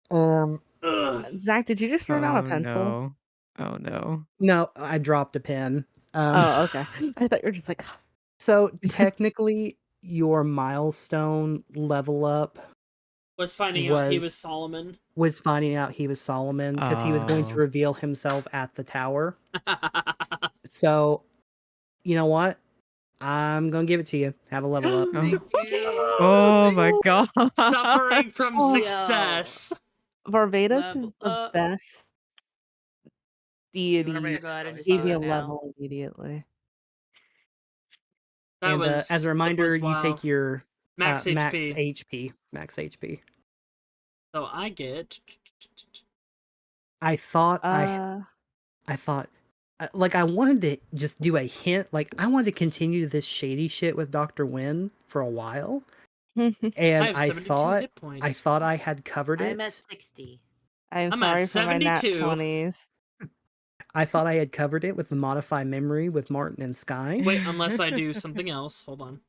Um, Ugh. Zach, did you just throw down a Oh pencil? no. Oh no. no, I dropped a pen. Oh, okay. I thought you were just like, So technically, your milestone level up Was finding out he was was Solomon. finding out he was Solomon because he was going to Oh. reveal himself at the tower. So, you know what? I'm gonna give it to you. Have a level up. Oh. Thank you. Oh Thank my oh, god. Suffering from oh, Yo, success. Barbados is level the up. best you. I'm deity. gonna go ahead and just Gave do me a that now. level immediately. And as a That reminder, was you wow. take your Max max HP. HP. Max HP. So I get. I thought Uh, I thought like I wanted to just do a hint. Like I wanted to continue this shady shit with Dr. Wynn for a while, I and have 72 hit I points. thought I had covered I'm at it. 60. I'm I'm at sorry for my nat 72. 20s. I thought I had covered it with the modify memory with Martin and Sky. Wait, unless I do something else. Hold on.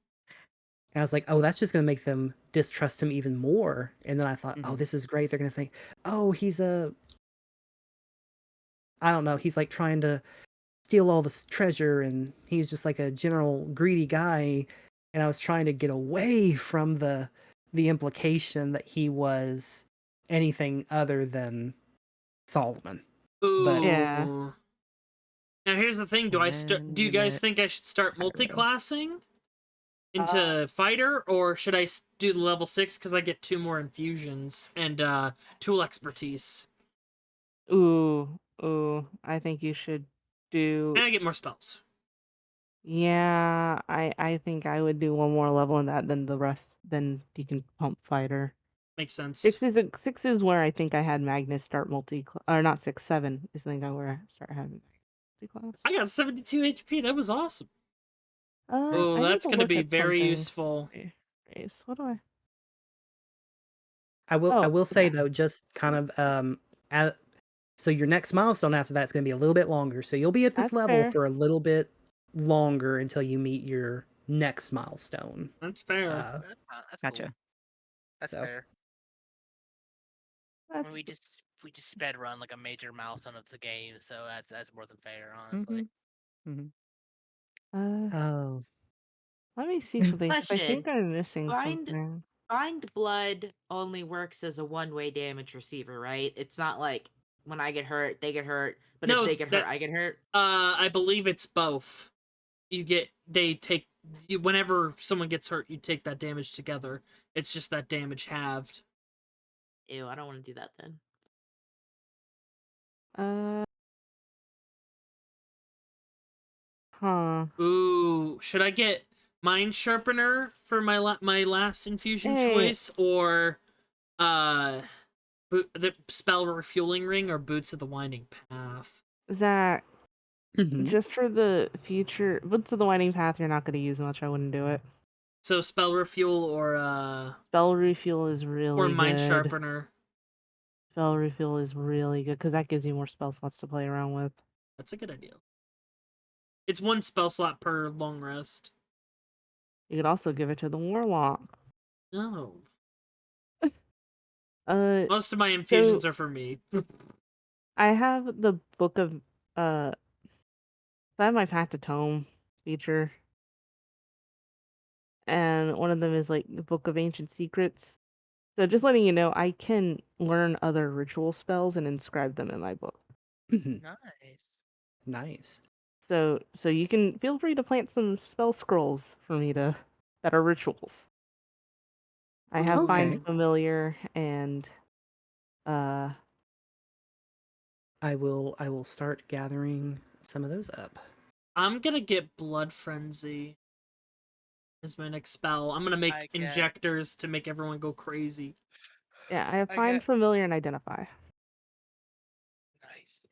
And I was like, oh, that's just going to make them distrust him even more. And then I thought, oh, Mhm. this is great. They're going to think, oh, I don't know, he's like trying to steal all this treasure and he's just like a general greedy guy. And I was trying to get away from the implication that he was anything other than Solomon. But Yeah. Ooh. Now here's the thing. And then Do you you guys met think I should start Cairo. multi-classing Uh, into fighter, or should I do the level 6 because I get 2 more infusions and tool expertise, ooh. I think you should do. and I get more spells. Yeah, I think I would do one more level in that than the rest. Then you can pump fighter. Makes sense. Six is where I think I had Magnus start multi, or not six, seven is I think where I start having. class. I got 72 HP. That was awesome. Oh, I need that's to going to look be at very something. useful. Race. What do I? I Oh, will say yeah. though, just kind of so your next milestone after that's going to be a little bit longer. So you'll be at this That's level fair. for a little bit longer until you meet your next milestone. That's fair. That's Gotcha. cool. That's So. fair. I That's mean, we just sped run like a major milestone of the game, so that's more than fair, honestly. Oh, let me see something. 'Cause I think Question. I'm missing Bind something. Bind Blood only works as a one-way damage receiver, right? It's not like when I get hurt, they get hurt, but if No, they get hurt, I get hurt. I believe it's both. They take whenever someone gets hurt, you take that damage together. It's just that damage halved. Ew, I don't want to do that then. Huh. Ooh, should I get Mind Sharpener for my last infusion Hey. choice, or the Spell Refueling Ring, or Boots of the Winding Path? Zach, mhm. just for the future, Boots of the Winding Path, you're not going to use much. I wouldn't do it. So Spell Refuel or Spell Refuel is really Mind good. Sharpener. Spell Refuel is really good because that gives you more spell slots to play around with. That's a good idea. It's one spell slot per long rest. You could also give it to the Warlock. No. Most of my infusions are for me. I have the book of I have my Pact of Tome feature. And one of them is like the Book of Ancient Secrets. So just letting you know, I can learn other ritual spells and inscribe them in my book. Mhm. Nice. Nice. So you can feel free to plant some spell scrolls for me that are rituals. I have Okay. Find Familiar and I will start gathering some of those up. I'm gonna get Blood Frenzy as my next spell. I'm gonna make injectors to make everyone go crazy. yeah, I have Find Familiar and Identify. Nice.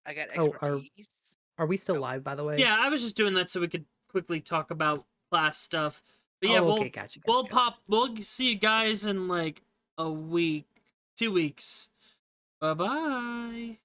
I got Oh, expertise. are we still live, by the way? Yeah, I was just doing that so we could quickly talk about class stuff. But yeah, Oh, okay, gotcha. we'll see you guys in like a week, 2 weeks. Bye bye.